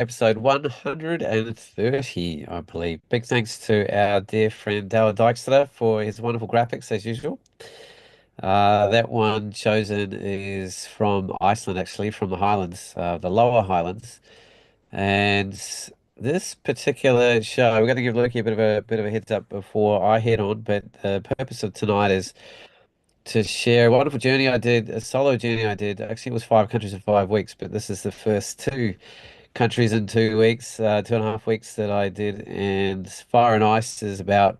episode 130, I believe. Big thanks to our dear friend Dale Dykstra for his wonderful graphics as usual. That one chosen is from Iceland, actually, from the Highlands, the lower Highlands. And this particular show, we're going to give Loki a bit of a heads up before I head on. But the purpose of tonight is to share a wonderful journey I did, a solo journey I did. Actually, it was 5 countries in 5 weeks, but this is the first two countries in 2 weeks, 2.5 weeks that I did. And fire and ice is about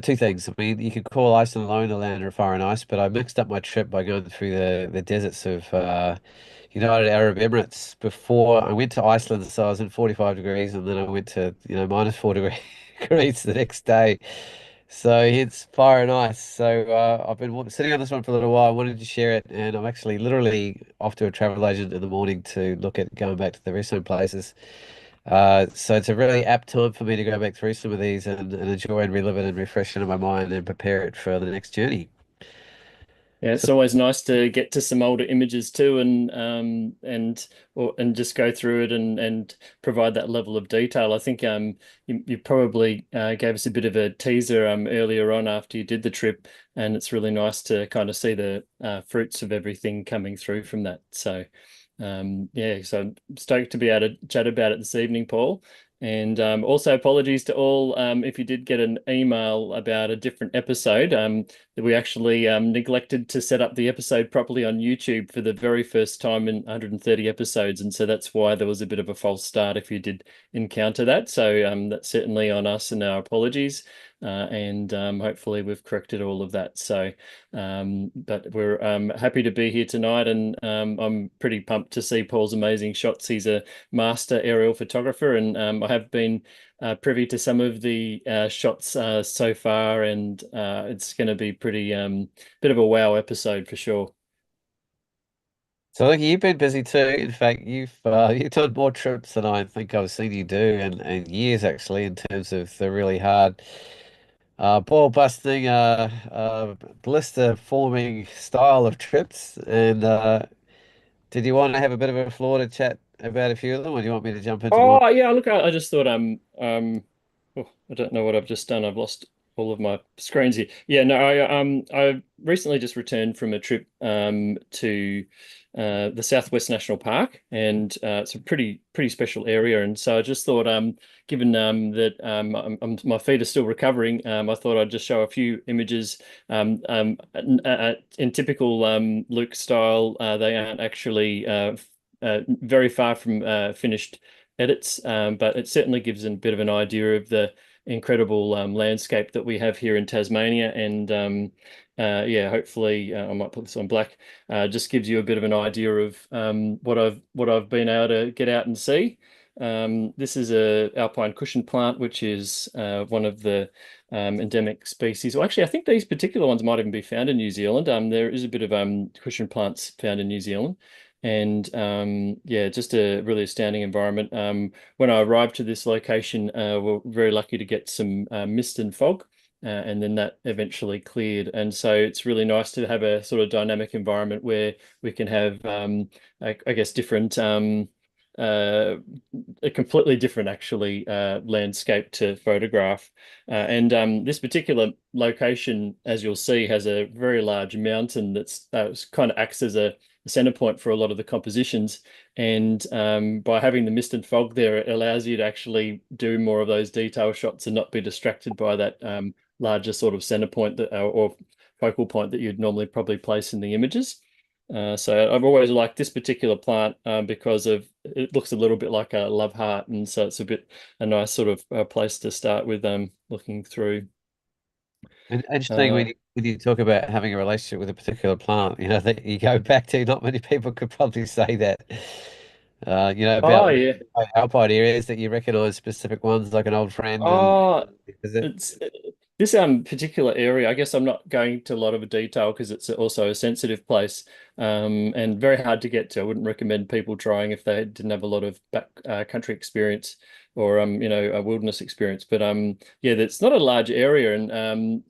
two things. I mean, you could call Iceland alone the land of fire and ice, but I mixed up my trip by going through the deserts of United Arab Emirates before I went to Iceland. So I was in 45 degrees, and then I went to -4 degrees the next day. So it's fire and ice. So I've been sitting on this one for a little while. I wanted to share it, and I'm actually literally off to a travel agent in the morning to look at going back to the rest home places. So it's a really apt time for me to go back through some of these and enjoy and relive it and refresh it in my mind and prepare it for the next journey. Yeah, So it's always nice to get to some older images too, and just go through it and provide that level of detail. I think you probably gave us a bit of a teaser earlier on after you did the trip, and it's really nice to kind of see the fruits of everything coming through from that. So yeah, so I'm stoked to be able to chat about it this evening, Paul. And also apologies to all if you did get an email about a different episode. That we actually neglected to set up the episode properly on YouTube for the very first time in 130 episodes, and so that's why there was a bit of a false start if you did encounter that. So that's certainly on us and our apologies. And hopefully we've corrected all of that. So, but we're happy to be here tonight, and I'm pretty pumped to see Paul's amazing shots. He's a master aerial photographer, and I have been privy to some of the shots so far, and it's going to be pretty bit of a wow episode for sure. look, you've been busy too. In fact, you've done more trips than I think I've seen you do in years actually, in terms of the really hard ball busting, blister forming style of trips. And did you want to have a bit of a floor to chat about a few of them, or do you want me to jump into one? Oh yeah, look, I just thought oh, I don't know what I've just done. I've lost all of my screens here. Yeah, no, I recently just returned from a trip to the Southwest National Park, and it's a pretty special area. And so I just thought given that my feet are still recovering, I thought I'd just show a few images. In typical Luke style, they aren't actually very far from finished edits, but it certainly gives a bit of an idea of the incredible landscape that we have here in Tasmania. And yeah, hopefully I might put this on black. Just gives you a bit of an idea of what I've been able to get out and see. This is a alpine cushion plant, which is one of the endemic species. Well, actually, I think these particular ones might even be found in New Zealand. There is a bit of cushion plants found in New Zealand. And yeah, just a really astounding environment. When I arrived to this location, we're very lucky to get some mist and fog, and then that eventually cleared. And so it's really nice to have a sort of dynamic environment where we can have, I guess, different, a completely different actually landscape to photograph. And this particular location, as you'll see, has a very large mountain that's kind of acts as a center point for a lot of the compositions. And by having the mist and fog there, it allows you to actually do more of those detail shots and not be distracted by that larger sort of center point that or focal point that you'd normally probably place in the images. So I've always liked this particular plant because of it looks a little bit like a love heart, and so it's a nice sort of place to start with looking through. And interesting Uh, when you talk about having a relationship with a particular plant, that you go back to, not many people could probably say that. oh About yeah. alpine areas that you recognize specific ones like an old friend and Oh, visit. it's This particular area, I guess I'm not going into a lot of detail because it's also a sensitive place, and very hard to get to. I wouldn't recommend people trying if they didn't have a lot of back country experience or a wilderness experience. But yeah, it's not a large area, and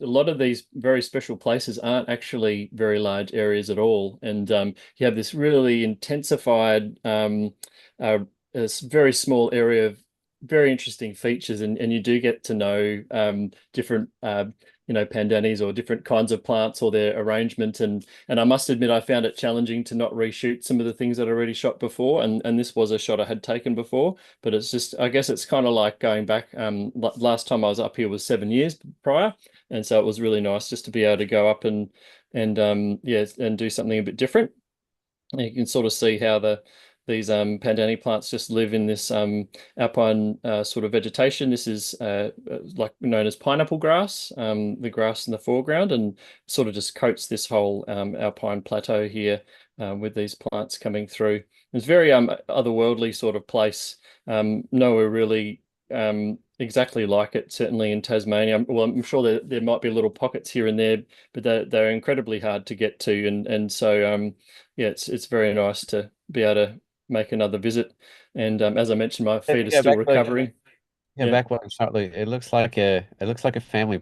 a lot of these very special places aren't actually very large areas at all. And you have this really intensified, uh, this very small area of very interesting features, and you do get to know different pandanus or different kinds of plants or their arrangement, and I must admit I found it challenging to not reshoot some of the things that I already shot before, and this was a shot I had taken before, but it's just, I guess it's kind of like going back. Last time I was up here was 7 years prior, and so it was really nice just to be able to go up and yeah, and do something a bit different. You can sort of see how these pandani plants just live in this alpine sort of vegetation. This is like known as pineapple grass, the grass in the foreground, and sort of just coats this whole alpine plateau here with these plants coming through. It's very otherworldly sort of place. Nowhere really exactly like it, certainly in Tasmania. Well, I'm sure there might be little pockets here and there, but they're incredibly hard to get to, and so yeah, it's very nice to be able to make another visit. And as I mentioned, my If feet you are go still back, recovering. Yeah. one shortly, it looks like a family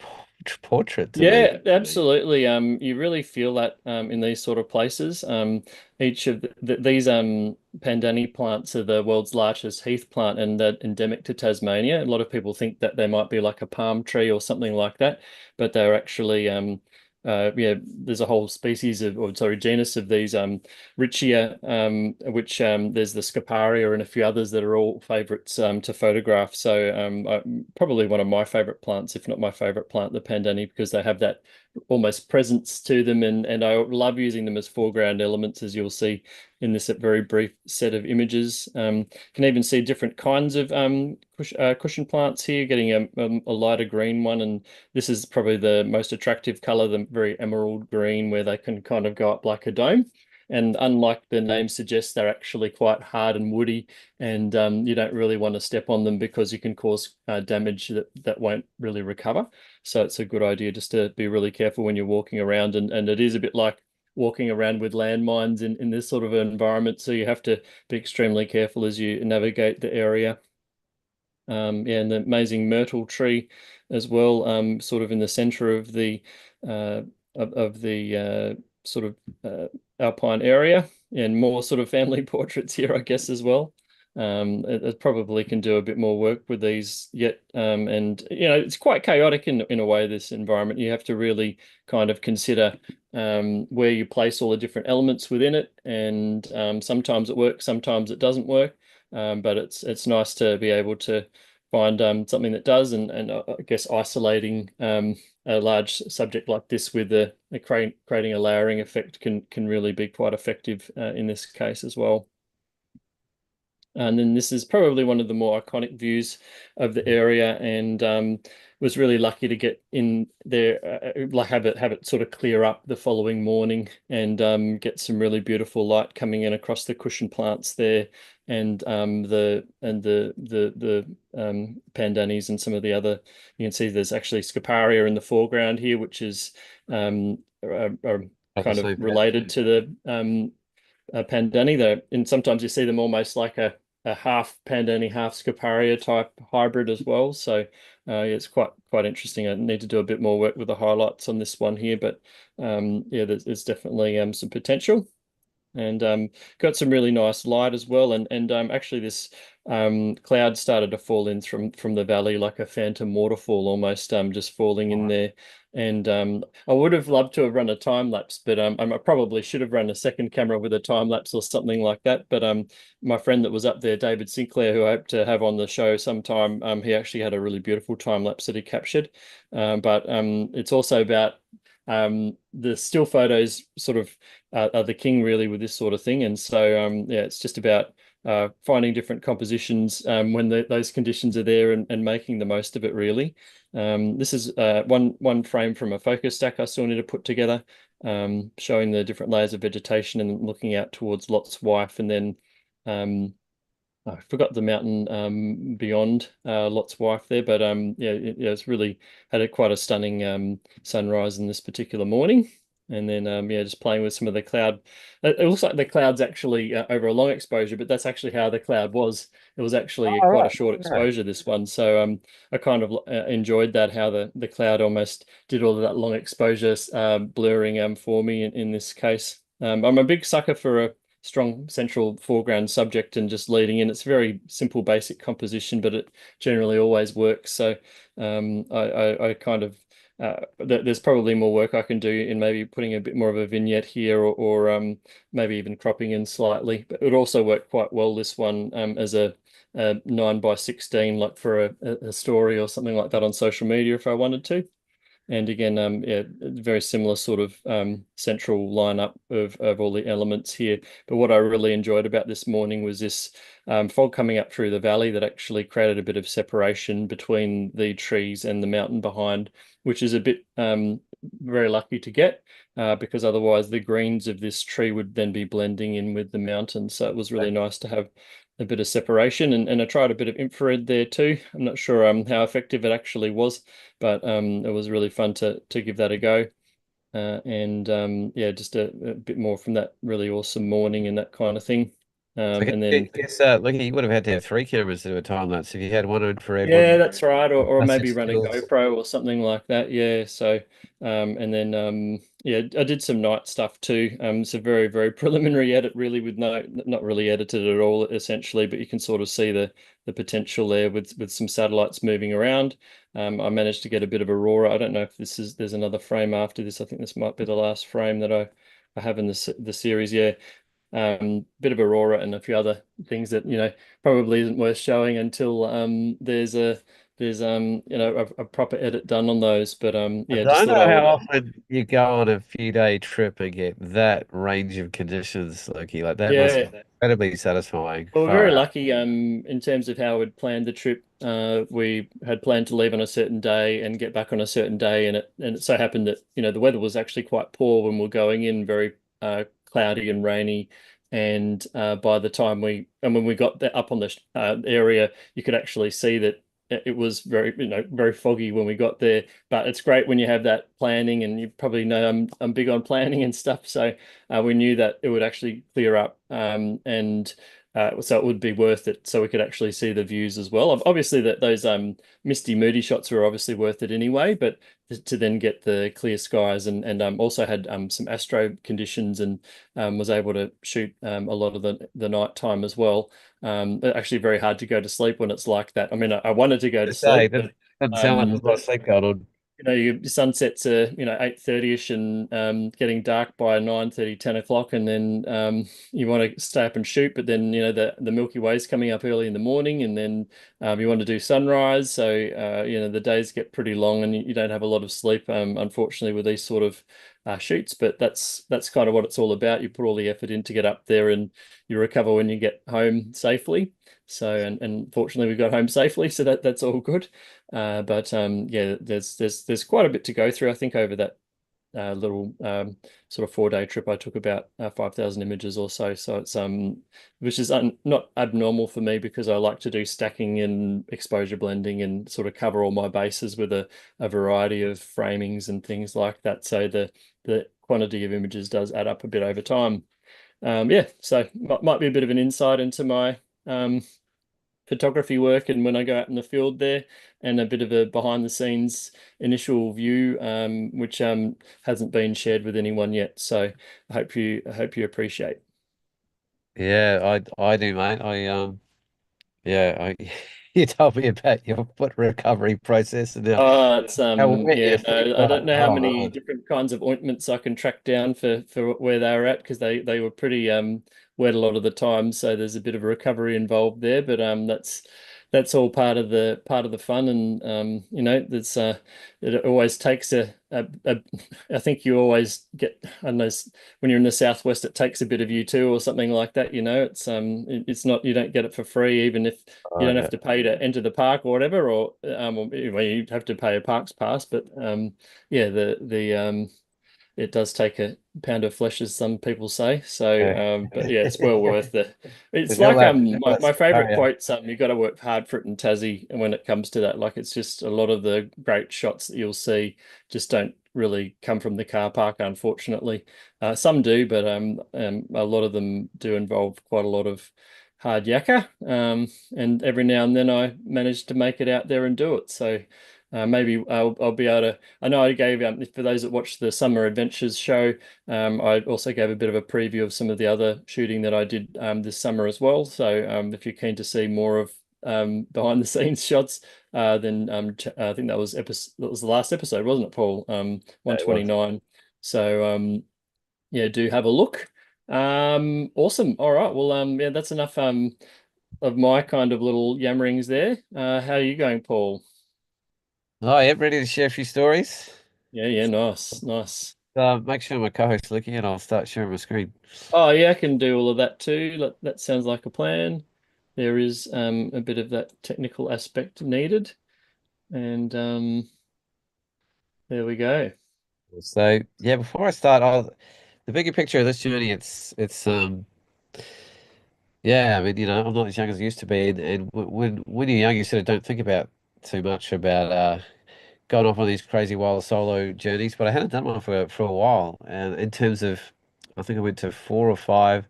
portrait to me. Yeah, absolutely. You really feel that in these sort of places. Each of these pandani plants are the world's largest heath plant, and they're endemic to Tasmania. A lot of people think that they might be like a palm tree or something like that, but they're actually yeah, there's a whole species of, or sorry, genus of these Richia, which there's the Scoparia and a few others that are all favorites to photograph. So probably one of my favorite plants, if not my favorite plant, the Pandani, because they have that almost presence to them, and I love using them as foreground elements, as you'll see in this very brief set of images. Can even see different kinds of cushion plants here, getting a lighter green one, and this is probably the most attractive color, the very emerald green, where they can kind of go up like a dome. And unlike the name suggests, they're actually quite hard and woody, and you don't really want to step on them because you can cause damage that won't really recover. So it's a good idea just to be really careful when you're walking around, and it is a bit like walking around with landmines in this sort of environment. So you have to be extremely careful as you navigate the area. Yeah, and the amazing myrtle tree as well, sort of in the center of the uh, of the sort of alpine area, and more sort of family portraits here, I guess, as well. It probably can do a bit more work with these yet, and it's quite chaotic in a way. This environment, you have to really kind of consider where you place all the different elements within it, and sometimes it works, sometimes it doesn't work. But it's nice to be able to find something that does, and I guess isolating a large subject like this with creating a layering effect can really be quite effective in this case as well. And then this is probably one of the more iconic views of the area, and was really lucky to get in there, like have it sort of clear up the following morning, and get some really beautiful light coming in across the cushion plants there, and the pandanus and some of the other. You can see there's actually Scoparia in the foreground here, which is are Of the kind of same related to the Pandani, though, and sometimes you see them almost like a half Pandani, half Scoparia type hybrid as well. So yeah, it's quite interesting. I need to do a bit more work with the highlights on this one here, but yeah, there's definitely some potential, and got some really nice light as well. And actually, this cloud started to fall in from the valley like a phantom waterfall, almost just falling in there. And I would have loved to have run a time lapse, but I probably should have run a second camera with a time lapse or something like that. But my friend that was up there, David Sinclair, who I hope to have on the show sometime, he actually had a really beautiful time lapse that he captured. But it's also about the still photos sort of are the king really with this sort of thing. And so yeah, it's just about finding different compositions when those conditions are there, and making the most of it really. This is one frame from a focus stack I still need to put together, showing the different layers of vegetation and looking out towards Lot's wife, and then um, I forgot the mountain beyond Lot's Wife there, but yeah, it's really had a quite a stunning sunrise in this particular morning. And then yeah, just playing with some of the cloud. It looks like the cloud's actually over a long exposure, but that's actually how the cloud was. It was actually Oh, quite a right. short Yeah. exposure, this one. So I kind of enjoyed that, how the cloud almost did all of that long exposure blurring for me in this case. I'm a big sucker for a strong central foreground subject and just leading in. It's very simple, basic composition, but it generally always works. So I kind of there's probably more work I can do in maybe putting a bit more of a vignette here, or maybe even cropping in slightly. But it would also work quite well, this one, as a 9 by 16, like for a story or something like that on social media if I wanted to. And again, yeah, very similar sort of central lineup of all the elements here. But what I really enjoyed about this morning was this fog coming up through the valley that actually created a bit of separation between the trees and the mountain behind, which is a bit very lucky to get, because otherwise the greens of this tree would then be blending in with the mountain. So it was really nice to have a bit of separation, and I tried a bit of infrared there too. I'm not sure how effective it actually was, but it was really fun to give that a go. And yeah, just a bit more from that really awesome morning and that kind of thing. So And then look, you would have had to have three cameras to do a time lapse if you had one infrared, yeah, one that's right. Or classic maybe run a stills. GoPro or something like that. Yeah. So, and then, yeah, I did some night stuff too. It's a very, very preliminary edit, really, with not really edited at all, essentially, but you can sort of see the potential there with some satellites moving around. I managed to get a bit of aurora. I don't know if there's another frame after this. I think this might be the last frame that I have in the series. Yeah, bit of Aurora and a few other things that probably isn't worth showing until there's a proper edit done on those. But I yeah, just don't thought know I how would. often you go on a few day trip and get that range of conditions, Loki. Like that must be Yeah, incredibly satisfying. well, we're Far very out. lucky in terms of how we'd planned the trip. We had planned to leave on a certain day and get back on a certain day, and it so happened that the weather was actually quite poor when we were going in, very cloudy and rainy. And by the time when we got there up on the area, you could actually see that it was very foggy when we got there. But it's great when you have that planning, and you probably know I'm big on planning and stuff. So we knew that it would actually clear up, and so it would be worth it, so we could actually see the views as well. Obviously, that those misty, moody shots were obviously worth it anyway, but to then get the clear skies, and also had some astro conditions, and was able to shoot a lot of the night time as well. Actually very hard to go to sleep when it's like that. I mean, I wanted to go to To say, sleep, it but doesn't sound like um, there's a lot of sleep going on. your sunsets are 8:30ish, and getting dark by 9:30, 10 o'clock, and then you want to stay up and shoot, but then the Milky Way's coming up early in the morning, and then you want to do sunrise, so the days get pretty long, and you don't have a lot of sleep, unfortunately, with these sort of shoots. But that's kind of what it's all about. You put all the effort in to get up there, and you recover when you get home safely. So, and fortunately we got home safely, so that's all good. But yeah, there's quite a bit to go through. I think over that little sort of 4 day trip, I took about 5,000 images or so. So it's which is not abnormal for me, because I like to do stacking and exposure blending and sort of cover all my bases with a variety of framings and things like that. So the quantity of images does add up a bit over time. Yeah, so might be a bit of an insight into my photography work and when I go out in the field there, and a bit of a behind the scenes initial view, which hasn't been shared with anyone yet. So I hope you appreciate. Yeah, I do, mate. Yeah, you told me about your foot recovery process and It's how wet yeah, your feet no, I got. don't know how Oh, many man. different kinds of ointments I can track down for where they were at, because they were pretty wet a lot of the time, so there's a bit of a recovery involved there. But that's all part of the fun. And there's it always takes a I think you always get, I don't know, when you're in the southwest, it takes a bit of you too, or something like that. It's not, you don't get it for free, even if you Oh, don't have yeah. to pay to enter the park or whatever, or well, you have to pay a parks pass. But yeah, the it does take a pound of flesh, as some people say. So, Yeah. but yeah, it's well worth the. It's There's all like that, all my that favorite scenario. quote's you got to work hard for it in Tassie, and when it comes to that, like it's just a lot of the great shots that you'll see just don't really come from the car park, unfortunately. Some do, but a lot of them do involve quite a lot of hard yakka. And every now and then I manage to make it out there and do it. So maybe I'll be able to. I know I gave for those that watched the Summer Adventures show. I also gave a bit of a preview of some of the other shooting that I did this summer as well. So if you're keen to see more of behind the scenes shots, then I think that was the last episode, wasn't it, Paul? Yeah, it was. 129. So yeah, do have a look. Awesome. All right. Well, yeah, that's enough of my kind of little yammerings there. How are you going, Paul? Oh, yeah, ready to share a few stories. Yeah, yeah, nice, nice. Make sure my co-host's looking and I'll start sharing my screen. Oh, yeah, I can do all of that too. That sounds like a plan. There is a bit of that technical aspect needed, and there we go. So yeah, before I start, the bigger picture of this journey, it's yeah, I mean, I'm not as young as I used to be, and when you're young, you sort of don't think about too much about going off on these crazy wild solo journeys. But I hadn't done one for a while, and in terms of, I think I went to 4 or 5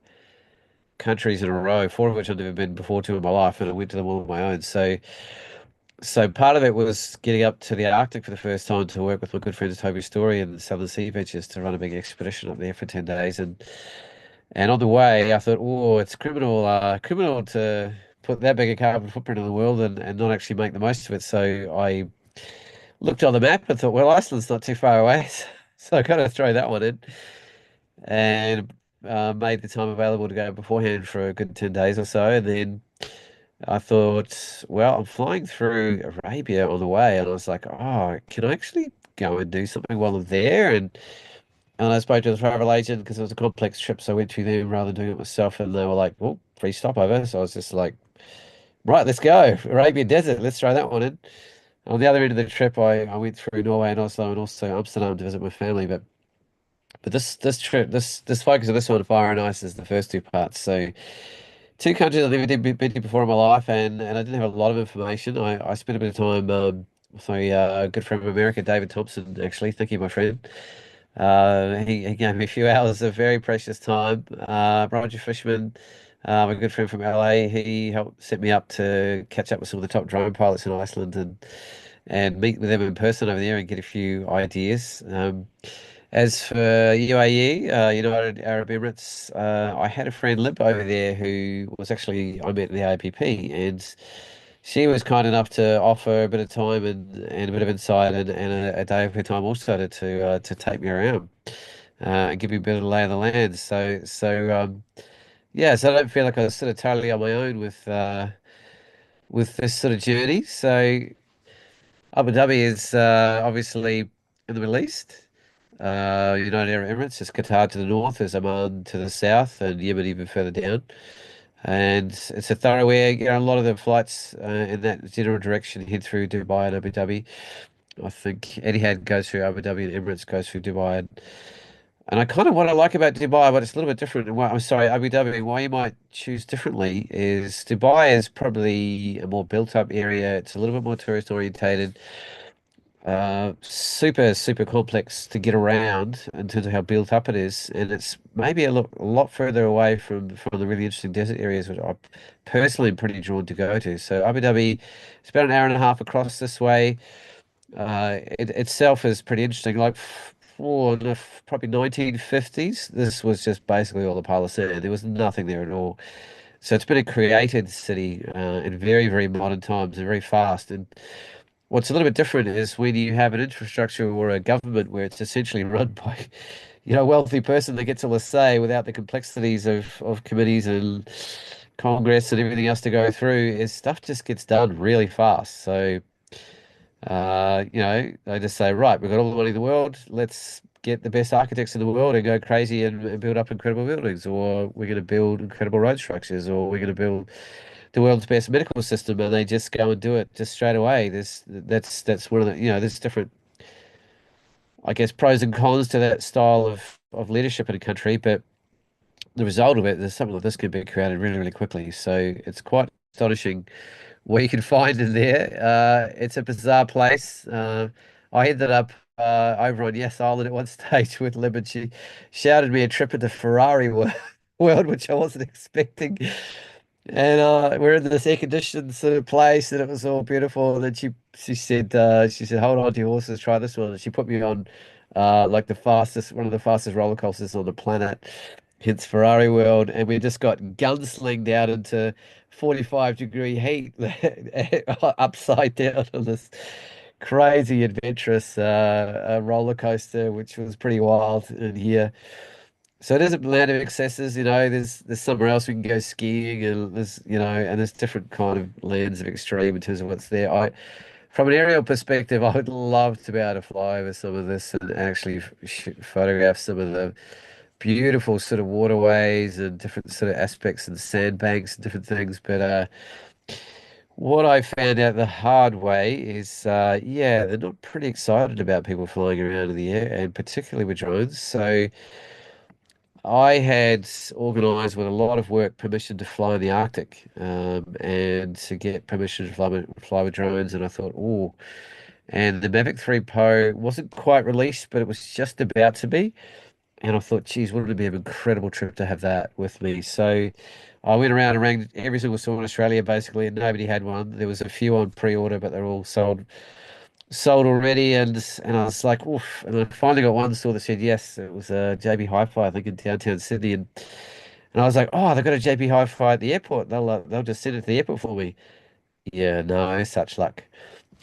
countries in a row, four of which I've never been before to in my life, and I went to them all on my own. So part of it was getting up to the Arctic for the first time to work with my good friends Toby Story and the Southern Sea Ventures to run a big expedition up there for 10 days. And on the way, I thought, oh, it's criminal to put that big a carbon footprint in the world and not actually make the most of it. So I looked on the map and thought, well, Iceland's not too far away, so I kind of throw that one in and made the time available to go beforehand for a good 10 days or so, and then I thought, well, I'm flying through Arabia on the way, and I was like, oh, can I actually go and do something while I'm there? And I spoke to the travel agent because it was a complex trip, so I went through them rather than doing it myself, and they were like, well, free stopover. So I was just like, right, let's go. Arabian Desert, let's try that one in. On the other end of the trip, I went through Norway and Oslo and also Amsterdam to visit my family, but this trip, this focus of this one, Fire and Ice, is the first two parts. So two countries I've never been to before in my life, and I didn't have a lot of information. I spent a bit of time with a good friend from America, David Thompson, actually. Thank you, my friend. He gave me a few hours of very precious time. Roger Fishman, my good friend from LA, he helped set me up to catch up with some of the top drone pilots in Iceland and meet with them in person over there and get a few ideas. As for UAE, United Arab Emirates, I had a friend live over there who was actually, I met in the APP, and she was kind enough to offer a bit of time and a bit of insight and a day of her time also to take me around and give me a bit of the lay of the land. Yeah, so I don't feel like I was sort of totally on my own with this sort of journey. So Abu Dhabi is obviously in the Middle East. United Arab Emirates is Qatar to the north, there's Oman to the south, and Yemen even further down. And it's a thorough area. A lot of the flights in that general direction head through Dubai and Abu Dhabi. I think Etihad goes through Abu Dhabi and Emirates goes through Dubai. And I kind of what I like about Dubai, but it's a little bit different. And I'm sorry, Abu Dhabi, why you might choose differently is Dubai is probably a more built up area. It's a little bit more tourist orientated. Super complex to get around in terms of how built up it is, and it's maybe a lot further away from the really interesting desert areas, which I personally am pretty drawn to go to. So Abu Dhabi, it's about an hour and a half across this way. It itself is pretty interesting. Like for probably 1950s, this was just basically all the pile of sand. There was nothing there at all. So it's been a created city in very modern times and very fast. And what's a little bit different is when you have an infrastructure or a government where it's essentially run by, a wealthy person that gets all the say without the complexities of committees and Congress and everything else to go through, is stuff just gets done really fast. So, they just say, right, we've got all the money in the world, let's get the best architects in the world and go crazy and build up incredible buildings, or we're going to build incredible road structures, or we're going to build the world's best medical system, and they just go and do it just straight away. That's one of the there's different I guess, pros and cons to that style of leadership in a country, but the result of it is something like this can be created really, really quickly. So it's quite astonishing what you can find in there. It's a bizarre place. I ended up over on Yes Island at one stage with Lib, and she shouted me a trip into Ferrari world, which I wasn't expecting. And we're in this air-conditioned sort of place, and it was all beautiful. And then she said, "Hold on to your horses, try this one." And she put me on like one of the fastest roller coasters on the planet, hence Ferrari World. And we just got gunslinged out into 45-degree heat, upside down on this crazy adventurous roller coaster, which was pretty wild in here. So it is a land of excesses, there's somewhere else we can go skiing, and there's different kind of lands of extreme in terms of what's there. From an aerial perspective, I would love to be able to fly over some of this and actually photograph some of the beautiful sort of waterways and different sort of aspects and sandbanks and different things. But what I found out the hard way is, yeah, they're not pretty excited about people flying around in the air, and particularly with drones. So I had organised with a lot of work permission to fly in the Arctic, and to get permission to fly with drones. And I thought, oh, and the Mavic 3 Pro wasn't quite released, but it was just about to be. And I thought, geez, wouldn't it be an incredible trip to have that with me? So I went around and rang every single store in Australia basically, and nobody had one. There was a few on pre-order, but they're all sold already, and I was like, oof. And I finally got one store that said yes. It was JB Hi-Fi, I think, in downtown Sydney, and I was like, oh, they've got a JB Hi-Fi at the airport. They'll just send it to the airport for me. Yeah, no such luck.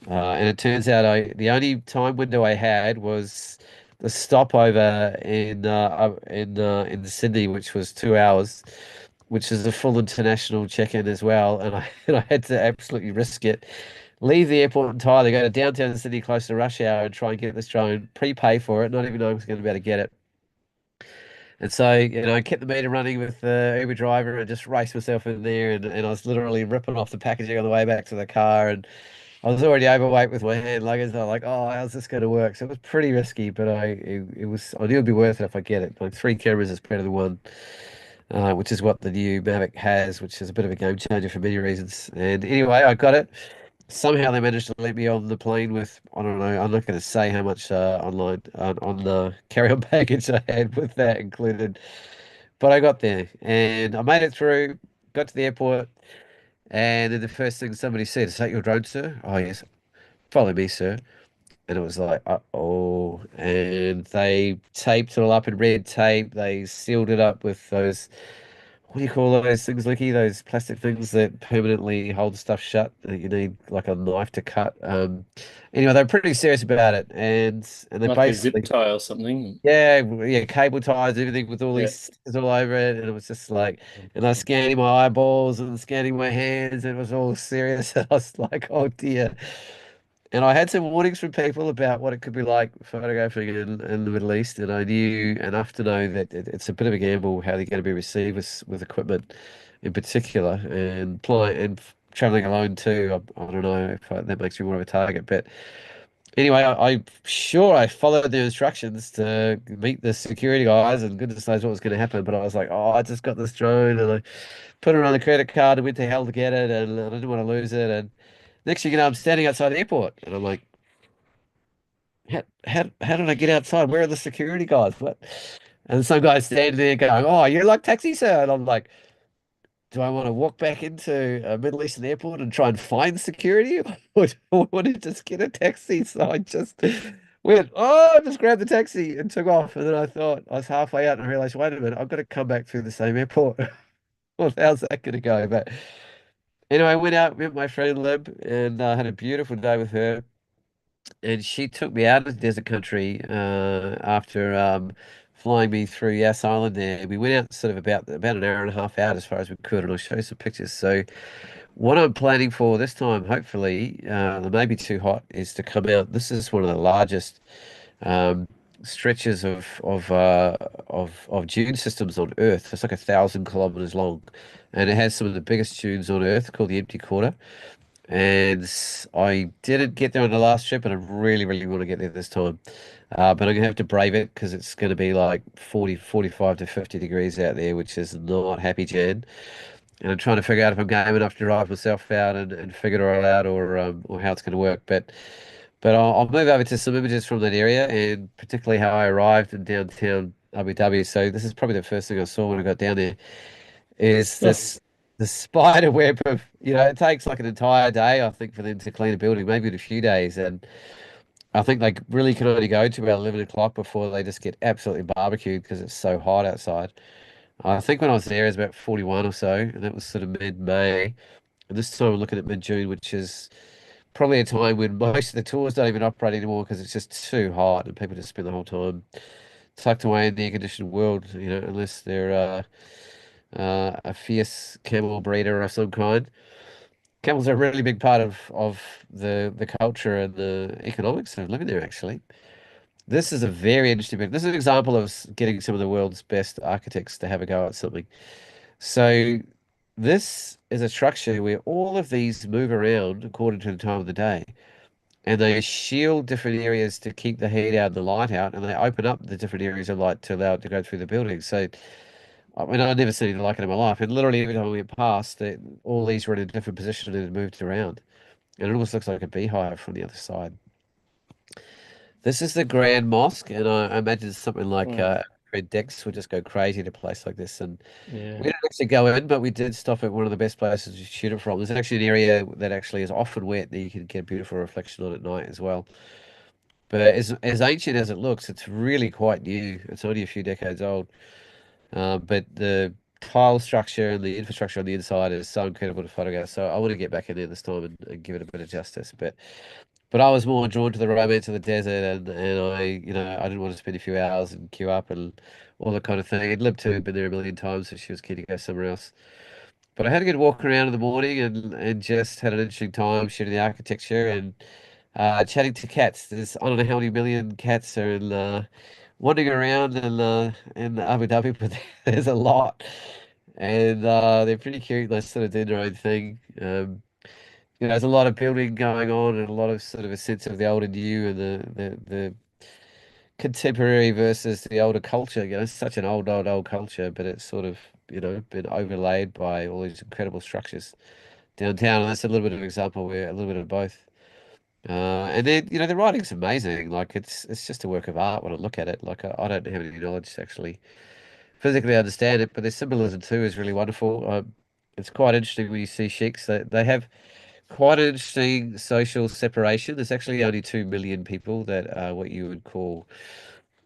And it turns out the only time window I had was the stopover in Sydney, which was 2 hours, which is a full international check-in as well, and I and I had to absolutely risk it. Leave the airport entirely, go to downtown Sydney close to rush hour and try and get this drone, prepay for it, not even know I was going to be able to get it. And so, I kept the meter running with the Uber driver and just raced myself in there, and I was literally ripping off the packaging on the way back to the car, and I was already overweight with my hand luggage. And I'm like, oh, how's this going to work? So it was pretty risky, but I knew it'd be worth it if I get it. Like, three cameras is better than one, which is what the new Mavic has, which is a bit of a game changer for many reasons. And anyway, I got it. Somehow they managed to let me on the plane with, I don't know, I'm not going to say how much online on the carry-on baggage I had with that included, but I got there and I made it through, got to the airport, and then the first thing somebody said, "Is that your drone, sir?" "Oh, yes." "Follow me, sir." And it was like, uh-oh. And they taped it all up in red tape. They sealed it up with those, what do you call those things, Licky? Those plastic things that permanently hold stuff shut that you need like a knife to cut. Anyway, they're pretty serious about it, and they Like a zip basically, tie or something. yeah, yeah, cable ties, everything with all Yeah. these stickers all over it, and it was just like, and I was scanning my eyeballs and scanning my hands, and it was all serious. And I was like, oh dear. And I had some warnings from people about what it could be like photographing in the Middle East, and I knew enough to know that it's a bit of a gamble how they're going to be received with equipment in particular, and traveling alone too. I don't know if that makes me more of a target, but anyway, I'm sure I followed the instructions to meet the security guys, and goodness knows what was going to happen. But I was like, oh, I just got this drone, and I put it on a credit card and went to hell to get it, and I didn't want to lose it, and next thing you know, I'm standing outside the airport, and I'm like, how did I get outside? Where are the security guys? What? And some guy's standing there going, "Oh, you're like taxi, sir." And I'm like, do I want to walk back into a Middle Eastern airport and try and find security, or do I want to just get a taxi? So I just went, oh, I just grabbed the taxi and took off. And then I thought I was halfway out and I realized, wait a minute, I've got to come back through the same airport. Well, how's that going to go? But anyway, I went out, met my friend Lib, and had a beautiful day with her. And she took me out of the desert country after flying me through Yas Island there. We went out sort of about an hour and a half out as far as we could, and I'll show you some pictures. So what I'm planning for this time, hopefully, it may be too hot, is to come out. This is one of the largest um, stretches of dune systems on Earth. It's like 1,000 kilometers long, and it has some of the biggest dunes on Earth called the Empty Quarter. and I didn't get there on the last trip, and I really, really want to get there this time. But I'm gonna have to brave it because it's going to be like 40, 45 to 50 degrees out there, which is not happy, Jan. And I'm trying to figure out if I'm game enough to drive myself out and figure it all out, or how it's going to work. But I'll move over to some images from that area, and particularly how I arrived in downtown Abu Dhabi. So this is probably the first thing I saw when I got down there. Is Oh, this the spider web of, it takes like an entire day, I think, for them to clean a building, maybe in a few days. And I think they really can only go to about 11 o'clock before they just get absolutely barbecued because it's so hot outside. I think when I was there, it was about 41 or so, and that was sort of mid-May. And this time I'm looking at mid-June, which is probably a time when most of the tours don't even operate anymore because it's just too hot and people just spend the whole time tucked away in the air-conditioned world, unless they're a fierce camel breeder of some kind. Camels are a really big part of the culture and the economics of living there, actually. This is a very interesting bit. This is an example of getting some of the world's best architects to have a go at something. So this is a structure where all of these move around according to the time of the day, and they shield different areas to keep the heat out and the light out, and they open up the different areas of light to allow it to go through the building. So I mean, I've never seen anything like it in my life. And literally every time we went past, all these were in a different position and it moved around. And it almost looks like a beehive from the other side. This is the Grand Mosque, and I imagine something like wow. Red Dex would just go crazy at a place like this. And Yeah. we didn't actually go in, but we did stop at one of the best places to shoot it from. There's actually an area that actually is often wet that you can get a beautiful reflection on at night as well. But as ancient as it looks, it's really quite new. It's only a few decades old. But the tile structure and the infrastructure on the inside is so incredible to photograph. So I want to get back in there this time and give it a bit of justice. But I was more drawn to the romance of the desert, and I didn't want to spend a few hours and queue up and all that kind of thing. And Lib too had been there a million times, so she was keen to go somewhere else. But I had a good walk around in the morning and just had an interesting time shooting the architecture and chatting to cats. There's I don't know how many million cats are wandering around in Abu Dhabi, but there's a lot, and they're pretty cute. They sort of do their own thing. There's a lot of building going on and a lot of sort of a sense of the old and new and the contemporary versus the older culture. It's such an old culture, but it's sort of been overlaid by all these incredible structures downtown, and that's a little bit of an example where a little bit of both. And then the writing's amazing. Like it's just a work of art when I look at it. Like I don't have any knowledge to actually physically understand it, but the symbolism too is really wonderful. It's quite interesting when you see sheiks. They have quite an interesting social separation. There's actually only 2 million people that are what you would call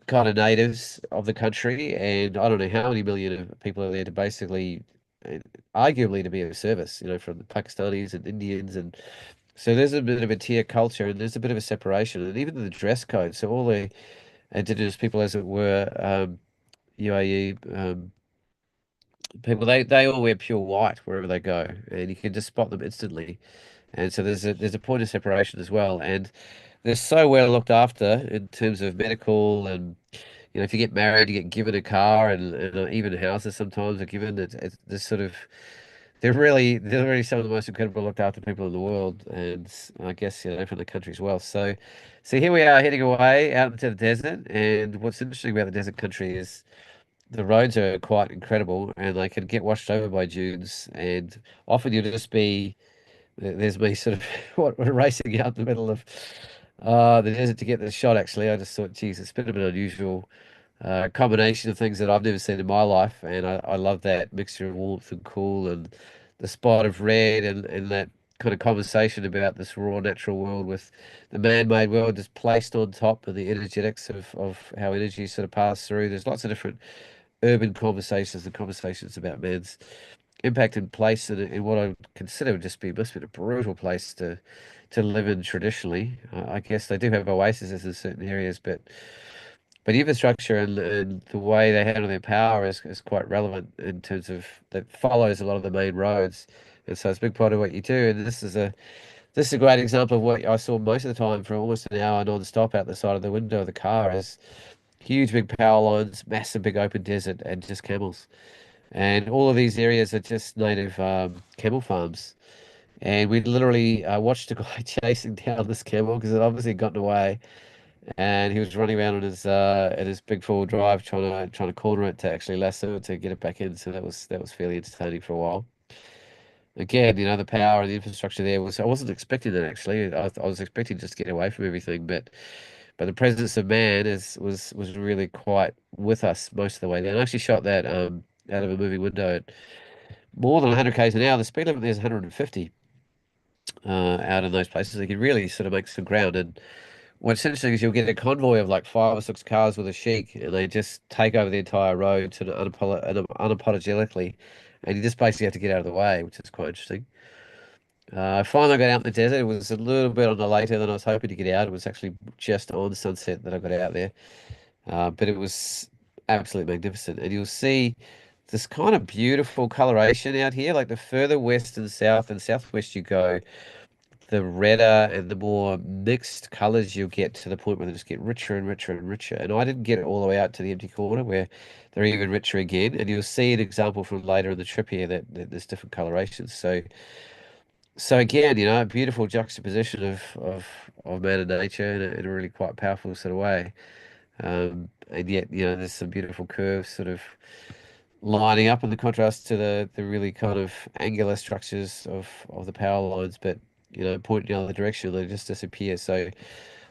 kind of natives of the country, and I don't know how many million of people are there to basically, uh, arguably, to be of service. From the Pakistanis and Indians and so there's a bit of a tier culture and there's a bit of a separation, and even the dress code. So all the indigenous people, as it were, UAE people, they all wear pure white wherever they go, and you can just spot them instantly. And so there's a point of separation as well, and they're so well looked after in terms of medical and if you get married, you get given a car and even houses sometimes are given. It's this sort of they're really some of the most incredible looked after people in the world, and I guess from the country as well. So here we are heading away out into the desert, and what's interesting about the desert country is the roads are quite incredible, and they can get washed over by dunes, and often you'll just be there's me sort of racing out in the middle of the desert to get the shot. Actually, I just thought, geez, it's been a bit unusual combination of things that I've never seen in my life, and I love that mixture of warmth and cool, and the spot of red, and that kind of conversation about this raw natural world with the man-made world just placed on top, and the energetics of how energy sort of passes through. There's lots of different urban conversations and conversations about man's impact and place in what I would consider would just be must be a brutal place to live in traditionally. I guess they do have oases in certain areas, but infrastructure and the way they handle their power is quite relevant in terms of that follows a lot of the main roads. And so it's a big part of what you do. And this is a great example of what I saw most of the time for almost an hour non-stop out the side of the window of the car is huge big power lines, massive big open desert, and just camels. And all of these areas are just native camel farms. And we literally watched a guy chasing down this camel because it obviously gotten away, and he was running around in his big four-wheel drive trying to corner it to actually lasso it to get it back in. So that was fairly entertaining for a while. Again, the power and the infrastructure there was I wasn't expecting that actually. I was expecting just to get away from everything, but the presence of man was really quite with us most of the way down. I actually shot that out of a moving window at more than 100 k's an hour. The speed limit there is 150 out in those places. You can really sort of make some ground. And what's interesting is you'll get a convoy of like five or six cars with a sheik, and they just take over the entire road sort of unapologetically, and you just basically have to get out of the way, which is quite interesting. I finally got out in the desert. It was a little bit on the later than I was hoping to get out. It was actually just on sunset that I got out there. But it was absolutely magnificent. And you'll see this kind of beautiful coloration out here. Like the further west and southwest you go, the redder and the more mixed colors you'll get to the point where they just get richer and richer and richer. And I didn't get it all the way out to the empty corner where they're even richer again. And you'll see an example from later in the trip here that there's different colorations. So again, a beautiful juxtaposition of man and nature in a really quite powerful sort of way. And yet, there's some beautiful curves sort of lining up in the contrast to the really kind of angular structures of the power lines, but pointing the other direction, they just disappear. So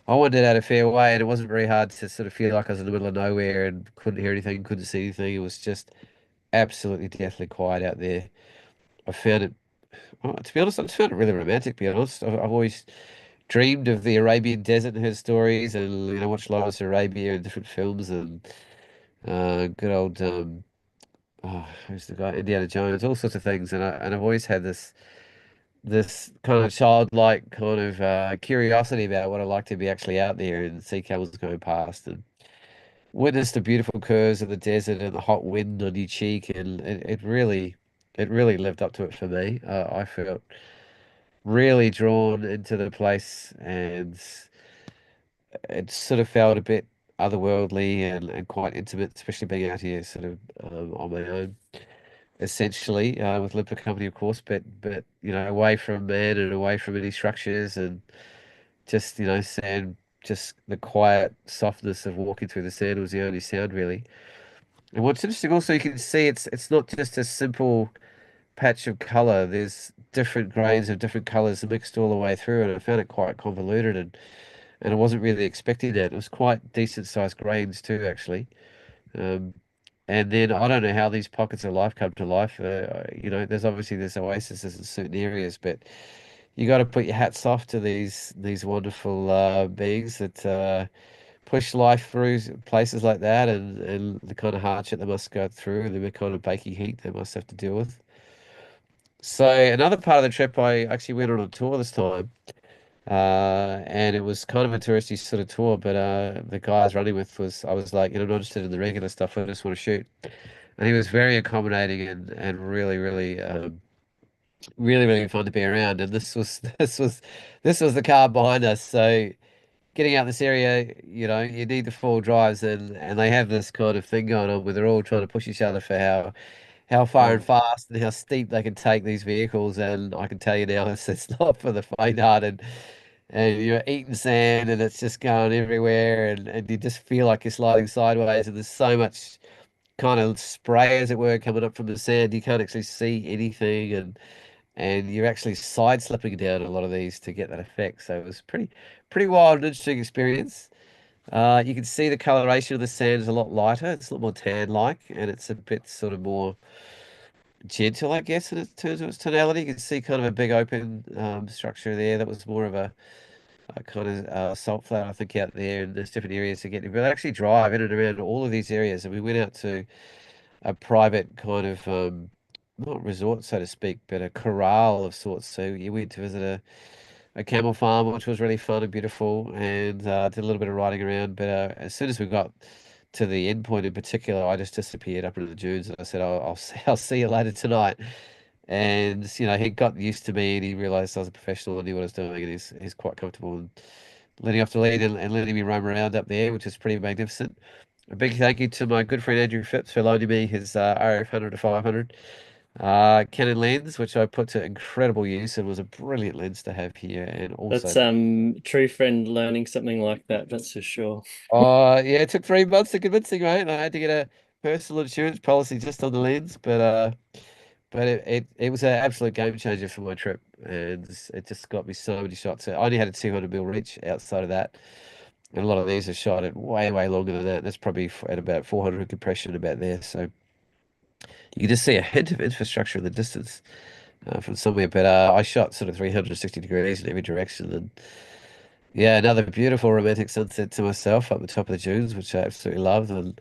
I wandered out a fair way, and it wasn't very hard to sort of feel like I was in the middle of nowhere and couldn't hear anything, couldn't see anything. It was just absolutely deathly quiet out there. I found it, well, to be honest, I just found it really romantic, to be honest. I've always dreamed of the Arabian desert and heard stories and, watched Lawrence Arabia in different films and good old, who's the guy? Indiana Jones, all sorts of things. And I've always had this kind of childlike kind of curiosity about what I'd like to be actually out there and see camels going past and witness the beautiful curves of the desert and the hot wind on your cheek. And it really lived up to it for me. I felt really drawn into the place, and it sort of felt a bit otherworldly and quite intimate, especially being out here sort of on my own, essentially, with little company, of course, but away from man and away from any structures and just sand, just the quiet softness of walking through the sand was the only sound really. And what's interesting also, you can see it's not just a simple patch of color. There's different grades of different colors mixed all the way through, and I found it quite convoluted and I wasn't really expecting that. It was quite decent sized grains too, actually. Um, and then I don't know how these pockets of life come to life. There's oases in certain areas, but you got to put your hats off to these wonderful beings that push life through places like that, and the kind of hardship they must go through, and the kind of baking heat they must have to deal with. So another part of the trip, I actually went on a tour this time. And it was kind of a touristy sort of tour, but the guy I was running with I was like, I'm not interested in the regular stuff. I just want to shoot. And he was very accommodating and really, really, really, really fun to be around. And this was the car behind us. So getting out this area, you need the four drives, and they have this kind of thing going on where they're all trying to push each other for how far and Mm. fast and how steep they can take these vehicles. And I can tell you now, it's not for the faint-hearted, and you're eating sand and it's just going everywhere, and you just feel like you're sliding sideways, and there's so much kind of spray, as it were, coming up from the sand. You can't actually see anything, and you're actually side slipping down a lot of these to get that effect. So it was pretty wild and interesting experience. You can see the coloration of the sand is a lot lighter. It's a lot more tan-like, and it's a bit sort of more gentle, I guess, in terms of its tonality. You can see kind of a big open structure there that was more of a kind of salt flat, I think, out there, and there's different areas to get to. But they actually drive in and around all of these areas, and we went out to a private kind of not resort, so to speak, but a corral of sorts. So you went to visit a camel farm, which was really fun and beautiful, and did a little bit of riding around. But as soon as we got to the end point in particular, I just disappeared up into the dunes, and I said, I'll see you later tonight. And he got used to me, and he realized I was a professional and knew what I was doing, and he's quite comfortable and letting off the lead and letting me roam around up there, which is pretty magnificent. A big thank you to my good friend Andrew Phipps for loaning me his RF 100 to 500. Canon lens, which I put to incredible use and was a brilliant lens to have here. And That's also, true friend learning something like that, that's for sure. yeah, it took 3 months to convince me, mate. I had to get a personal insurance policy just on the lens, but it was an absolute game changer for my trip, and it just got me so many shots. I only had a 200 mil reach outside of that, and a lot of these are shot at way longer than that. That's probably at about 400 compression about there. So you can just see a hint of infrastructure in the distance from somewhere. But I shot sort of 360 degrees in every direction, and yeah, another beautiful romantic sunset to myself up the top of the dunes, which I absolutely loved, and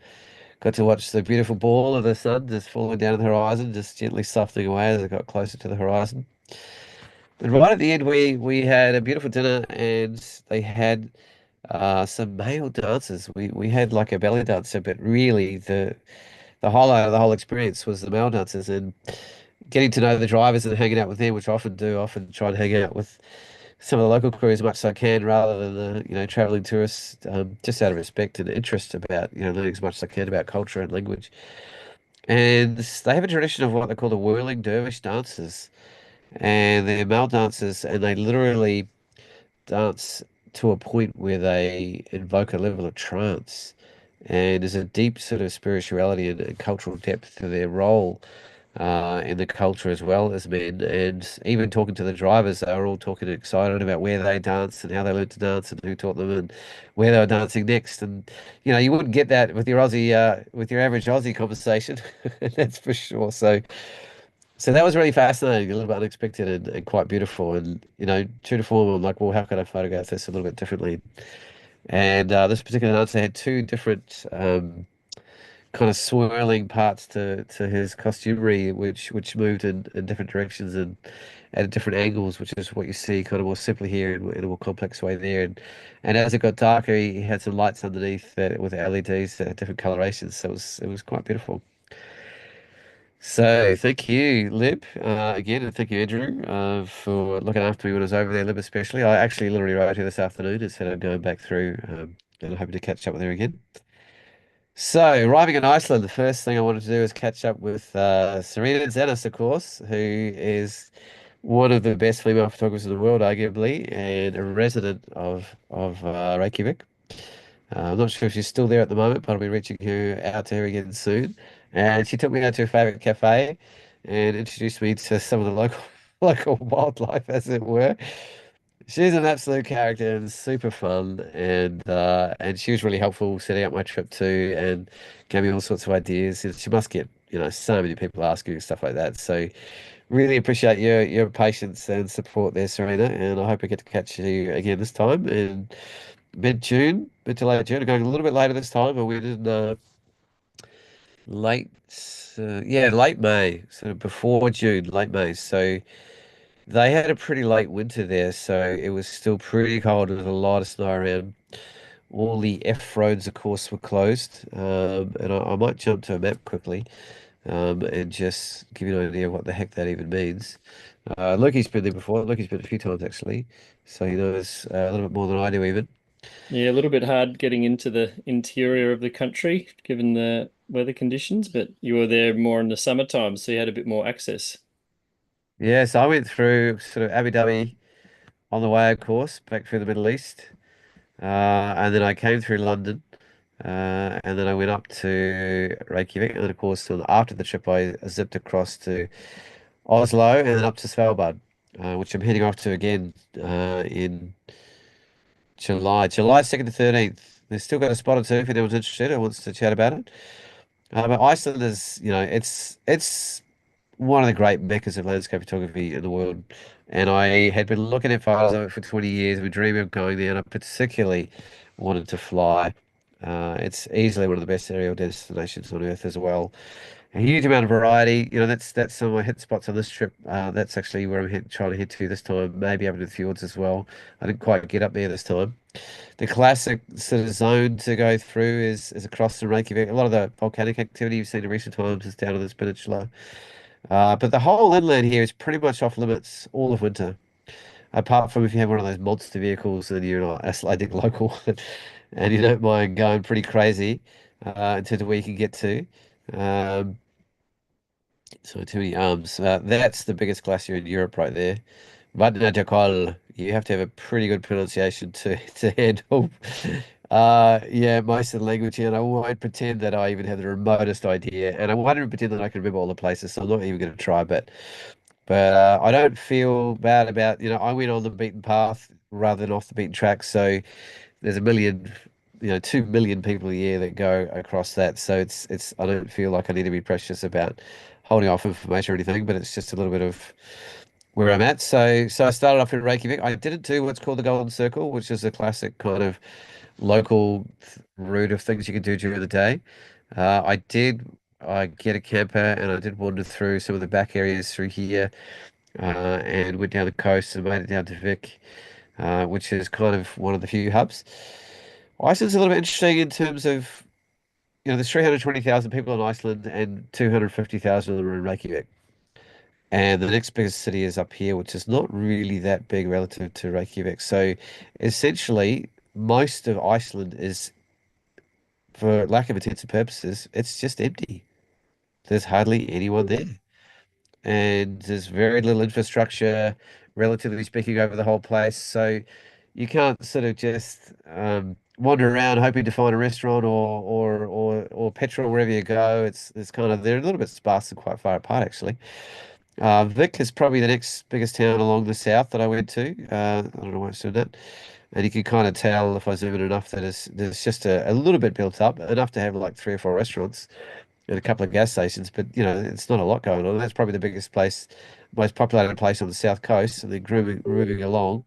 got to watch the beautiful ball of the sun just falling down the horizon, just gently softening away as it got closer to the horizon. And right at the end, we had a beautiful dinner, and they had some male dancers. We had like a belly dancer, but really the highlight of the whole experience was the male dancers and getting to know the drivers and hanging out with them, which I often do. I often try and hang out with some of the local crew as much as I can, rather than the traveling tourists, just out of respect and interest about learning as much as I can about culture and language. And they have a tradition of what they call the whirling dervish dances, and they're male dancers, and they literally dance to a point where they invoke a level of trance. And there's a deep sort of spirituality and cultural depth to their role in the culture as well as men. And even talking to the drivers, they were all talking excited about where they danced and how they learned to dance and who taught them and where they were dancing next. And you wouldn't get that with your with your average Aussie conversation, that's for sure. So that was really fascinating, a little bit unexpected and quite beautiful. And true to form, I'm like, well, how could I photograph this a little bit differently? And this particular dancer had two different kind of swirling parts to his costumery, which moved in different directions and at different angles, which is what you see kind of more simply here and in a more complex way there. And as it got darker, he had some lights underneath that with LEDs that had different colorations. So it was quite beautiful. So thank you, Lib, again, and thank you, Andrew, for looking after me when I was over there, Lib especially. I actually literally wrote her this afternoon and said I'm going back through, and I'm hoping to catch up with her again. So, arriving in Iceland, the first thing I wanted to do is catch up with Serena Zenas, of course, who is one of the best female photographers in the world, arguably, and a resident of Reykjavik. I'm not sure if she's still there at the moment, but I'll be reaching her out to her again soon. And she took me out to her favorite cafe and introduced me to some of the local local wildlife, as it were. She's an absolute character and super fun, and she was really helpful setting up my trip too, and gave me all sorts of ideas. And she must get so many people asking and stuff like that. So really appreciate your patience and support there, Serena. And I hope I get to catch you again this time in mid-June, mid to late June. I'm going a little bit later this time. I went in late, yeah, late May, sort of before June, late May. So. They had a pretty late winter there, so it was still pretty cold with a lot of snow around. All the F roads, of course, were closed. And I might jump to a map quickly and just give you an idea of what the heck that even means. Loki's been there before. Loki's been a few times actually, so he knows a little bit more than I do even. Yeah, a little bit hard getting into the interior of the country given the weather conditions, but you were there more in the summertime, so you had a bit more access. Yeah, so I went through sort of Abu Dhabi on the way, of course, back through the Middle East, and then I came through London. And then I went up to Reykjavik, and then of course, after the trip, I zipped across to Oslo and then up to Svalbard, which I'm heading off to again in July 2nd to 13th. They've still got a spot or two if anyone's interested or wants to chat about it. But Iceland is, it's one of the great meccas of landscape photography in the world. And I had been looking at photos of it for 20 years. We dreaming of going there, and I particularly wanted to fly. It's easily one of the best aerial destinations on Earth as well. A huge amount of variety. That's some of my hit spots on this trip. That's actually where trying to head to this time. Maybe up to the fjords as well. I didn't quite get up there this time. The classic sort of zone to go through is across the Reykjavik. A lot of the volcanic activity you've seen in recent times is down on this peninsula. But the whole inland here is pretty much off limits all of winter, apart from if you have one of those monster vehicles and you're not Icelandic local and you don't mind going pretty crazy in terms of where you can get to. Um, So too many arms. That's the biggest glacier in Europe right there. Vatna You have to have a pretty good pronunciation to to handle. Yeah, most of the language here, and I won't pretend that I even have the remotest idea, and I won't even pretend that I can remember all the places. So I'm not even going to try. But I don't feel bad about, I went on the beaten path rather than off the beaten track. So there's a million, 2 million people a year that go across that. So it's I don't feel like I need to be precious about holding off information or anything, but it's just a little bit of where I'm at. So I started off in Reykjavik. I didn't do what's called the Golden Circle, which is a classic kind of local route of things you can do during the day. I did. I get a camper and I did wander through some of the back areas through here, and went down the coast and made it down to Vic, which is kind of one of the few hubs. Iceland's a little bit interesting in terms of, there's 320,000 people in Iceland and 250,000 of them are in Reykjavik. And the next biggest city is up here, which is not really that big relative to Reykjavik. So essentially, most of Iceland is, for lack of intents and purposes, it's just empty. There's hardly anyone there. And there's very little infrastructure, relatively speaking, over the whole place. So you can't sort of just wander around hoping to find a restaurant or petrol wherever you go. It's kind of they're a little bit sparse and quite far apart actually. Vic is probably the next biggest town along the south that I went to. I don't know why I said that. And you can kind of tell if I zoom in enough that there's just a little bit built up, enough to have like three or four restaurants and a couple of gas stations, but it's not a lot going on. That's probably the biggest place, most populated place on the south coast, and then moving along.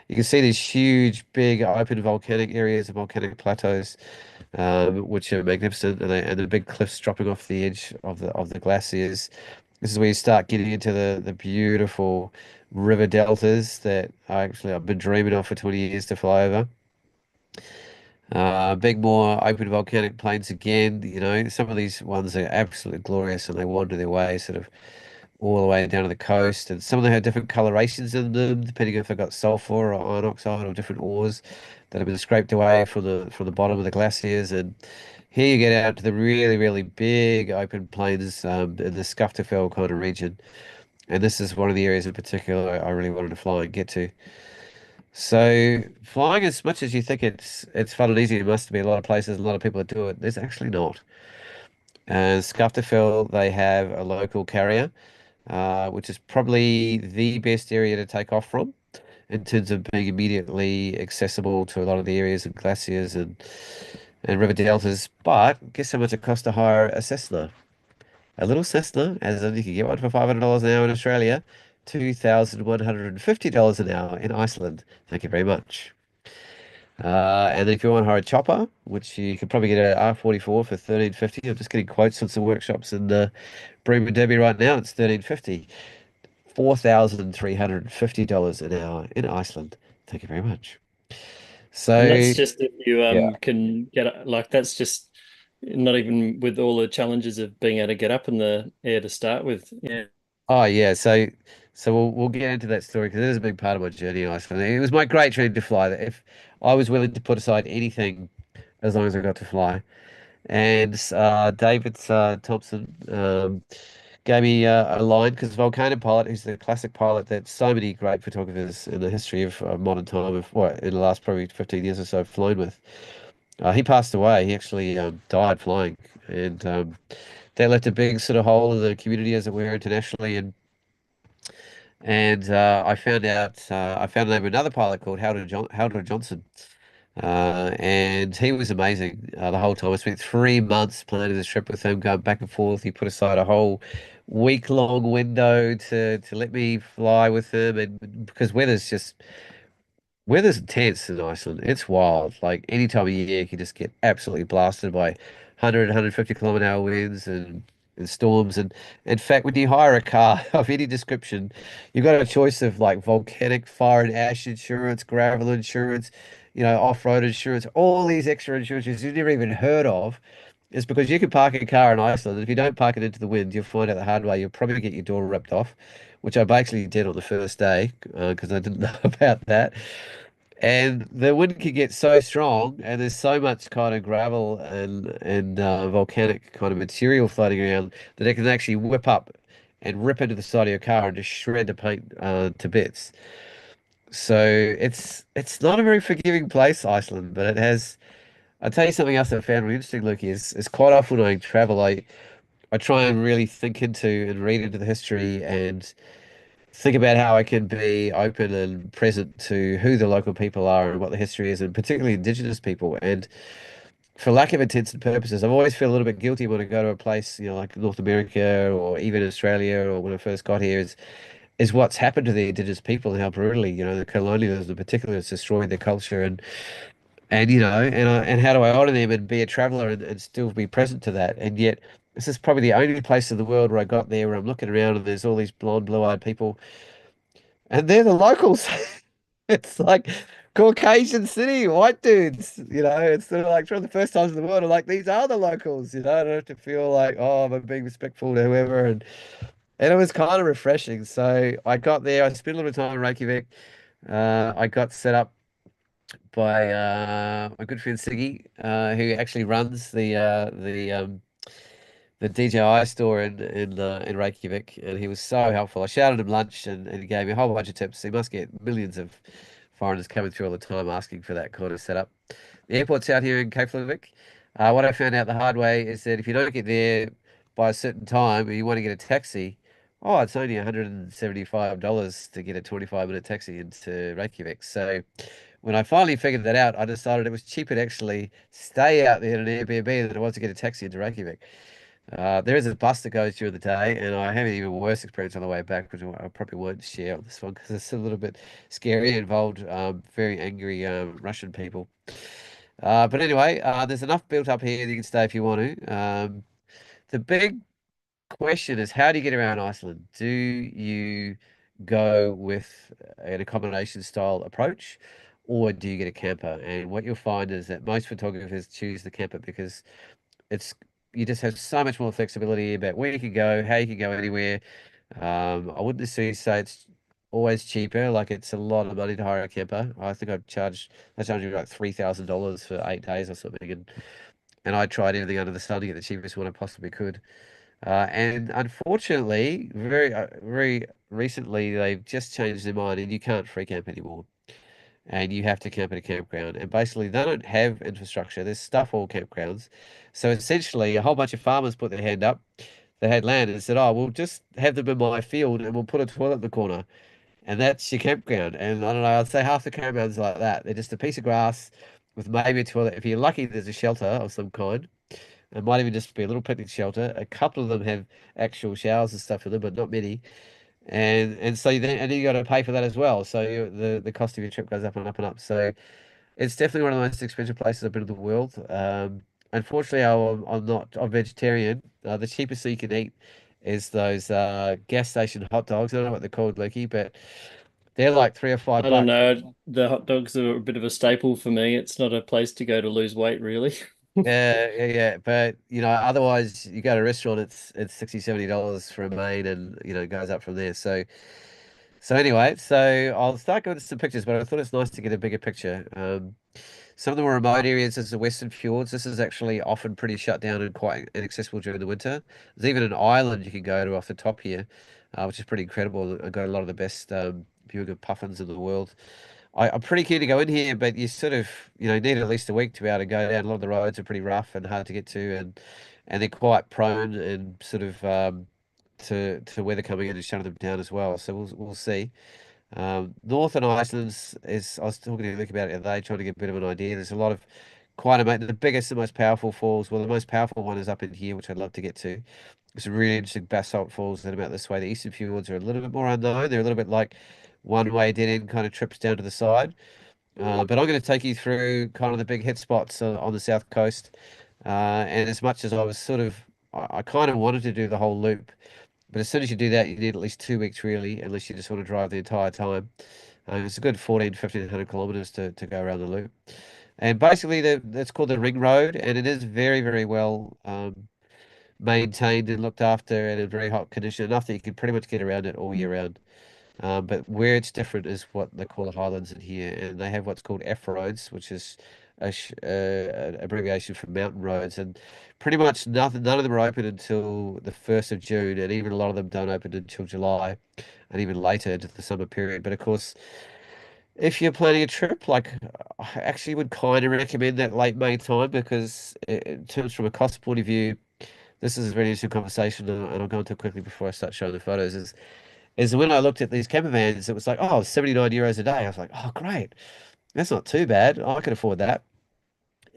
You can see these huge, big, open volcanic areas and volcanic plateaus, which are magnificent, and the big cliffs dropping off the edge of the glaciers. This is where you start getting into the beautiful river deltas that I've been dreaming of for 20 years to fly over. Big more open volcanic plains again. Some of these ones are absolutely glorious and they wander their way sort of all the way down to the coast. And some of them have different colorations in them, depending if they've got sulfur or iron oxide or different ores that have been scraped away from the bottom of the glaciers. And here you get out to the really, really big open plains in the Skaftafell kind of region. And this is one of the areas in particular I really wanted to fly and get to. So flying, as much as you think it's fun and easy, it must be a lot of places, a lot of people that do it. There's actually not. And Scuffterfell, they have a local carrier, which is probably the best area to take off from in terms of being immediately accessible to a lot of the areas and glaciers and river deltas. But guess how much it costs to hire a Cessna? A little Cessna, as in you can get one for $500 an hour in Australia, $2,150 an hour in Iceland. Thank you very much. And then if you want to hire a chopper, which you could probably get an R44 for 1350. I'm just getting quotes on some workshops in Bremen Derby right now. It's 1350. $4,350 an hour in Iceland. Thank you very much. And that's So just if you yeah. can get like that's just not even with all the challenges of being able to get up in the air to start with. Yeah. Oh yeah, so we'll get into that story because it is a big part of my journey in Iceland. It was my great dream to fly. That if I was willing to put aside anything as long as I got to fly. And David Thompson gave me a line because Volcano Pilot, who's the classic pilot that so many great photographers in the history of modern time, of what in the last probably 15 years or so, have flown with. He passed away. He actually died flying, and that left a big sort of hole in the community, as it were, internationally. And I found the name of another pilot called Haldor Johnson. And he was amazing the whole time. I spent 3 months planning this trip with him, going back and forth. He put aside a whole week-long window to let me fly with him, and because weather's intense in Iceland. It's wild. Like any time of year, you can just get absolutely blasted by 100, 150 km/h winds and storms. And in fact, when you hire a car of any description, you've got a choice of like volcanic fire and ash insurance, gravel insurance, off-road insurance, all these extra insurances you've never even heard of. It's because you can park a car in Iceland, and if you don't park it into the wind, you'll find out the hard way. You'll probably get your door ripped off, which I basically did on the first day because I didn't know about that. And the wind can get so strong, and there's so much kind of gravel and volcanic kind of material floating around that it can actually whip up. and rip into the side of your car and just shred the paint to bits. So it's not a very forgiving place, Iceland, but it has. I'll tell you something else I found really interesting, Luke, is quite often when I travel, I try and really think into and read into the history and think about how I can be open and present to who the local people are and what the history is, and particularly Indigenous people. And for lack of intents and purposes, I've always felt a little bit guilty when I go to a place, like North America or even Australia or when I first got here, is what's happened to the Indigenous people and how brutally, the colonialism in particular has destroyed their culture and how do I honor them and be a traveler and still be present to that? And yet, this is probably the only place in the world where I got there where I'm looking around and there's all these blonde, blue-eyed people, and they're the locals. It's like Caucasian city, white dudes. It's sort of like for the first times in the world, I'm like, these are the locals. I don't have to feel like, oh, I'm being respectful to whoever, and it was kind of refreshing. So I got there, I spent a little time in Reykjavik. I got set up by my good friend Siggy, who actually runs the DJI store in Reykjavik, and he was so helpful. I shouted him lunch, and he gave me a whole bunch of tips. He must get millions of foreigners coming through all the time asking for that kind of setup. The airport's out here in Keflavik. What I found out the hard way is that if you don't get there by a certain time and you want to get a taxi, oh, it's only $175 to get a 25-minute taxi into Reykjavik. So when I finally figured that out, I decided it was cheaper to actually stay out there in an Airbnb than it was to get a taxi into Reykjavik. There is a bus that goes during the day, and I have an even worse experience on the way back, which I probably won't share on this one because it's a little bit scary. It involved very angry Russian people. But anyway, there's enough built up here that you can stay if you want to. The big question is, how do you get around Iceland? Do you go with an accommodation style approach, or do you get a camper? And what you'll find is that most photographers choose the camper because it's you just have so much more flexibility about where you can go, how you can go anywhere. I wouldn't necessarily say it's always cheaper. Like it's a lot of money to hire a camper. I charged you like $3,000 for 8 days or something, and I tried everything under the sun to get the cheapest one I possibly could. And unfortunately, very recently, they've just changed their mind, and you can't free camp anymore. And you have to camp at a campground. And basically, they don't have infrastructure. There's stuff all campgrounds. So essentially, a whole bunch of farmers put their hand up. They had land and said, "Oh, we'll just have them in my field, and we'll put a toilet in the corner, and that's your campground." And I don't know, I'd say half the campgrounds are like that. They're just a piece of grass with maybe a toilet. If you're lucky, there's a shelter of some kind. It might even just be a little picnic shelter. A couple of them have actual showers and stuff in them, but not many. And so then you got to pay for that as well. So the cost of your trip goes up and up and up. So it's definitely one of the most expensive places I've been in the world. Unfortunately, I'm vegetarian. The cheapest thing you can eat is those gas station hot dogs. I don't know what they're called, Loki, but they're like 3 or 5 I don't bucks. know. The hot dogs are a bit of a staple for me. It's not a place to go to lose weight, really. Yeah, yeah, yeah. But otherwise you go to a restaurant, it's $60, $70 for a main, and it goes up from there. So anyway, so I'll start going to some pictures, but I thought it's nice to get a bigger picture. Some of the more remote areas is the Western Fjords. This is actually often pretty shut down and quite inaccessible during the winter. There's even an island you can go to off the top here, which is pretty incredible. I've got a lot of the best viewing of puffins in the world. I'm pretty keen to go in here, but you sort of, need at least a week to be able to go down. A lot of the roads are pretty rough and hard to get to, and they're quite prone and sort of to weather coming in and shutting them down as well. So we'll see. Northern Iceland's is I was talking to Luke about it today, trying to get a bit of an idea. There's a lot of quite amazing. The biggest and most powerful falls. Well, the most powerful one is up in here, which I'd love to get to. It's a really interesting basalt falls that are about this way. The Eastern Fjords are a little bit more unknown. They're a little bit like one-way dead end kind of trips down to the side. But I'm going to take you through kind of the big hit spots on the south coast. And as much as I was sort of, I kind of wanted to do the whole loop, but as soon as you do that, you need at least 2 weeks really, unless you just want to drive the entire time. It's a good 1,500 kilometers to go around the loop. And basically, that's called the Ring Road, and it is very, very well maintained and looked after and in very hot condition, enough that you can pretty much get around it all year round. But where it's different is what they call the Highlands in here, and they have what's called F roads, which is abbreviation for mountain roads, and pretty much nothing. None of them are open until the 1st of June, and even a lot of them don't open until July, and even later into the summer period. But of course, if you're planning a trip, like I actually would kind of recommend that late May time because, in terms from a cost point of view, this is a very interesting conversation, and I'll go into it quickly before I start showing the photos. Is when I looked at these camper vans, it was like, oh, 79 euros a day. I was like, oh, great. That's not too bad. I can afford that.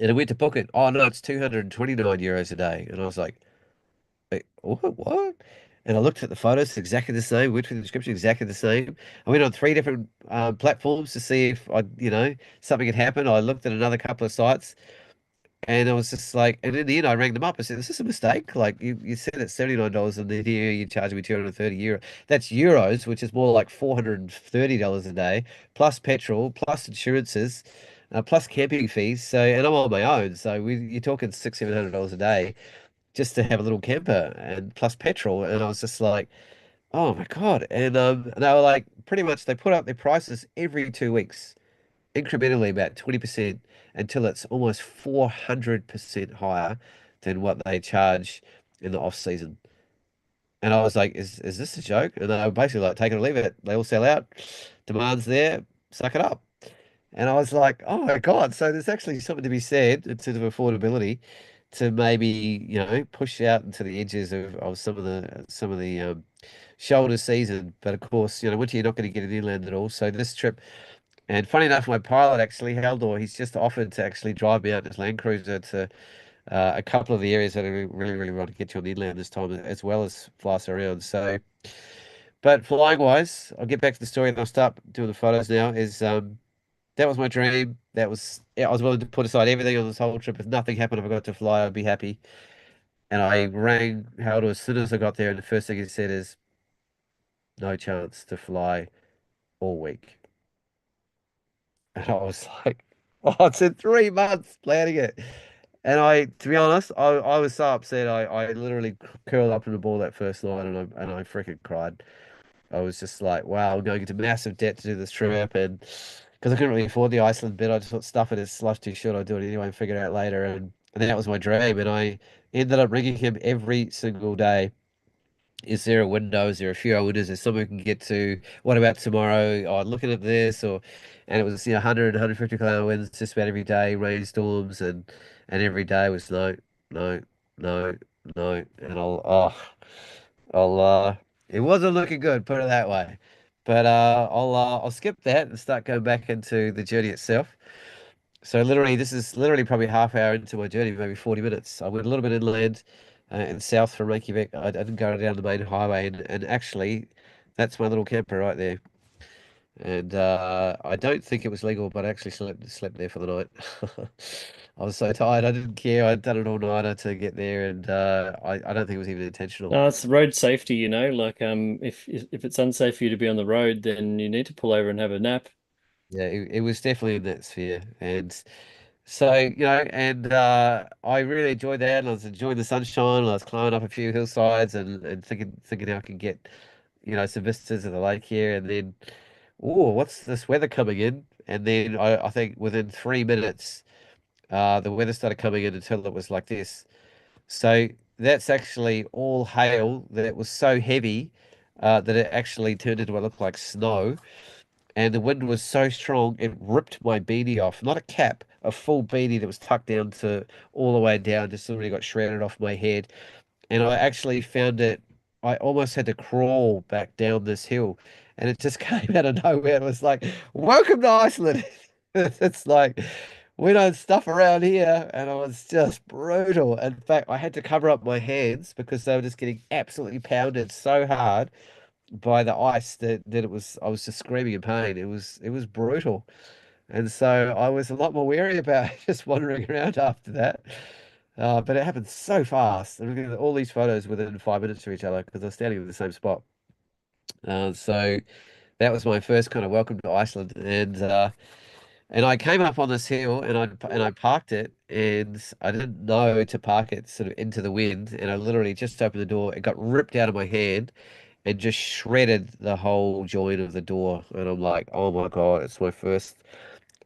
And I went to book it. Oh, no, it's 229 euros a day. And I was like, wait, what? What? And I looked at the photos, exactly the same, went through the description, exactly the same. I went on three different platforms to see if something had happened. I looked at another couple of sites. And I was just like, and in the end, I rang them up. I said, "Is this a mistake? Like you said it's $79, and then here you charge me 230 euro. That's euros, which is more like $430 a day, plus petrol, plus insurances, plus camping fees. So, and I'm on my own, so you're talking $600-700 a day just to have a little camper, and plus petrol." And I was just like, "Oh my God!" And they were like, pretty much they put up their prices every 2 weeks incrementally about 20% until it's almost 400% higher than what they charge in the off season. And I was like, is this a joke? And they were basically like, take it or leave it. They all sell out. Demand's there. Suck it up. And I was like, oh my God. So there's actually something to be said in terms of affordability to maybe, push out into the edges of some of the shoulder season. But of course, winter you're not going to get an inland at all. So this trip, and funny enough, my pilot actually, Haldor, he's just offered to actually drive me out in his Land Cruiser to a couple of the areas that I really, really want to get to on the inland this time, as well as fly us around. So, but flying wise, I'll get back to the story and I'll start doing the photos now. That was my dream. Yeah, I was willing to put aside everything on this whole trip. If nothing happened, if I got to fly, I'd be happy. And I rang Haldor as soon as I got there, and the first thing he said is, no chance to fly all week. And I was like, oh, it's in 3 months planning it. And to be honest, I was so upset. I literally curled up in the ball that first night, and I freaking cried. I was just like, wow, I'm going into massive debt to do this trip, and because I couldn't really afford the Iceland bit, I just thought stuff it is life's too short. I'll do it anyway and figure it out later. And that was my dream. And I ended up ringing him every single day. Is there a window? Is there a few windows? Is there somewhere we can get to? What about tomorrow? Oh, looking at this, and it was 100, 150 km winds just about every day, rainstorms, and every day was no, no, no, no, and I'll it wasn't looking good, put it that way. But I'll skip that and start going back into the journey itself. So literally, this is literally probably half hour into my journey, maybe 40 minutes. I went a little bit inland and south from Reykjavik. I didn't go down the main highway, and actually, that's my little camper right there. And I don't think it was legal, but I actually slept there for the night. I was so tired, I didn't care. I'd done an all-nighter to get there, and I don't think it was even intentional. No, it's road safety, like if it's unsafe for you to be on the road, then you need to pull over and have a nap. Yeah, it was definitely in that sphere, and so, and I really enjoyed that. And I was enjoying the sunshine. And I was climbing up a few hillsides and thinking how I can get, some vistas of the lake here. And then, oh, what's this weather coming in? And then I think within 3 minutes, the weather started coming in until it was like this. So that's actually all hail that was so heavy that it actually turned into what looked like snow, and the wind was so strong it ripped my beanie off. Not a cap, a full beanie that was tucked down to all the way down, just literally got shredded off my head. And I actually found it, I almost had to crawl back down this hill, and it just came out of nowhere. It was like, welcome to Iceland. It's like, we don't stuff around here. And it was just brutal. In fact, I had to cover up my hands because they were just getting absolutely pounded so hard by the ice that I was just screaming in pain. It was brutal. And so I was a lot more wary about just wandering around after that. But it happened so fast. And looking at all these photos within 5 minutes of each other because I was standing in the same spot. So that was my first kind of welcome to Iceland. And I came up on this hill and I parked it, and I didn't know to park it sort of into the wind, and I literally just opened the door. It got ripped out of my hand and just shredded the whole joint of the door. And I'm like, oh my God, it's my first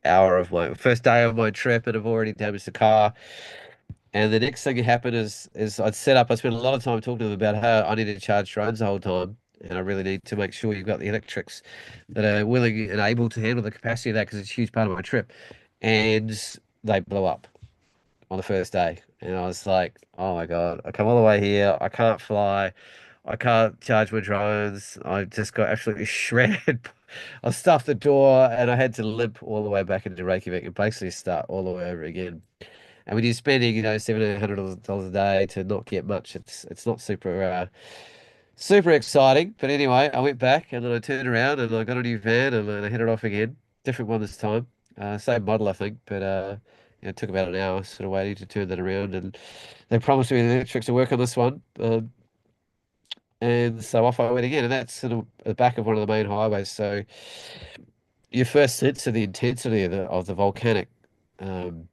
hour of my first day of my trip, and I've already damaged the car. And the next thing that happened is I'd set up. I spent a lot of time talking to them about how I need to charge drones the whole time, and I really need to make sure you've got the electrics that are willing and able to handle the capacity of that because it's a huge part of my trip. And they blew up on the first day, and I was like, "Oh my God, I come all the way here. I can't fly. I can't charge my drones. I just got absolutely shredded." I stuffed the door, and I had to limp all the way back into Reykjavik and basically start all the way over again. And when you're spending, $700 a day to not get much, it's not super exciting. But anyway, I went back and then I turned around and I got a new van and then I headed off again. Different one this time. Same model, I think, but it took about an hour sort of waiting to turn that around. And they promised me the electrics to work on this one. And so off I went again. And that's sort of the back of one of the main highways. So your first sense of the intensity of the volcanic um,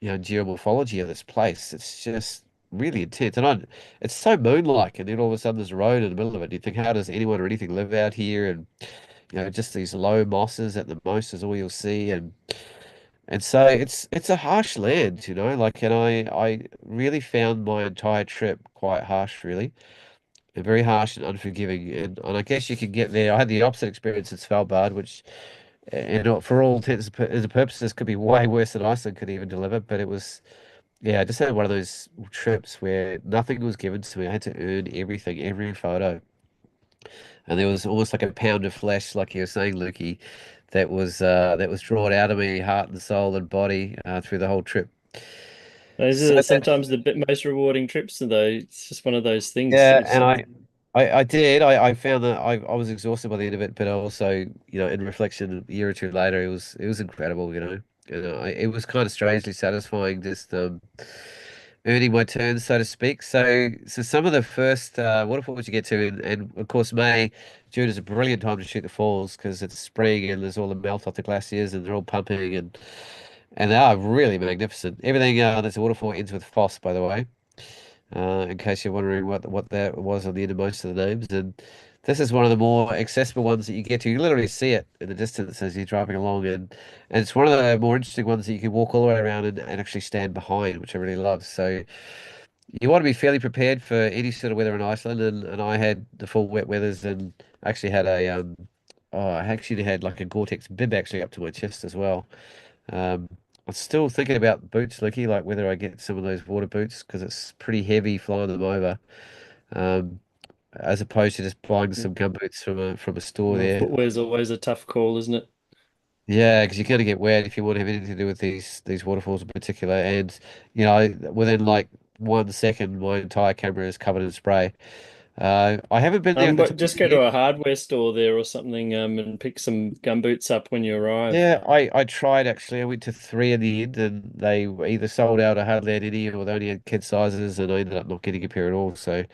geomorphology of this place. It's just really intense. It's so moon-like, and then all of a sudden there's a road in the middle of it. And you think, how does anyone or anything live out here? And just these low mosses at the most is all you'll see. And so it's a harsh land, like, and I really found my entire trip quite harsh, really. And very harsh and unforgiving. And I guess you can get there. I had the opposite experience in Svalbard, which, for all intents and purposes, could be way worse than Iceland could even deliver. But it was, yeah, I just had one of those trips where nothing was given to me. I had to earn everything, every photo. And there was almost like a pound of flesh, like you were saying, Lukey, that was drawn out of me, heart and soul and body, through the whole trip. Those So are that, sometimes the bit most rewarding trips, though. It's just one of those things. yeah, It's and I did. I found that I was exhausted by the end of it, but also, in reflection, a year or two later, it was incredible, it was kind of strangely satisfying, just earning my turn, so to speak. So some of the first waterfalls you get to, and of course June is a brilliant time to shoot the falls because it's spring and there's all the melt off the glaciers and they're all pumping and they are really magnificent. Everything that's a waterfall ends with Foss, by the way, in case you're wondering what that was on the end of most of the names. And this is one of the more accessible ones that you get to. You literally see it in the distance as you're driving along, and it's one of the more interesting ones that you can walk all the way around and actually stand behind, which I really love. So you want to be fairly prepared for any sort of weather in Iceland, and I had the full wet weathers, and actually had I actually had like a Gore-Tex bib actually up to my chest as well. Um, I'm still thinking about boots, Licky, like whether I get some of those water boots because it's pretty heavy flying them over, um, as opposed to just buying some gum boots from a store well, there. footwear's always a tough call, isn't it? Yeah, because you're going to get wet if you want to have anything to do with these waterfalls in particular. And within like 1 second, my entire camera is covered in spray. I haven't been there at the But time of just the go year. to a hardware store there or something, and pick some gumboots up when you arrive. Yeah, I tried actually. I went to three in the end, and they were either sold out or hardly had any, or they only had kid sizes, and I ended up not getting a pair at all. So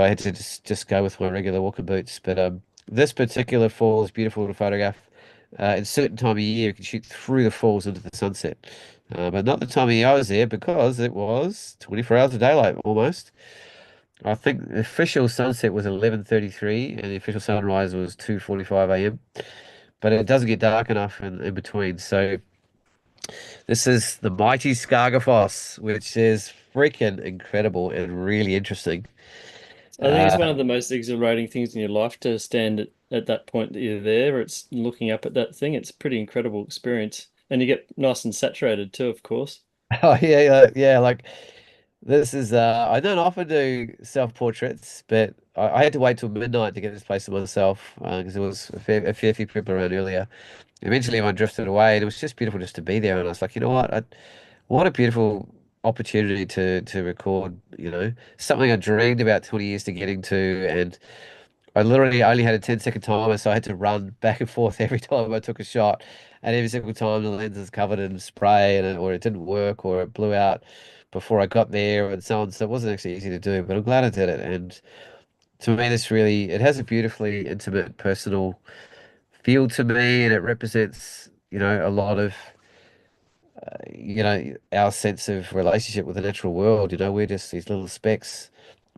I had to just go with my regular walking boots. But this particular fall is beautiful to photograph. At a certain time of year, you can shoot through the falls into the sunset. But not the time of year I was there because it was 24 hours of daylight almost. I think the official sunset was 11:33 and the official sunrise was 2:45 a.m. But it doesn't get dark enough in between. So this is the mighty Skargafoss, which is freaking incredible and really interesting. I think it's one Uh, of the most exhilarating things in your life to stand at that point that you're there. It's looking up at that thing. It's a pretty incredible experience. And you get nice and saturated too, of course. oh yeah, like this is I don't often do self-portraits, but I had to wait till midnight to get this place to myself because there was a fair few people around earlier. Eventually, everyone drifted away, and it was just beautiful just to be there. And I was like, you know what a beautiful opportunity to record. Something I dreamed about 20 years to getting to, and I literally only had a 10-second timer, so I had to run back and forth every time I took a shot, and every single time the lens is covered in spray, or it didn't work, or it blew out before I got there, and so on. So it wasn't actually easy to do, but I'm glad I did it. And to me, it has a beautifully intimate, personal feel to me, and it represents, a lot of, our sense of relationship with the natural world. We're just these little specks,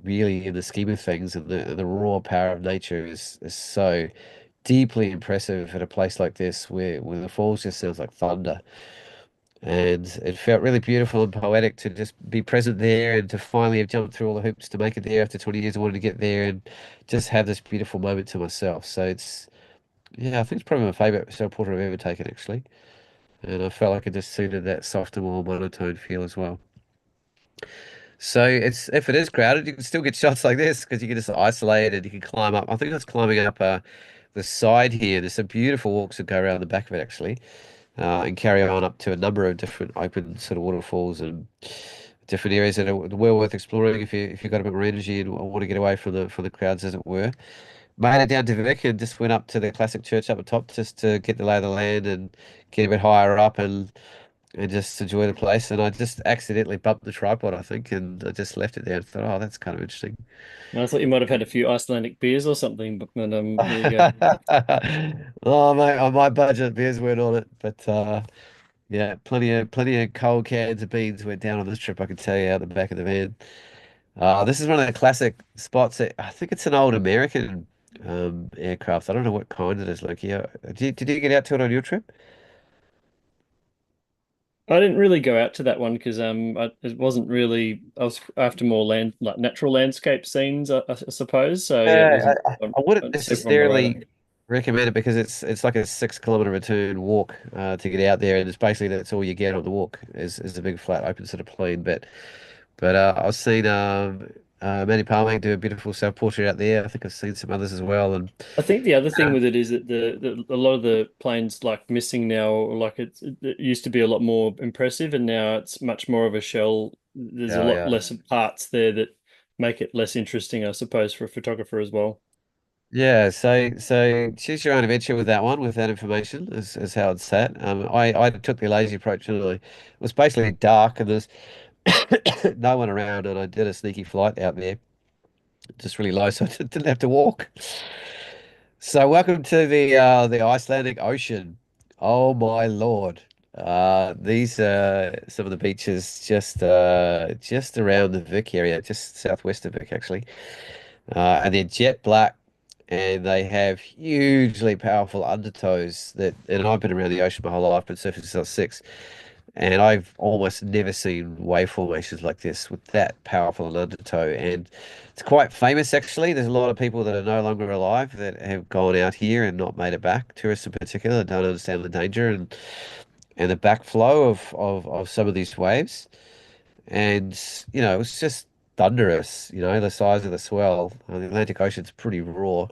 really, in the scheme of things, and the raw power of nature is so deeply impressive at a place like this where the falls just sounds like thunder. And it felt really beautiful and poetic to just be present there and to finally have jumped through all the hoops to make it there after 20 years. I wanted to get there and just have this beautiful moment to myself. So it's, yeah, I think it's probably my favorite self portrait I've ever taken, actually. And I felt like it just suited that softer, more monotone feel as well. So it's if it is crowded, you can still get shots like this because you can just isolate and you can climb up. I think that's climbing up the side here. There's some beautiful walks that go around the back of it actually, and carry on up to a number of different open sort of waterfalls and different areas that are well worth exploring if you've got a bit more energy and want to get away from the crowds, as it were. Made it down to Vic and just went up to the classic church up at top just to get the lay of the land and get a bit higher up and just enjoy the place. And I just accidentally bumped the tripod, I think, and I just left it there and thought, oh, that's kind of interesting. And I thought you might have had a few Icelandic beers or something, but there you go. Oh, mate, on my budget, beers weren't on it, but yeah, plenty of cold cans of beans went down on this trip. I can tell you out the back of the van. This is one of the classic spots. I think it's an old American aircraft. I don't know what kind it is. Like, yeah, did you get out to it on your trip? I didn't really go out to that one because it wasn't really. I was after more land like natural landscape scenes, I suppose. So yeah, it Yeah, wasn't I wouldn't super on my radar. necessarily recommend it because it's like a 6 kilometer return walk to get out there, and it's basically that's all you get on the walk is a big flat open sort of plain. But I've seen Manny Palme do a beautiful self portrait out there. I think I've seen some others as well, and I think the other thing uh, with it is that a lot of the planes like missing now, like it used to be a lot more impressive, and now it's much more of a shell. There's a yeah, lot yeah, less parts there that make it less interesting, I suppose, for a photographer as well. yeah. So choose your own adventure with that one, with that information, is how it's set. I took the lazy approach, and it was basically dark, and there's no one around, and I did a sneaky flight out there, just really low, so I didn't have to walk. So welcome to the Icelandic Ocean. Oh my Lord. These are some of the beaches just around the Vic area, just southwest of Vic actually. And they're jet black and they have hugely powerful undertows that and I've been around the ocean my whole life, been surfing since I was 6. And I've almost never seen wave formations like this with that powerful an undertow. And it's quite famous, actually. There's a lot of people that are no longer alive that have gone out here and not made it back. Tourists in particular don't understand the danger and the backflow of some of these waves. And, it's just thunderous, the size of the swell. The Atlantic Ocean's pretty raw.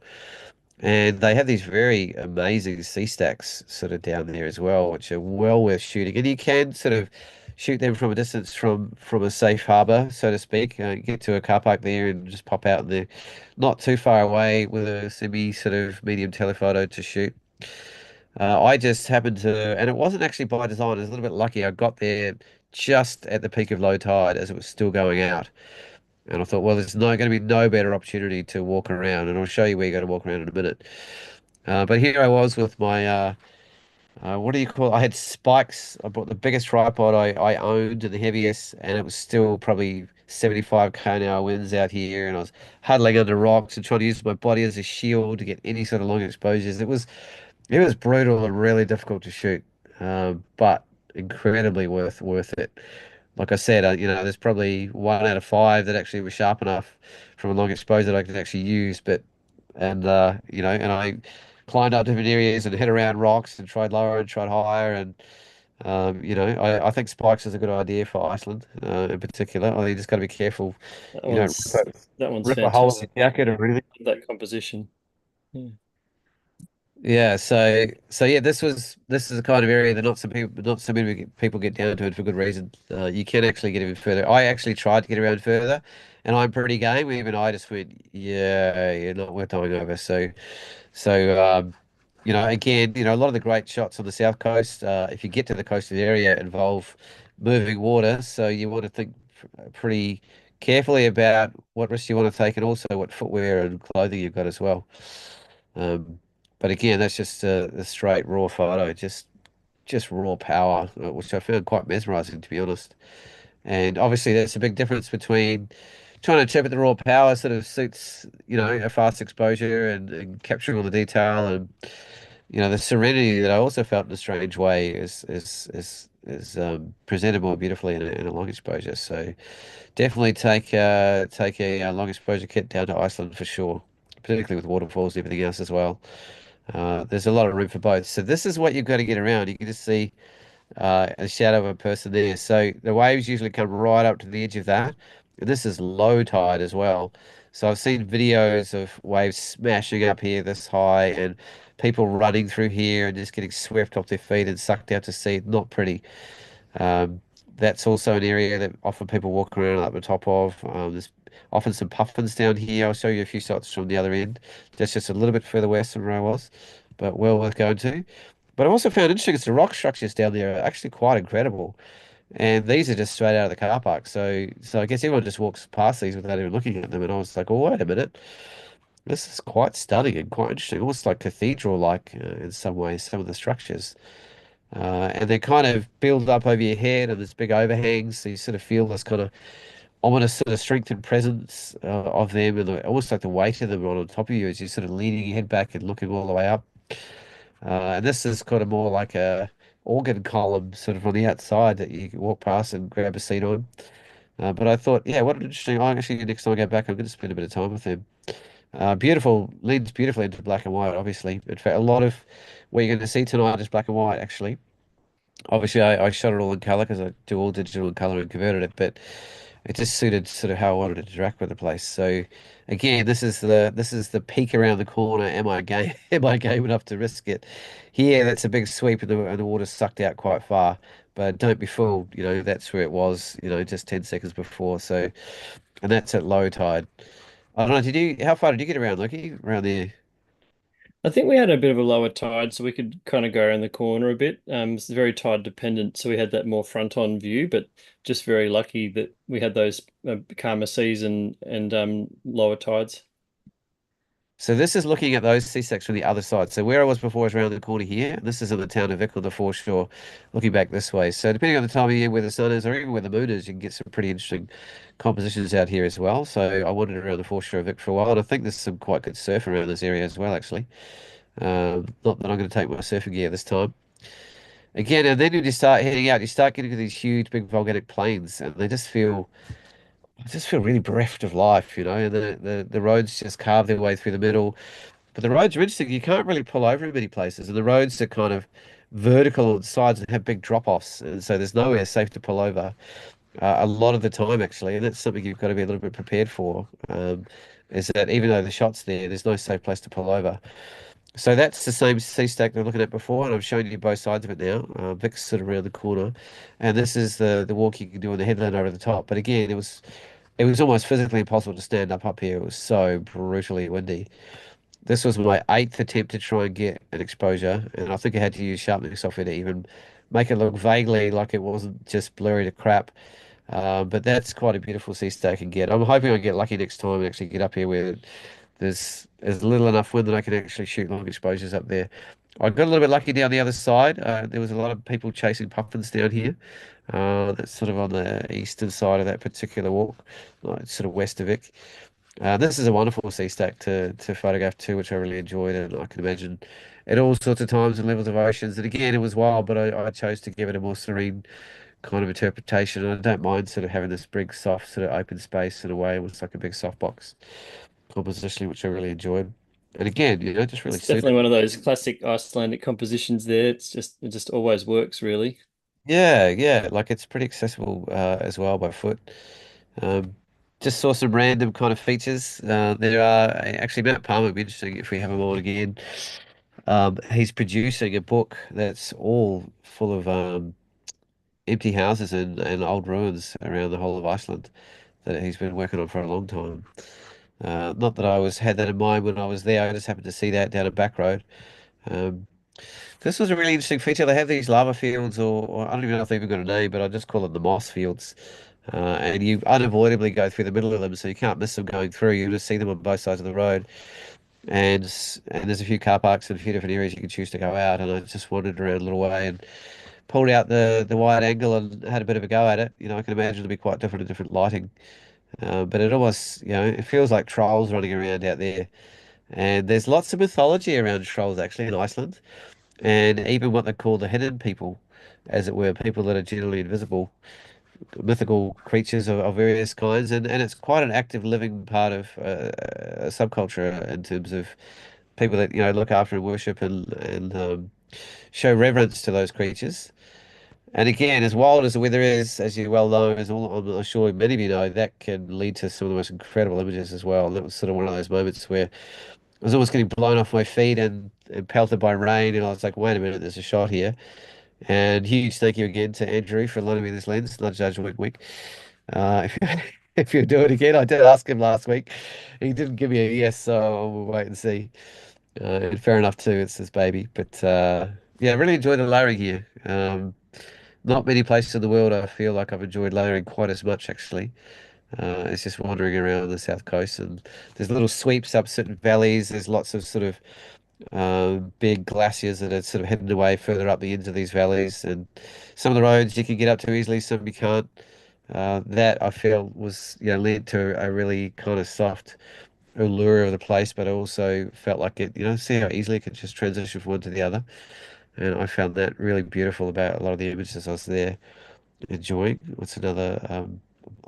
And they have these very amazing sea stacks sort of down there as well, which are well worth shooting. And you can sort of shoot them from a distance from a safe harbour, so to speak. Get to a car park there and just pop out, and they're not too far away with a semi sort of medium telephoto to shoot. I just happened to, and it wasn't actually by design. I was a little bit lucky. I got there just at the peak of low tide as it was still going out. And I thought, well, there's no going to be no better opportunity to walk around, and I'll show you where you're going to walk around in a minute. But here I was with my what do you call it? I had spikes. I bought the biggest tripod I owned and the heaviest, and it was still probably 75 km an hour winds out here, and I was huddling under rocks and trying to use my body as a shield to get any sort of long exposures. It was brutal and really difficult to shoot, but incredibly worth it. Like I said, there's probably 1 out of 5 that actually was sharp enough from a long exposure that I could actually use. And I climbed up different areas and hit around rocks and tried lower and tried higher. And I think spikes is a good idea for Iceland in particular. You just got to be careful. That You don't one's that one's rip a hole in fantastic. your jacket or anything. That composition. Yeah. Yeah, so yeah, this is the kind of area that not so many people get down to it for good reason. You can actually get even further. I actually tried to get around further, and I'm pretty game. Even I just went, yeah, you're not worth going over. So again, a lot of the great shots on the south coast, if you get to the coastal area, involve moving water. So you want to think pretty carefully about what risks you want to take, and also what footwear and clothing you've got as well. Um, but again, that's just a straight raw photo, just raw power, which I found quite mesmerizing to be honest. And obviously, there's a big difference between trying to interpret the raw power sort of suits, a fast exposure and capturing all the detail and the serenity that I also felt in a strange way is presented more beautifully in a long exposure. So definitely take a long exposure kit down to Iceland for sure, particularly with waterfalls and everything else as well. There's a lot of room for both. So this is what you've got to get around. You can just see a shadow of a person there. So the waves usually come right up to the edge of that. And this is low tide as well. So I've seen videos of waves smashing up here this high and people running through here and just getting swept off their feet and sucked out to sea. Not pretty. Um, that's also an area that often people walk around up the top of. There's often some puffins down here. I'll show you a few shots from the other end. That's just a little bit further west than where I was, but well worth going to. But I also found interesting is the rock structures down there are actually quite incredible. And these are just straight out of the car park. So I guess everyone just walks past these without even looking at them. And I was like, oh, wait a minute. This is quite stunning and quite interesting, almost like cathedral-like in some ways, some of the structures. And they kind of build up over your head and there's big overhangs. So you sort of feel this kind of ominous sort of strength and presence of them and almost like the weight of them on top of you as you're sort of leaning your head back and looking all the way up. And this is kind of more like a organ column sort of on the outside that you can walk past and grab a seat on. But I thought, yeah, what an interesting. I actually next time I go back, I'm going to spend a bit of time with them. Beautiful, leads beautifully into black and white, obviously. In fact, a lot of what you're going to see tonight is black and white, actually. Obviously, I shot it all in color because I do all digital in color and converted it, but it just suited sort of how I wanted to interact with the place. So again, this is the peak around the corner. Am I game am I game enough to risk it? Here, that's a big sweep and the water's sucked out quite far. But don't be fooled, that's where it was, just 10 seconds before. So and that's at low tide. I don't know, how far did you get around, Loki? Around there? I think we had a bit of a lower tide, so we could kind of go around the corner a bit. It's very tide dependent, so we had that more front-on view, but just very lucky that we had those calmer seas and lower tides. So this is looking at those sea stacks from the other side. So where I was before is around the corner here. And this is in the town of Vic on the foreshore, looking back this way. So depending on the time of year where the sun is, or even where the moon is, you can get some pretty interesting compositions out here as well. So I wandered around the foreshore of Vic for a while, and I think there's some quite good surf around this area as well, actually. Not that I'm going to take my surfing gear this time. Again, and then when you start heading out, you start getting to these huge, big volcanic plains, and they just feel really bereft of life, and the roads just carve their way through the middle. But the roads are interesting. You can't really pull over in many places, and the roads are kind of vertical on the sides and have big drop-offs, and so there's nowhere safe to pull over a lot of the time, actually, and that's something you've got to be a little bit prepared for. Is that even though the shot's there, there's no safe place to pull over. So that's the same sea stack they're looking at before, and I'm showing you both sides of it now. Vic's sort of around the corner, and this is the walk you can do on the headland over the top. But again, it was almost physically impossible to stand up here. It was so brutally windy. This was my eighth attempt to try and get an exposure, and I think I had to use sharpening software to even make it look vaguely like it wasn't just blurry to crap. But that's quite a beautiful sea stack and get. I'm hoping I get lucky next time and actually get up here where there's little enough wind that I can actually shoot long exposures up there. I got a little bit lucky down the other side. There was a lot of people chasing puffins down here. That's sort of on the eastern side of that particular walk, like sort of west of it. This is a wonderful sea stack to photograph too, which I really enjoyed, and I can imagine at all sorts of times and levels of oceans. And again, it was wild, but I chose to give it a more serene kind of interpretation. And I don't mind sort of having this big, soft, sort of open space in a way. It was like a big softbox compositionally, which I really enjoyed. And again, just really It's definitely suited. one of those classic Icelandic compositions there. It just always works really. Yeah, yeah, like it's pretty accessible as well by foot. Um, just saw some random kind of features. There are actually Matt Palmer would be interesting if we have him on again. He's producing a book that's all full of empty houses and old ruins around the whole of Iceland that he's been working on for a long time. Not that I was had that in mind when I was there. I just happened to see that down a back road. Um, this was a really interesting feature. They have these lava fields, or I don't even know if they've even got a name, but I just call them the moss fields. And you unavoidably go through the middle of them, so you can't miss them going through. You just see them on both sides of the road, and there's a few car parks and a few different areas you can choose to go out. And I just wandered around a little way and pulled out the wide angle and had a bit of a go at it. I can imagine it'll be quite different in different lighting. But it almost, it feels like trolls running around out there. And there's lots of mythology around trolls actually in Iceland, and even what they call the hidden people, as it were, people that are generally invisible, mythical creatures of various kinds, and it's quite an active living part of a subculture in terms of people that look after and worship and show reverence to those creatures. And again, as wild as the weather is, as you well know, as all I'm sure many of you know, that can lead to some of the most incredible images as well. And that was sort of one of those moments where I was almost getting blown off my feet and pelted by rain, and I was like, wait a minute, there's a shot here. And huge thank you again to Andrew for loaning me this lens. Not judge, wink, wink. If you, if you do it again, I did ask him last week. He didn't give me a yes, so we'll wait and see. And fair enough too, it's his baby. But yeah, I really enjoyed the layering here. Not many places in the world I feel like I've enjoyed layering quite as much actually. It's just wandering around the south coast, and there's little sweeps up certain valleys. There's lots of sort of big glaciers that are sort of hidden away further up the ends of these valleys, and some of the roads you can get up to easily, some you can't. That I feel was, led to a really kind of soft allure of the place, but I also felt like it, see how easily it could just transition from one to the other. And I found that really beautiful about a lot of the images I was there enjoying. What's another?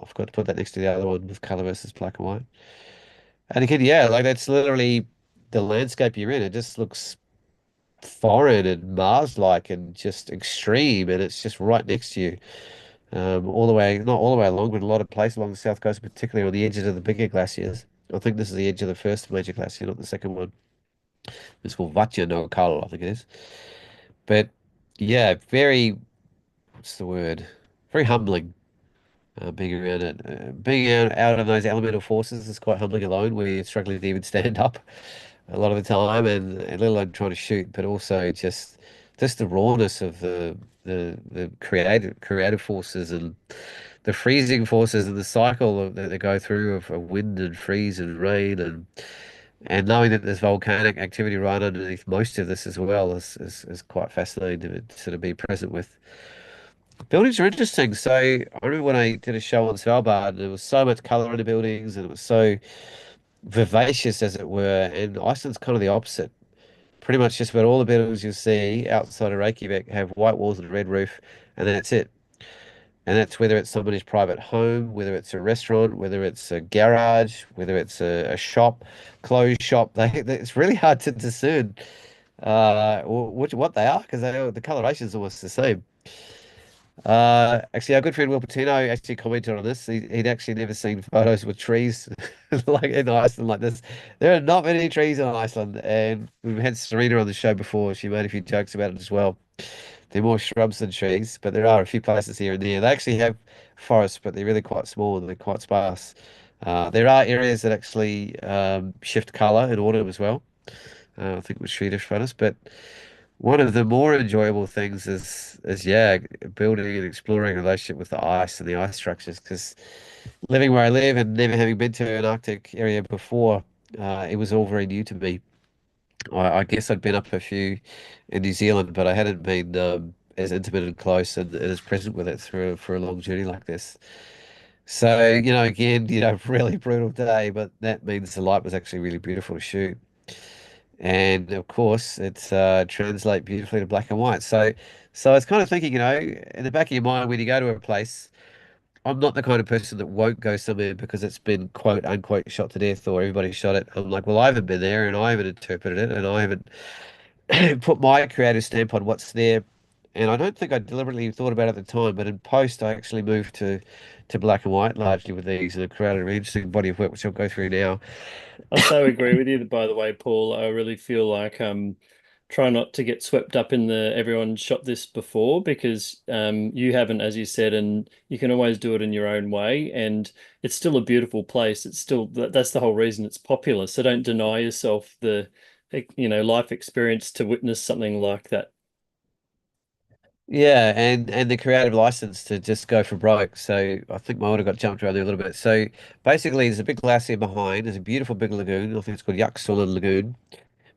I forgot to put that next to the other one with color versus black and white. And again, yeah, like that's literally the landscape you're in. It just looks foreign and Mars-like and just extreme, and it's just right next to you. All the way, not all the way along, but a lot of places along the south coast, particularly on the edges of the bigger glaciers. I think this is the edge of the first major glacier, not the second one. It's called Vatja no Kal, I think it is. But yeah, very, what's the word? Very humbling. Being around it, being out on those elemental forces is quite humbling alone, where you're struggling to even stand up a lot of the time, and let alone trying to shoot, but also just the rawness of the creative forces and the freezing forces and the cycle that they go through of wind and freeze and rain and knowing that there's volcanic activity right underneath most of this as well is quite fascinating to sort of be present with. Buildings are interesting. So I remember when I did a show on Svalbard, and there was so much color in the buildings, and it was so vivacious, as it were. And Iceland's kind of the opposite. Pretty much just about all the buildings you see outside of Reykjavik have white walls and a red roof, and that's it. And that's whether it's somebody's private home, whether it's a restaurant, whether it's a garage, whether it's a shop, clothes shop. It's really hard to discern what they are because the coloration is almost the same. Actually, our good friend Will Patino actually commented on this. He'd actually never seen photos with trees like in Iceland like this. There are not many trees in Iceland, and we've had Serena on the show before. She made a few jokes about it as well. They're more shrubs than trees, but there are a few places here and there. They actually have forests, but they're really quite small and they're quite sparse. There are areas that actually shift colour in autumn as well. I think it was Swedish for us, but one of the more enjoyable things is yeah, building and exploring a relationship with the ice and the ice structures. Because living where I live and never having been to an Arctic area before, it was all very new to me. I guess I'd been up a few in New Zealand, but I hadn't been as intimate and close and as present with it through for a long journey like this. So, again, really brutal day, but that means the light was actually really beautiful to shoot. And of course, it's translate beautifully to black and white. So I was kind of thinking, in the back of your mind, when you go to a place, I'm not the kind of person that won't go somewhere because it's been quote unquote shot to death or everybody shot it. I'm like, well, I haven't been there and I haven't interpreted it and I haven't put my creative stamp on what's there. And I don't think I deliberately thought about it at the time, but in post, I actually moved to black and white largely with these and created a really interesting body of work, which I'll go through now. I so agree with you, by the way, Paul. I really feel like try not to get swept up in the everyone shot this before because you haven't, as you said, and you can always do it in your own way. And it's still a beautiful place. It's still that's the whole reason it's popular. So don't deny yourself the life experience to witness something like that. Yeah, and the creative license to just go for broke. So I think my order got jumped around there a little bit. So basically, there's a big glacier behind. There's a beautiful big lagoon. I think it's called Yaxolin Lagoon.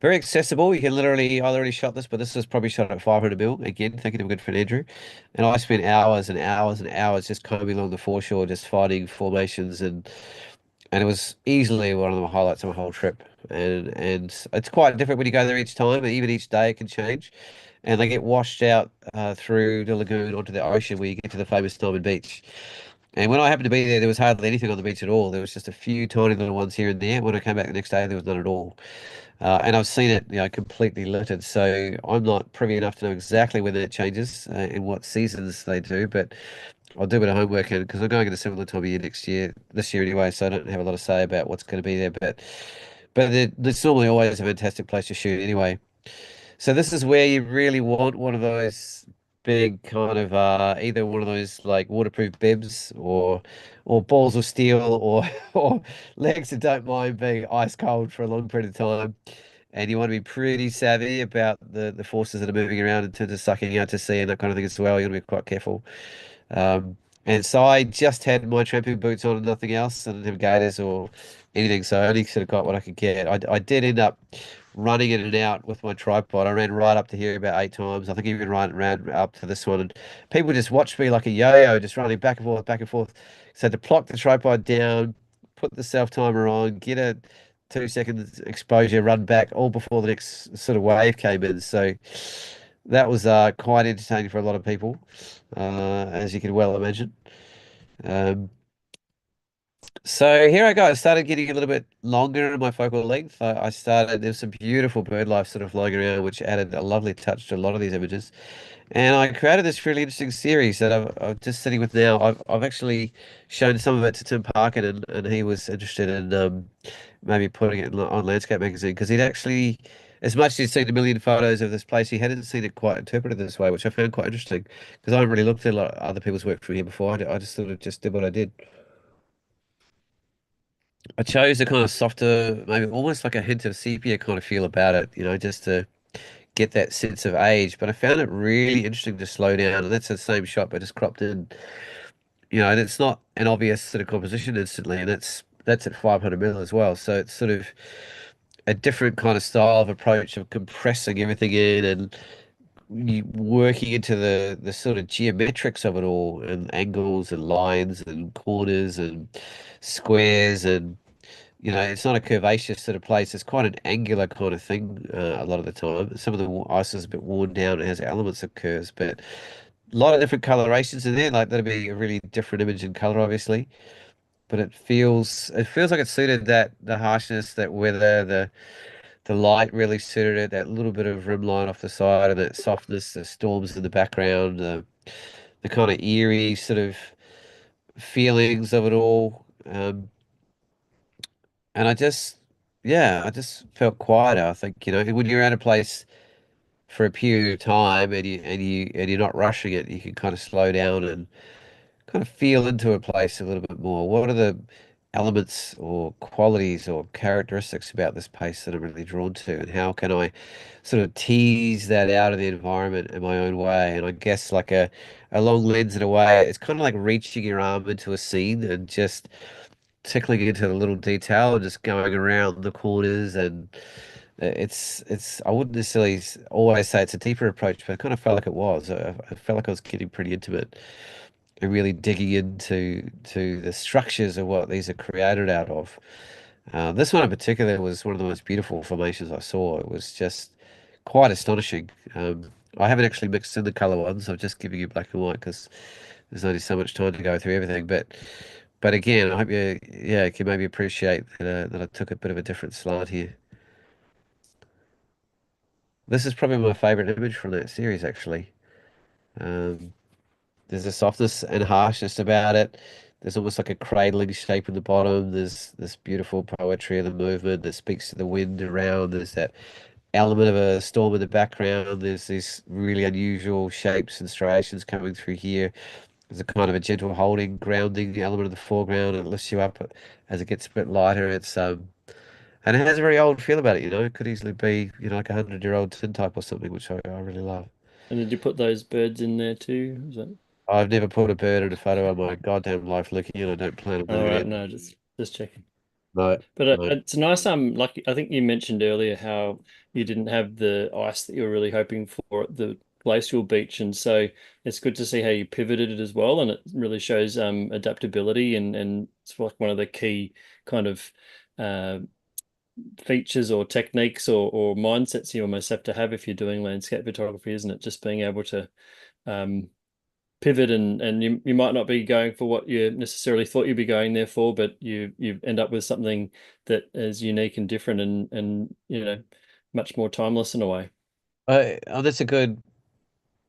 Very accessible. You can literally, I literally shot this, but this was probably shot at 500 mil. Again, thinking of a good friend Andrew. And I spent hours and hours and hours just combing along the foreshore, just finding formations, and it was easily one of the highlights of my whole trip. And it's quite different when you go there each time, and even each day it can change. And they get washed out through the lagoon onto the ocean where you get to the famous Diamond Beach. And when I happened to be there, there was hardly anything on the beach at all. There was just a few tiny little ones here and there. When I came back the next day, there was none at all. And I've seen it, completely littered. So I'm not privy enough to know exactly when that changes and what seasons they do. But I'll do a bit of homework and because I'm going at a similar time of year next year, this year anyway. So I don't have a lot to say about what's going to be there. But it's normally always a fantastic place to shoot anyway. So this is where you really want one of those big kind of either one of those like waterproof bibs or balls of steel or or legs that don't mind being ice cold for a long period of time. And you want to be pretty savvy about the forces that are moving around in terms of sucking out to sea and that kind of thing as well. You want to be quite careful. And so I just had my tramping boots on and nothing else. I didn't have gaiters or anything, so I only sort of got what I could get. I did end up running in and out with my tripod. I ran right up to here about 8 times. I think even ran up to this one, and people just watched me like a yo-yo, just running back and forth, back and forth. So to pluck the tripod down, put the self timer on, get a 2 seconds exposure, run back, all before the next sort of wave came in. So that was quite entertaining for a lot of people, as you can well imagine. Um, so here I go. I started getting a little bit longer in my focal length. There's some beautiful bird life sort of flying around, which added a lovely touch to a lot of these images. And I created this really interesting series that I'm just sitting with now. I've actually shown some of it to Tim Parkin, and he was interested in maybe putting it on Landscape Magazine because he'd actually, as much as he'd seen a million photos of this place, he hadn't seen it quite interpreted this way, which I found quite interesting because I haven't really looked at a lot of other people's work from here before. I just sort of just did what I did. I chose a kind of softer, maybe almost like a hint of sepia kind of feel about it, just to get that sense of age. But I found it really interesting to slow down, and that's the same shot but just cropped in. And it's not an obvious sort of composition instantly, and that's at 500 mil as well. So it's sort of a different kind of style of approach of compressing everything in and you working into the sort of geometrics of it all and angles and lines and corners and squares and it's not a curvaceous sort of place. It's quite an angular kind of thing a lot of the time. Some of the ice is a bit worn down. It has elements of curves, but a lot of different colorations in there. Like that'd be a really different image in color, obviously. But it feels like it suited that the harshness, that weather, the light really suited it. That little bit of rim line off the side and that softness, the storms in the background, the kind of eerie sort of feelings of it all. And I just felt quieter. I think, when you're at a place for a period of time and you're not rushing it, you can kind of slow down and kind of feel into a place a little bit more. What are the elements or qualities or characteristics about this place that I'm really drawn to, and how can I sort of tease that out of the environment in my own way? And I guess like a long lens in a way, it's kind of like reaching your arm into a scene and just tickling into the little detail and just going around the corners and it's I wouldn't necessarily always say it's a deeper approach, but I kind of felt like it was. I felt like I was getting pretty intimate and really digging into the structures of what these are created out of. This one in particular was one of the most beautiful formations I saw. It was just quite astonishing. I haven't actually mixed in the color ones. I'm just giving you black and white because there's only so much time to go through everything. But again, I hope you can maybe appreciate that I took a bit of a different slant here. This is probably my favorite image from that series, actually. Um, There's a softness and harshness about it. There's almost like a cradling shape in the bottom. There's this beautiful poetry of the movement that speaks to the wind around. There's that element of a storm in the background. There's these really unusual shapes and striations coming through here. There's a kind of a gentle holding, grounding element of the foreground, and it lifts you up as it gets a bit lighter. And it has a very old feel about it, It could easily be, like 100-year-old tintype or something, which I really love. And did you put those birds in there too? Is that I've never put a bird in a photo of my goddamn life, Lucky, and I don't plan on all doing right? it. No, just checking. No, But no. it's nice. Like I think you mentioned earlier how you didn't have the ice that you were really hoping for at the glacial beach, and so it's good to see how you pivoted it as well, and it really shows adaptability, and it's like one of the key kind of uh, features or techniques or mindsets you almost have to have if you're doing landscape photography, isn't it? Just being able to um, pivot and you might not be going for what you necessarily thought you'd be going there for, but you end up with something that is unique and different and much more timeless in a way. Oh, that's a good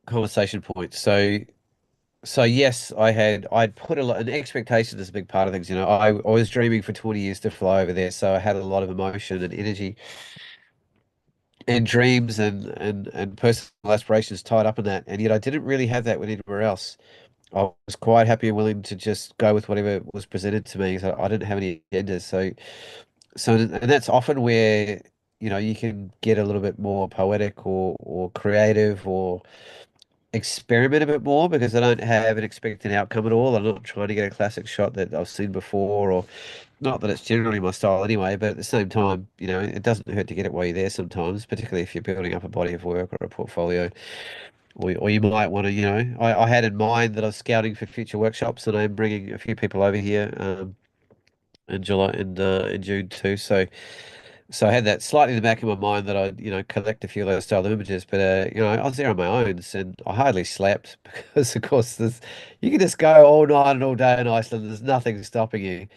conversation point. So yes, I'd put a lot, and expectation is a big part of things. I was dreaming for 20 years to fly over there, so I had a lot of emotion and energy and dreams and personal aspirations tied up in that. And yet I didn't really have that with anywhere else. I was quite happy and willing to just go with whatever was presented to me. So I didn't have any agendas. And that's often where, you can get a little bit more poetic or creative or experiment a bit more because I don't have an expected outcome at all. I'm not trying to get a classic shot that I've seen before, or not that it's generally my style anyway, but at the same time, it doesn't hurt to get it while you're there sometimes, particularly if you're building up a body of work or a portfolio. Or you might want to, I had in mind that I was scouting for future workshops and I'm bringing a few people over here in July and in June too. So I had that slightly in the back of my mind that I'd, collect a few of those style images, but I was there on my own and I hardly slept because of course you can just go all night and all day in Iceland. There's nothing stopping you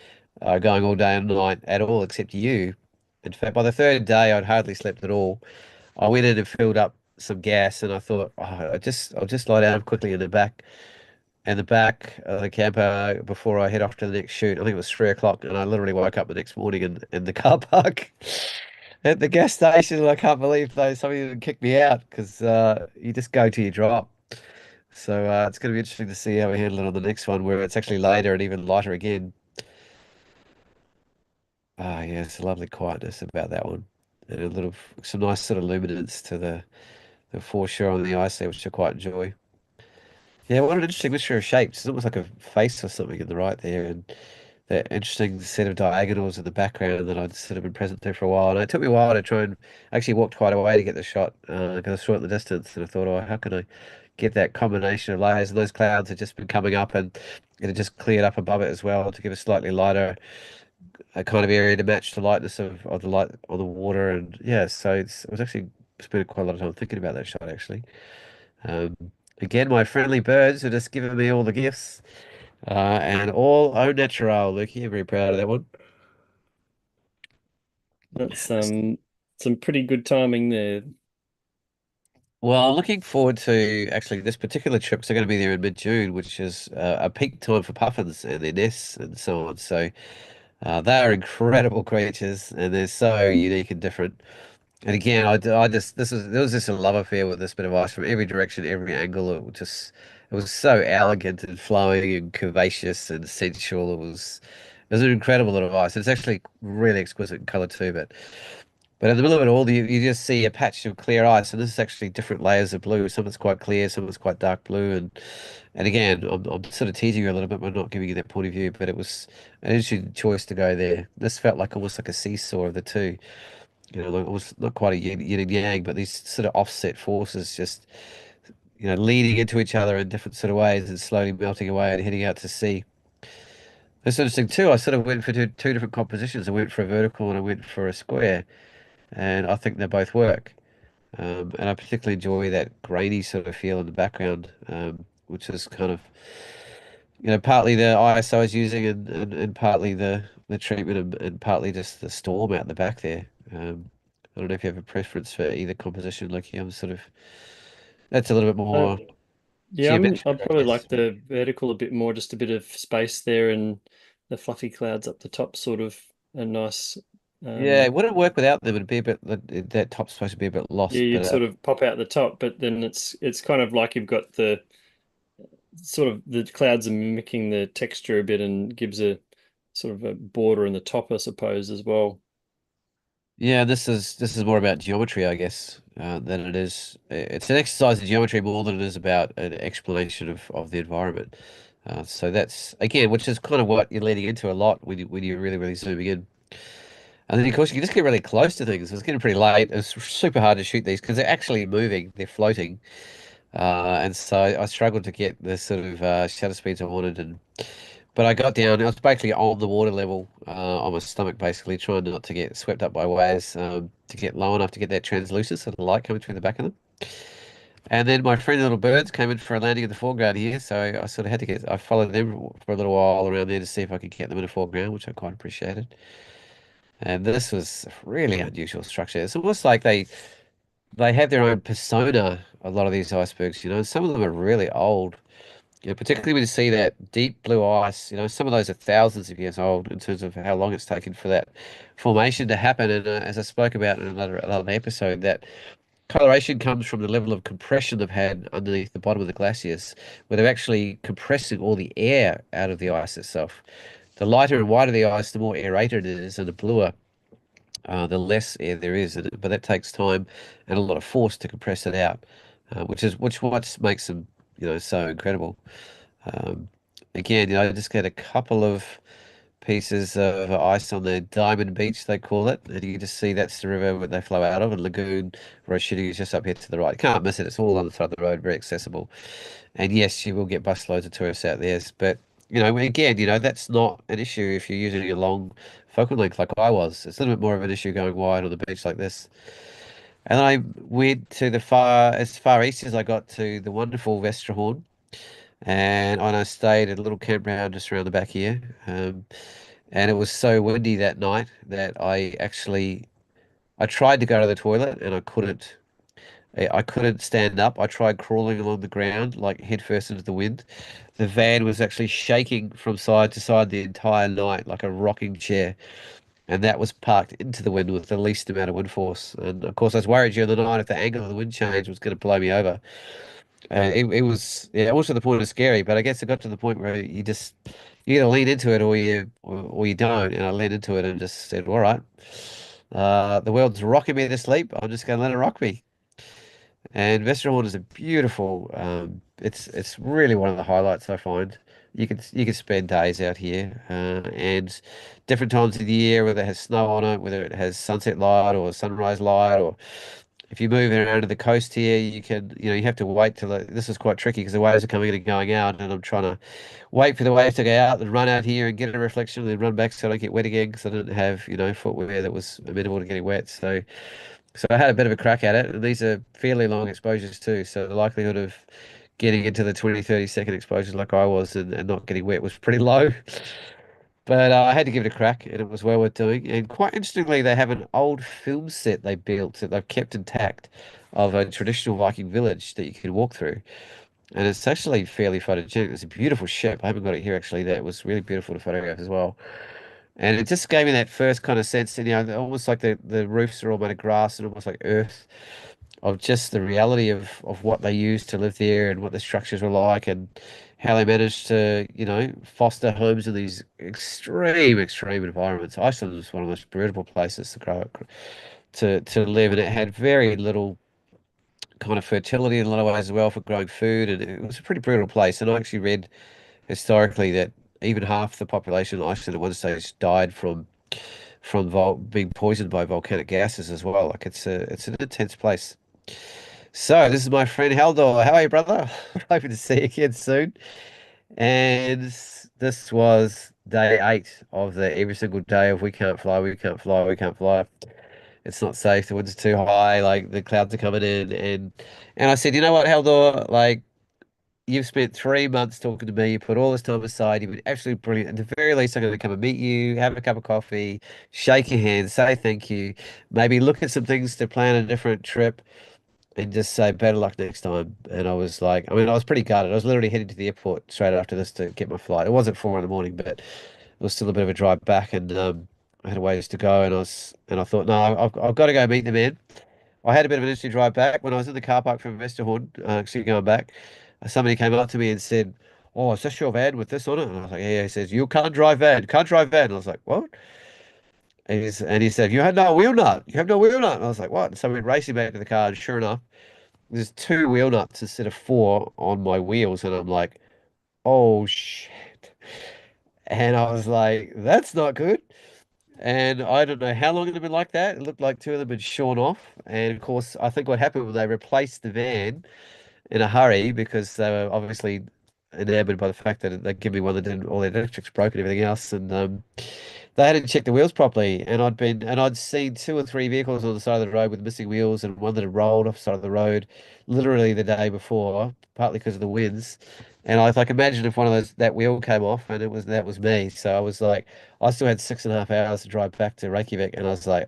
going all day and night at all except you. In fact, by the third day, I'd hardly slept at all. I went in and filled up some gas and I thought, I'll just lie down quickly in the back of the camper before I head off to the next shoot. I think it was 3 o'clock, and I literally woke up the next morning in the car park at the gas station. And I can't believe somebody didn't kick me out because you just go till you drop. So it's going to be interesting to see how we handle it on the next one, where it's actually later and even lighter again. Ah, yeah, it's a lovely quietness about that one, and some nice sort of luminance to the foreshore on the ice there, which I quite enjoy. Yeah, what an interesting mixture of shapes. It's almost like a face or something in the right there, and that interesting set of diagonals in the background that I'd sort of been present to for a while. And it took me a while to try and actually walked quite a way to get the shot because I was short in the distance, and I thought, oh, how can I get that combination of layers? And those clouds had just been coming up, and it had just cleared up above it as well to give a slightly lighter kind of area to match the lightness of the light on the water. And yeah, so I was actually spending quite a lot of time thinking about that shot actually. Um, Again, my friendly birds are just giving me all the gifts. And all au natural, Lukey. I'm very proud of that one. That's some pretty good timing there. Well, I'm looking forward to actually this particular trip because I'm going to be there in mid-June, which is a peak time for puffins and their nests and so on. So they are incredible creatures and they're so unique and different. And again, I just there was just a love affair with this bit of ice from every direction, every angle. It was so elegant and flowing and curvaceous and sensual. It was an incredible little ice. It's actually really exquisite in color too, but in the middle of it all, you just see a patch of clear ice, and this is actually different layers of blue. Some of it's quite clear, some of it's quite dark blue, and again, I'm sort of teasing you a little bit by not giving you that point of view, but it was an interesting choice to go there. This felt like almost like a seesaw of the two, like almost not quite a yin and yang, but these sort of offset forces just, leading into each other in different sort of ways and slowly melting away and heading out to sea. That's interesting too. I sort of went for two different compositions. I went for a vertical and I went for a square, and I think they both work. And I particularly enjoy that grainy sort of feel in the background, which is kind of, partly the ISO I was using and partly the treatment and partly just the storm out the back there. I don't know if you have a preference for either composition. Like, I'm sort of, that's a little bit Uh, more yeah, geometric, I'd I probably guess. like the vertical a bit more, just a bit of space there and the fluffy clouds up the top, sort of a nice. Yeah, Um, it wouldn't work without them. It'd be a bit, that top's supposed to be a bit yeah, lost, you'd but sort of pop out the top, but then it's kind of like you've got the sort of the clouds are mimicking the texture a bit and gives a sort of a border in the top, I suppose, as well. yeah, this is more about geometry, I guess, than it is. It's an exercise in geometry more than it is about an explanation of the environment. So that's again, which is kind of what you're leading into a lot when you're really really zooming in. And then, of course, you just get really close to things. It was getting pretty late. It was super hard to shoot these because they're actually moving, they're floating. And so I struggled to get the sort of shutter speeds I wanted. But I got down, I was basically on the water level on my stomach, basically, trying not to get swept up by waves, to get low enough to get that translucence of the light coming through the back of them. And then my friendly little birds came in for a landing in the foreground here, so I sort of had to I followed them for a little while around there to see if I could get them in the foreground, which I quite appreciated. And this was a really unusual structure. It's almost like they have their own persona, a lot of these icebergs, some of them are really old. Particularly when you see that deep blue ice, some of those are thousands of years old in terms of how long it's taken for that formation to happen. And as I spoke about in another episode, that coloration comes from the level of compression they've had underneath the bottom of the glaciers, where they're actually compressing all the air out of the ice itself. The lighter and whiter the ice, the more aerated it is, and the bluer, the less air there is in it. But that takes time and a lot of force to compress it out, which what makes them, so incredible. Um, Again, I just get a couple of pieces of ice on the Diamond Beach, they call it, and you can just see that's the river where they flow out of, and Lagoon Road Shooting is just up here to the right. You can't miss it. It's all on the side of the road, very accessible. And yes, you will get busloads of tourists out there, but again, that's not an issue if you're using a long focal length like I was. It's a little bit more of an issue going wide on the beach like this. And then I went to as far east as I got to the wonderful Vesterhorn, and I stayed at a little campground just around the back here. And it was so windy that night that I tried to go to the toilet and I couldn't. I couldn't stand up. I tried crawling along the ground like head first into the wind. The van was actually shaking from side to side the entire night like a rocking chair. And that was parked into the wind with the least amount of wind force. And of course, I was worried during the night if the angle of the wind change was going to blow me over. It was, yeah, also the point of scary, but I guess it got to the point where you either lean into it or you don't. And I leaned into it and just said, all right, the world's rocking me to sleep. I'm just going to let it rock me. And Westerhorn is a beautiful. It's really one of the highlights I find. You could spend days out here, and different times of the year, whether it has snow on it, whether it has sunset light or sunrise light, or if you move around to the coast here, you have to wait till this is quite tricky because the waves are coming in and going out, and I'm trying to wait for the waves to go out and run out here and get a reflection and then run back so I don't get wet again because I didn't have, footwear that was amenable to getting wet. So I had a bit of a crack at it, and these are fairly long exposures too. So the likelihood of getting into the 20, 30-second exposures like I was and not getting wet was pretty low. But I had to give it a crack, and it was well worth doing. And quite interestingly, they have an old film set they built that they've kept intact of a traditional Viking village that you can walk through. And it's actually fairly photogenic. It's a beautiful ship. I haven't got it here actually. That was really beautiful to photograph as well. And it just gave me that first kind of sense, and almost like the roofs are all made of grass and almost like earth, of just the reality of what they used to live there and what the structures were like and how they managed to, foster homes in these extreme environments. Iceland was one of the most beautiful places to grow up, to live, and it had very little kind of fertility in a lot of ways as well for growing food, and it was a pretty brutal place. And I actually read historically that even half the population in Iceland at one stage died from being poisoned by volcanic gases as well. Like it's an intense place. So this is my friend Haldor. How are you, brother? Hoping to see you again soon. And this was day 8 of the every single day of we can't fly, we can't fly, we can't fly. It's not safe. The winds are too high. Like the clouds are coming in, and I said, you know what, Haldor? Like you've spent 3 months talking to me. You put all this time aside. You've been absolutely brilliant. At the very least, I'm going to come and meet you, have a cup of coffee, shake your hand, say thank you, maybe look at some things to plan a different trip, and just say better luck next time. And I was like, I mean, I was pretty gutted. I was literally heading to the airport straight after this to get my flight. It wasn't 4 in the morning, but it was still a bit of a drive back, and I had a ways to go. And I thought, no, I've got to go meet the man. I had a bit of an interesting drive back when I was in the car park from Vesterhorn, actually going back. Somebody came up to me and said, "Oh, is this your van with this on it?" And I was like, "Yeah." Yeah." He says, "You can't drive van. Can't drive van." And I was like, "What?" And he said, "You have no wheel nut. You have no wheel nut." And I was like, "What?" And so we went racing back to the car, and sure enough, there's 2 wheel nuts instead of 4 on my wheels, and I'm like, "Oh shit!" And I was like, "That's not good." And I don't know how long it had been like that. It looked like two of them had shorn off. And of course, I think what happened was they replaced the van in a hurry because they were obviously enamored by the fact that they'd give me one that didn't, all the electrics broke and everything else. And they hadn't checked the wheels properly. And I'd seen two or three vehicles on the side of the road with missing wheels and one that had rolled off the side of the road literally the day before, partly because of the winds. And I was like, imagine if one of those that wheel came off and that was me. So I was like, I still had 6.5 hours to drive back to Reykjavik, and I was like,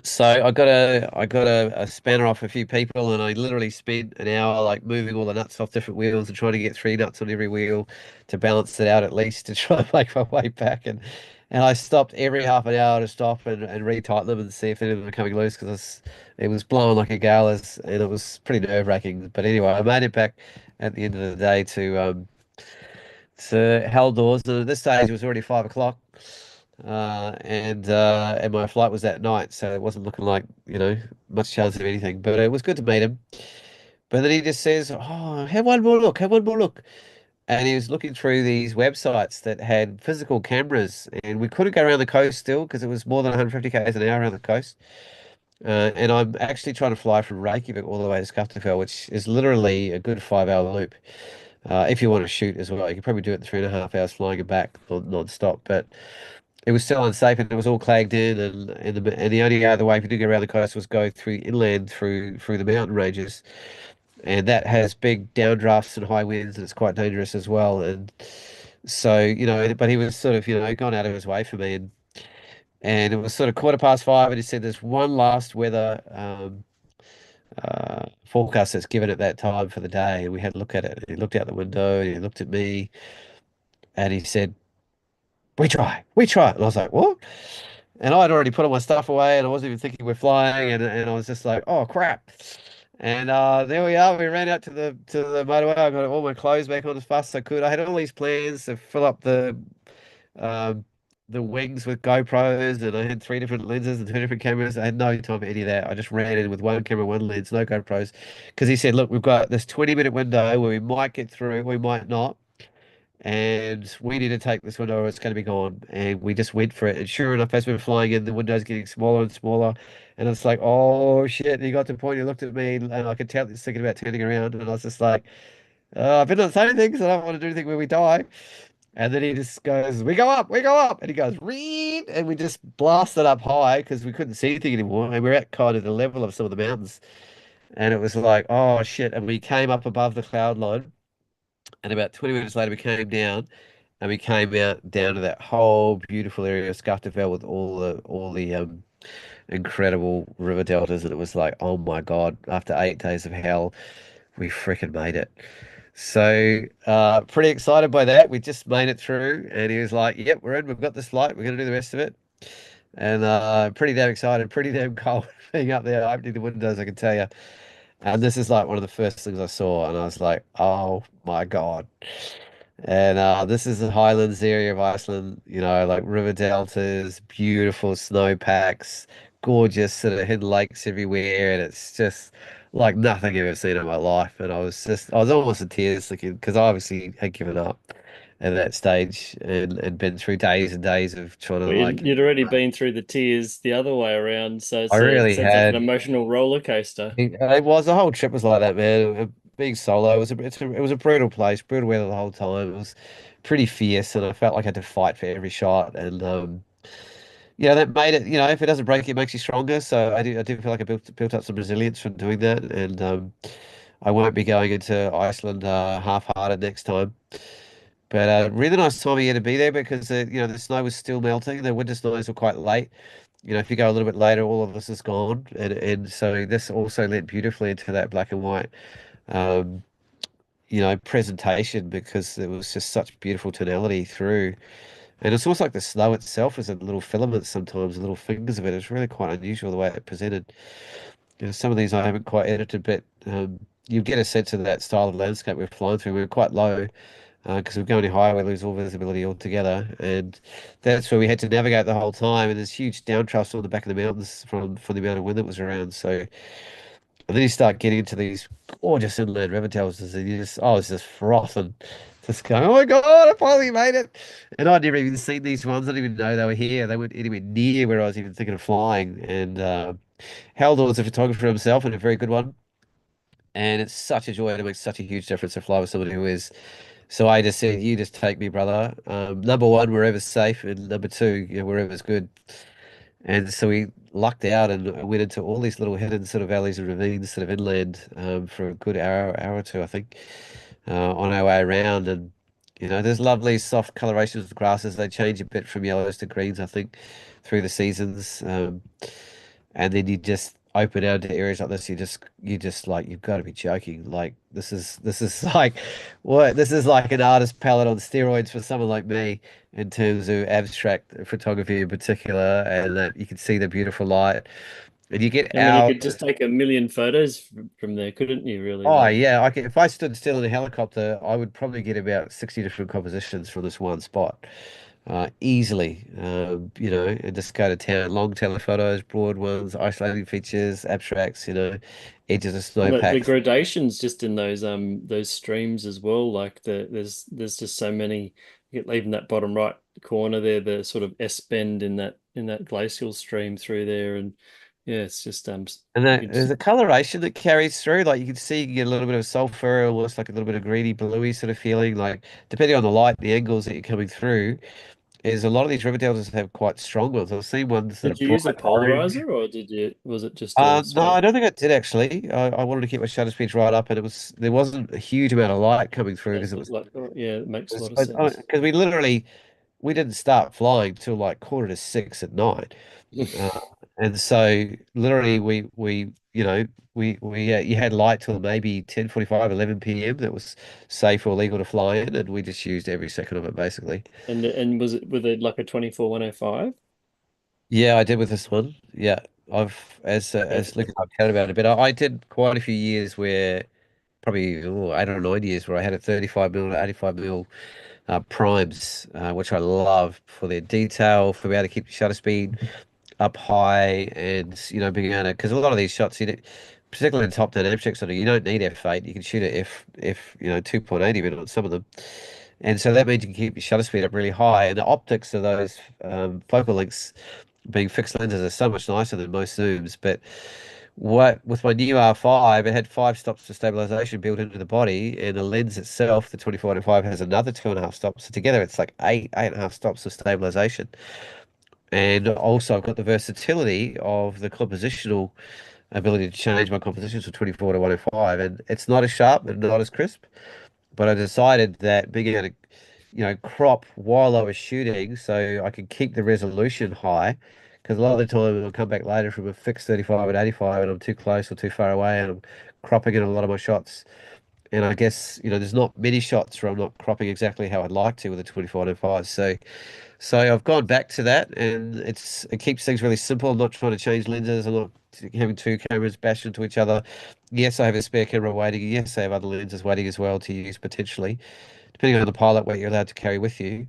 so I got a spanner off a few people, and I literally spent an hour like moving all the nuts off different wheels and trying to get three nuts on every wheel to balance it out at least to try and make my way back. And I stopped every half an hour to stop and retighten them and see if any of them were coming loose because it was blowing like a gale and it was pretty nerve-wracking. But anyway, I made it back at the end of the day to Haldors, and at this stage it was already 5 o'clock. And my flight was that night, so it wasn't looking like, much chance of anything. But it was good to meet him. But then he just says, "Oh, have one more look, have one more look." And he was looking through these websites that had physical cameras, and we couldn't go around the coast still because it was more than 150 k's an hour around the coast. And I'm actually trying to fly from Reykjavik all the way to Skaftafell, which is literally a good 5 hour loop. If you want to shoot as well, you could probably do it in 3.5 hours flying it back non-stop. But it was still unsafe and it was all clagged in and the only other way if you do get around the coast was go through inland through the mountain ranges, and that has big downdrafts and high winds and it's quite dangerous as well. And so but he was sort of gone out of his way for me, and it was sort of 5:15 and he said there's one last weather forecast that's given at that time for the day, and we had a look at it. He looked out the window and he looked at me and he said, we try. And I was like, what? And I'd already put all my stuff away and I wasn't even thinking we're flying, and I was just like, oh crap. And there we are. We ran out to the motorway. I got all my clothes back on as fast as I could. I had all these plans to fill up um the wings with GoPros, and I had three different lenses and two different cameras. I had no time for any of that. I just ran in with one camera, one lens, no GoPros. Because he said, look, we've got this 20-minute window where we might get through, we might not. And we need to take this window or it's going to be gone. And we just went for it. And sure enough, as we were flying in, the window's getting smaller and smaller. And it's like, oh shit. And he got to the point, he looked at me and I could tell he's thinking about turning around. And I was just like, I've been not saying things. I don't want to do anything where we die. And then he just goes, we go up, we go up. And he goes, read. And we just blasted up high because we couldn't see anything anymore. And we're at kind of the level of some of the mountains. And it was like, oh shit. And we came up above the cloud line. And about 20 minutes later, we came down and we came out down to that whole beautiful area of Scarterville with all the incredible river deltas. And it was like, oh my God, after 8 days of hell, we freaking made it. So, pretty excited by that. We just made it through. And he was like, yep, we're in. We've got this flight. We're going to do the rest of it. And pretty damn excited, pretty damn cold being up there, opening the windows, I can tell you. And this is like one of the first things I saw, and I was like, "Oh my God!" And this is the Highlands area of Iceland, like river deltas, beautiful snowpacks, gorgeous sort of hidden lakes everywhere, and it's just like nothing I've ever seen in my life. And I was almost in tears looking because I obviously had given up at that stage and been through days and days of trying to Well, like. you'd already been through the tears the other way around, so I it really sounds like an had. emotional roller coaster. It was the whole trip was like that, man. Being solo, it was a brutal place, brutal weather the whole time. It was pretty fierce, and I felt like I had to fight for every shot. And that made it. If it doesn't break you, it makes you stronger. So I do feel like I built up some resilience from doing that, and I won't be going into Iceland half-hearted next time. But really nice time of year to be there because the snow was still melting. The winter snows were quite late. If you go a little bit later, all of this is gone, and so this also lent beautifully into that black and white, um, presentation because it was just such beautiful tonality through, and it's almost like the snow itself is in little filaments sometimes, little fingers of it. It's really quite unusual the way it presented. Some of these I haven't quite edited, but you get a sense of that style of landscape we're flying through. We're quite low because we're going higher, we lose all visibility altogether, and that's where we had to navigate the whole time. And there's huge downtroughs on the back of the mountains from the amount of wind that was around. So, and then you start getting into these gorgeous inland river deltas, and you just it's just frothing, Just going, oh my God, I finally made it. And I'd never even seen these ones. I didn't even know they were here. They weren't anywhere near where I was even thinking of flying. And Haldor was a photographer himself and a very good one. And it's such a joy and it makes such a huge difference to fly with someone who is. So I just said, you just take me, brother. Number one, wherever's safe, and number two, wherever's good. And so we lucked out and went into all these little hidden sort of valleys and ravines, sort of inland, for a good hour or two, I think, on our way around. And there's lovely soft colorations of the grasses. They change a bit from yellows to greens, I think, through the seasons. And then you just open out into areas like this. You just like you've got to be joking. Like this is like what this is like an artist palette on steroids for someone like me in terms of abstract photography in particular, and that you can see the beautiful light, and you get I mean, you out. could just take a million photos from there, couldn't you, really? Oh Like, yeah, if I stood still in a helicopter, I would probably get about 60 different compositions from this one spot. Easily, and just go to town. Long telephotos, broad ones, isolating features, abstracts, edges of the snowpacks. gradations just in those streams as well. Like there's just so many. Even that bottom right corner there, the sort of S bend in that glacial stream through there, and yeah, it's just And you then could there's a coloration that carries through. Like you can see, you get a little bit of sulfur, almost like a little bit of greeny, bluey sort of feeling. Like depending on the light, the angles that you're coming through, is a lot of these river deltas have quite strong ones. I've seen ones that are did you use a bright orange. polarizer or did you was it just a No, I straight? don't think I did actually. I wanted to keep my shutter speeds right up, and there wasn't a huge amount of light coming through That's because it was like yeah, it makes a lot of sense. because we didn't start flying till like 5:45 at night. Uh, and so literally we you had light till maybe 10:45, 11 p.m. that was safe or legal to fly in, and we just used every second of it basically. And was it with it like a 24-105? Yeah, I did with this one. Yeah, I've as Luke Perfect. and I've chatted about it a bit. I did quite a few years where probably 8 or 9 years where I had a 35 mil to 85 mil primes, which I love for their detail, for being able to keep the shutter speed up high, and being able to, because a lot of these shots, particularly in top down abstract sort of, you don't need f8. You can shoot at f 2.8 even on some of them, and so that means you can keep your shutter speed up really high, and the optics of those focal lengths being fixed lenses are so much nicer than most zooms. But what with my new R5, it had 5 stops for stabilization built into the body, and the lens itself, the 24-5, has another 2.5 stops. So together, it's like 8.5 stops of stabilization. And also, I've got the versatility of the compositional ability to change my compositions from 24 to 105. And it's not as sharp and not as crisp, but I decided that being able to, crop while I was shooting so I could keep the resolution high. Because a lot of the time I'll come back later from a fixed 35 and 85 and I'm too close or too far away and I'm cropping in a lot of my shots. And I guess, there's not many shots where I'm not cropping exactly how I'd like to with a 24 and 5. So I've gone back to that, and it keeps things really simple. I'm not trying to change lenses. I'm not having two cameras bash into each other. Yes, I have a spare camera waiting. Yes, I have other lenses waiting as well to use potentially, depending on the pilot, what you're allowed to carry with you.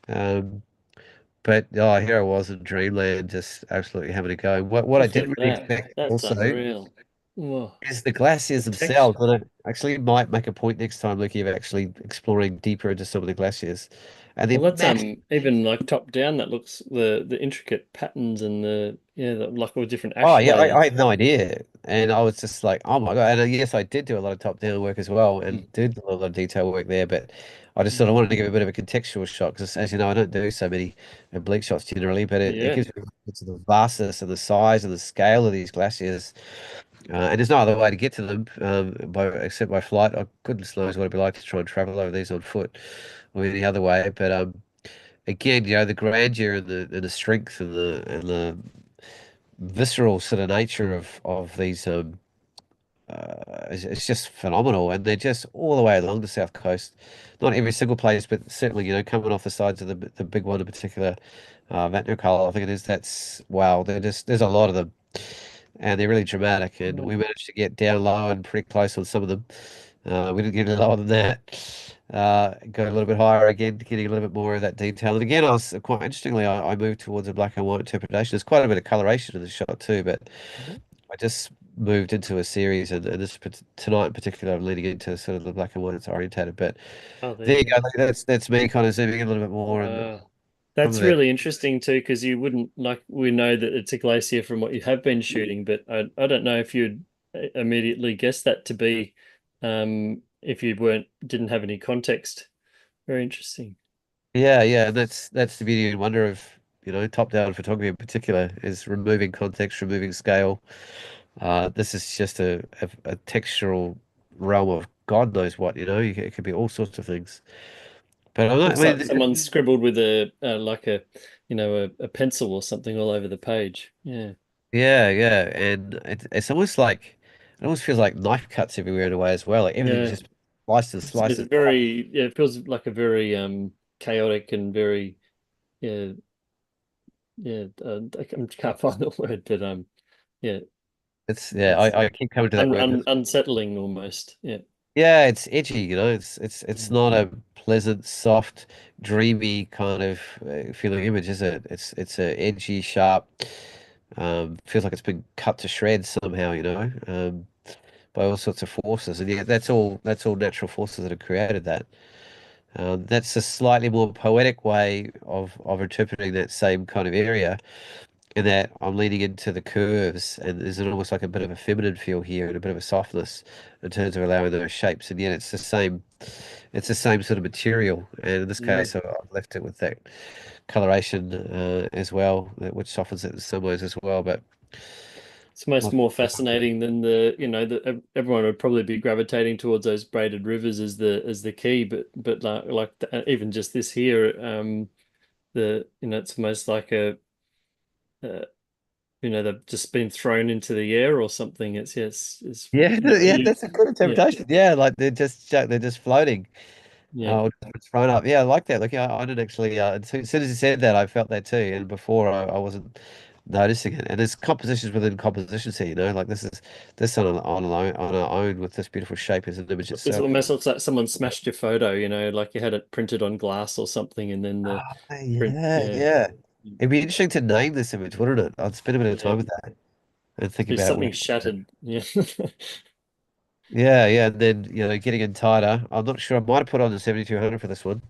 Um, but oh, here I was in dreamland, just absolutely having a go. What I Look didn't at really that. expect That's also unreal. Whoa. is the glaciers Texture. themselves. And I actually might make a point next time, looking at actually exploring deeper into some of the glaciers, and Well, they're that's massive. even like top down. That looks the intricate patterns and like all different Oh ash yeah, I layers. had no idea, and I was just like, oh my God. And yes, I did do a lot of top-down work as well, Mm. and did a lot of detail work there. But I just sort of Mm. wanted to give a bit of a contextual shot because, as you know, I don't do so many oblique shots generally, but it Yeah. gives me a sense of the vastness and the size and the scale of these glaciers. And there's no other way to get to them except by flight. Oh, goodness knows what it'd be like to try and travel over these on foot or any other way. But again, the grandeur and the strength and the visceral sort of nature of these it's just phenomenal, and they're just all the way along the south coast. Not every single place, but certainly coming off the sides of the big one in particular, Vatnajökull, I think it is. That's wow. There's a lot of them, and they're really dramatic. And we managed to get down low and pretty close on some of them. We didn't get any lower than that. Go a little bit higher again, getting a little bit more of that detail. And again, I was quite interestingly, I moved towards a black and white interpretation. There's quite a bit of coloration in the shot too, but Mhm. I just moved into a series, and tonight in particular, I'm leaning into sort of the black and white it's orientated. But Oh, there there you you go. go. Like, that's me kind of zooming in a little bit more, and Wow. some That's of it. really interesting too, because you wouldn't like we know that it's a glacier from what you have been shooting, but I don't know if you'd immediately guess that to be if you weren't didn't have any context. Very interesting. Yeah, yeah, and that's the beauty and wonder of top-down photography in particular is removing context, removing scale. This is just a textural realm of God knows what, it could be all sorts of things. But I'm not, I Looks like someone mean, scribbled with a like a a pencil or something all over the page. Yeah. yeah, yeah, and it's almost like it almost feels like knife cuts everywhere in a way as well. Like everything's Yeah. just slices, It's slices. very yeah, it feels like a very chaotic and very yeah I can't find the word, but yeah, It's yeah, it's I keep coming to that word. unsettling almost. Yeah. Yeah, it's edgy, it's Mm. not a pleasant, soft, dreamy kind of feeling image, is it? It's a edgy, sharp, feels like it's been cut to shreds somehow, by all sorts of forces. And yeah, that's all natural forces that have created that. That's a slightly more poetic way of interpreting that same kind of area, in that I'm leaning into the curves, and there's almost like a bit of a feminine feel here and a bit of a softness in terms of allowing those shapes. And yet it's the same sort of material. And in this Mm. case, I've left it with that coloration as well, which softens it in some ways as well. But It's almost not, more fascinating than everyone would probably be gravitating towards those braided rivers as the key, but even just this here, the it's almost like uh, they've just been thrown into the air or something. It's yes, it's yeah, yeah, that's a good yeah, interpretation. Yeah, like they're just floating. yeah. Oh, it's thrown up. Yeah, I like that. Look, I didn't actually. As soon as you said that, I felt that too. And before, I wasn't noticing it. And there's compositions within compositions here. Like this on our own with this beautiful shape is an image It itself. almost looks like someone smashed your photo, like you had it printed on glass or something, and then the print, Yeah, yeah, yeah. It'd be interesting to name this image, wouldn't it? I'd spend a bit of yeah, time with that and think be about something shattered, yeah. yeah, yeah. And then getting in tighter. I'm not sure. I might have put on the 7200 for this one.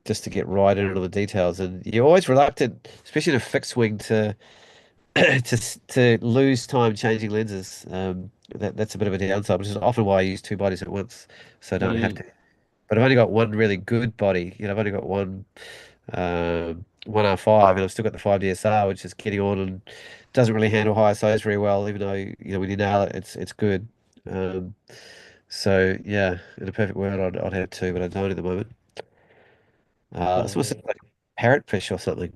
Just to get right into all the details. And you're always reluctant, especially in a fixed wing, to lose time changing lenses. That's a bit of a downside, which is often why I use two bodies at once, so I don't have Mm. to. But I've only got one really good body. I've only got one R5, and I've still got the 5 DSR, which is getting on and doesn't really handle high ISOs very well, even though when you nail it, it's good. Um, so yeah, in a perfect world, I'd have two, but I don't at the moment. It's Oh, almost yeah. like a parrotfish or something.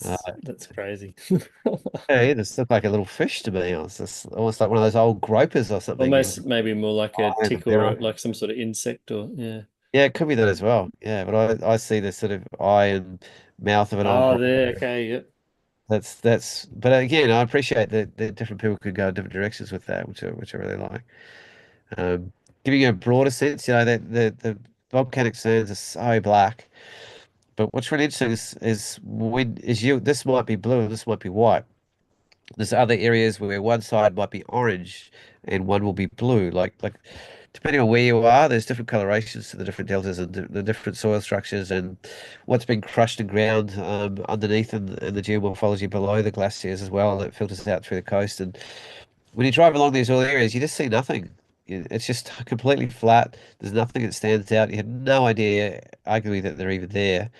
Uh, That's crazy. yeah, it just looked like a little fish to me. It was just almost like one of those old gropers or something. With Almost maybe more like a eye and a tick or mirror. like some sort of insect or yeah. Yeah, it could be that as well. Yeah, but I see the sort of eye and mouth of an old Oh, groper. there. Okay. Yep. But again, I appreciate that different people could go in different directions with that, which I really like. Um, Giving you a broader sense, that the volcanic sands are so black. But what's really interesting is this might be blue and this might be white. There's other areas where one side might be orange and one will be blue. Like depending on where you are, there's different colorations to the different deltas and the different soil structures and what's been crushed and ground underneath and the geomorphology below the glaciers as well that filters out through the coast. And when you drive along these oil areas, you just see nothing. It's just completely flat. There's nothing that stands out. You have no idea, arguably, that they're even there.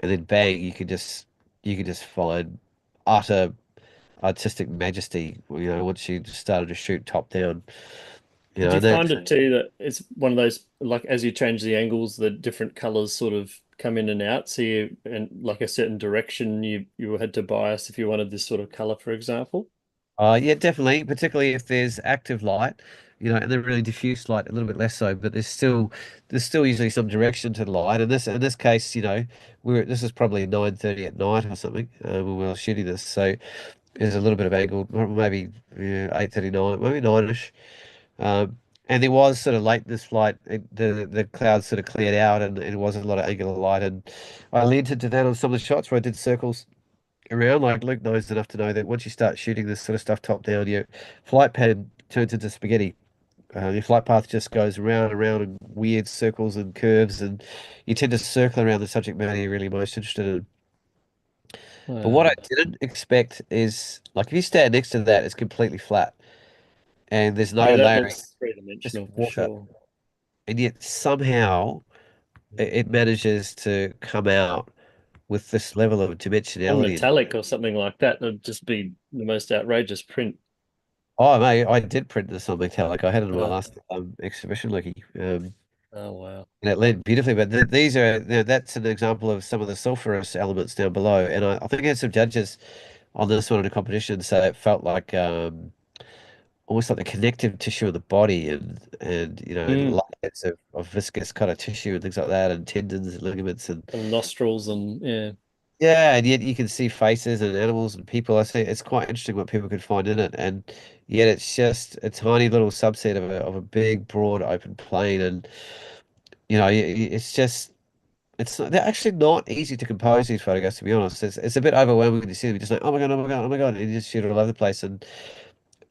And then bang, you can just find utter artistic majesty, once you just started to shoot top down. Do you And that find it too that it's one of those like as you change the angles, the different colors sort of come in and out? So you and like a certain direction you had to bias if you wanted this sort of color, for example. yeah, definitely, particularly if there's active light, and then really diffuse light a little bit less so, but there's still usually some direction to the light. And in this case, this is probably 9:30 at night or something, when we were shooting this. So there's a little bit of angle, maybe 8:39, maybe 9ish. And there was sort of late in this flight, the clouds sort of cleared out, and it was a lot of angular light. And I leaned into that on some of the shots where I did circles around. Like Luke knows enough to know that once you start shooting this sort of stuff top down, your flight pattern turns into spaghetti. Your flight path just goes around and around in weird circles and curves, and you tend to circle around the subject matter you're really most interested in. But what I Wow. didn't expect is, like, if you stand next to that, it's completely flat, and there's no Yeah, that layering, looks just three-dimensional for water. sure. And yet somehow it manages to come out with this level of On dimensionality. metallic or something like that would just be the most outrageous print. Oh, mate, I did print this on metallic. I had it in my Oh, last exhibition, Lucky. oh wow. And it led beautifully. But these are, that's an example of some of the sulfurous elements down below. And I think I had some judges on this one in a competition, so it felt like almost like the connective tissue of the body, and Mm. layers of viscous kind of tissue and things like that, and tendons and ligaments and And nostrils and yeah. yeah, and yet you can see faces and animals and people. I see it's quite interesting what people could find in it, and yet it's just a tiny little subset of a big, broad, open plain, and it's just they're actually not easy to compose these photographs. To be honest, it's a bit overwhelming when you see them. You're just like, oh my God, oh my God, oh my God, and you just shoot it all over the place, and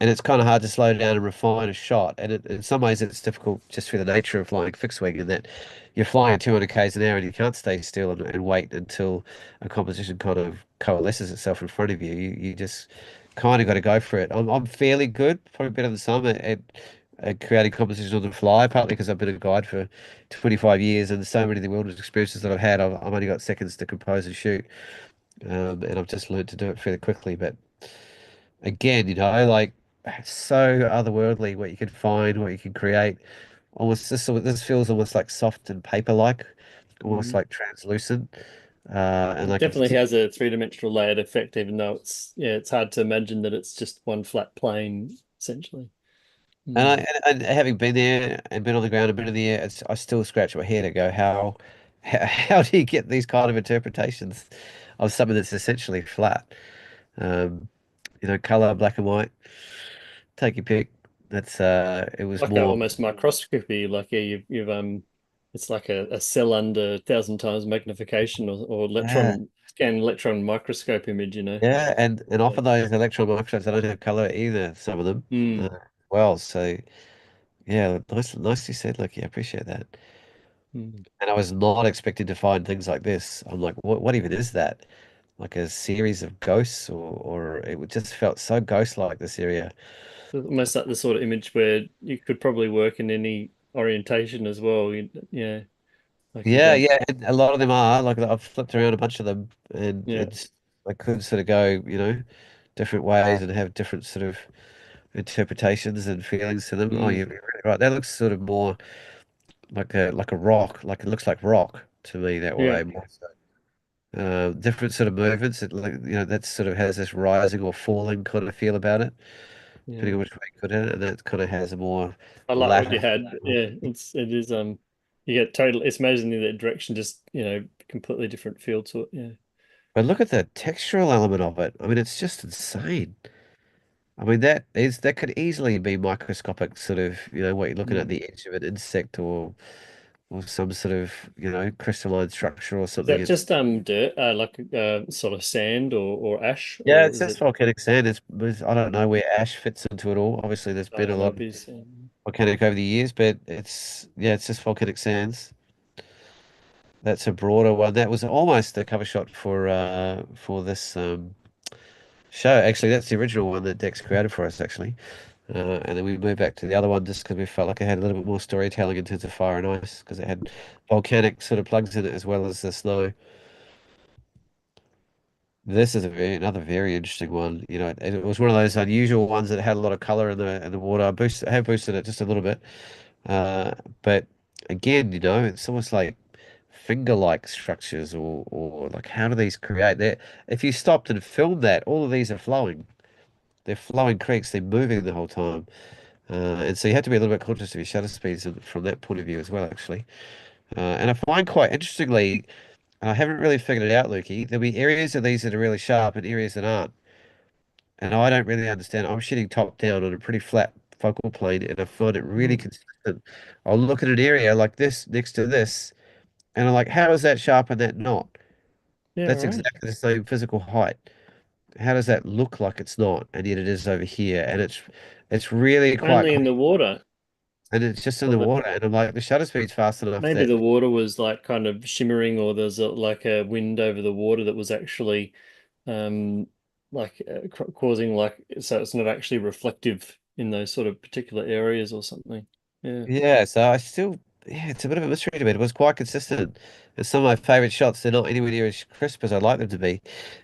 it's kind of hard to slow down and refine a shot. And in some ways, it's difficult just through the nature of flying fixed wing, in that you're flying at 200 k's an hour and you can't stay still and wait until a composition kind of coalesces itself in front of you. You just kind of got to go for it. I'm fairly good, probably better than some at creating compositions on the fly, partly because I've been a guide for 25 years, and so many of the wilderness experiences that I've had, I've only got seconds to compose and shoot, and I've just learned to do it fairly quickly. But again, like so otherworldly what you can find, what you can create. Almost this feels almost like soft and paper-like, almost Mm. like translucent. And It like definitely it's has a three-dimensional layered effect, even though it's hard to imagine that it's just one flat plane, essentially. and Mm. and having been there and been on the ground and been in the air, I still scratch my head and go, how do you get these kind of interpretations of something that's essentially flat? Um, color, black and white, take your pick. That's it was Like a, more. almost microscopy, like yeah, you've it's like a cell under 1,000 times magnification or Yeah. electron microscope image, you know. Yeah, and Yeah. often those electron micrographs, they don't have color either, some of them. Mm. Well, so yeah, nicely said, Lucky. I appreciate that. Mm. And I was not expecting to find things like this. I'm like, what even is that? Like a series of ghosts, or just felt so ghost-like, this area. Almost like the sort of image where you could probably work in any orientation as well. Yeah, like you Yeah, don't. yeah, and a lot of them are like I've flipped around a bunch of them, and Yeah. it's I could sort of go, different ways and have different sort of interpretations and feelings to them. Oh, Mm. you're really right. That looks sort of more like a rock, like it looks like rock to me that Yeah. way. More so. Different sort of movements. It like that sort of has this rising or falling kind of feel about it, depending Yeah. on which way you put it. And that kind of has a more I like what you lateral. had. Yeah, it is you get total it's amazing that direction just, completely different feel to it. Yeah. But look at the textural element of it. I mean, it's just insane. I mean, that could easily be microscopic, sort of, what you're looking at Mm. the edge of an insect or some sort of, crystalline structure or Is something. that It's just dirt, like sort of sand or ash, Yeah, or it's is just it volcanic sand. I don't know where ash fits into it all. Obviously, there's been a lot of maybe volcanic over the years, but it's just volcanic sands. That's a broader one. That was almost the cover shot for this show. Actually, that's the original one that Dex created for us, actually. And then we moved back to the other one just because we felt like it had a little bit more storytelling in terms of fire and ice, because it had volcanic sort of plugs in it as well as the snow. This is another very interesting one. It was one of those unusual ones that had a lot of color in the water. I have boosted it just a little bit, uh, but again, it's almost like finger-like structures, or like how do these create that? If you stopped and filmed that, all of these are flowing. They're flowing creeks. They're moving the whole time, and so you have to be a little bit conscious of your shutter speeds from that point of view as well, actually. And I find quite interestingly. And I haven't really figured it out, Lukey. There'll be areas of these that are really sharp and areas that aren't. And I don't really understand. I'm shooting top down on a pretty flat focal plane, and I find it really Mm. consistent. I'll look at an area like this next to this, and I'm like, how is that sharp and that not? Yeah, That's right. exactly the same physical height. how does that look like it's not, and yet it is over here, and it's really quite, Only in the water. and it's just in Or the the water, and I'm like the shutter speed's fast enough maybe that the water was like kind of shimmering, or there's like a wind over the water that was actually um like causing like so it's not actually reflective in those sort of particular areas or something. Yeah. yeah. So I still yeah, it's a bit of a mystery to me. It was quite consistent, and some of my favorite shots they're not anywhere near as crisp as I'd like them to be,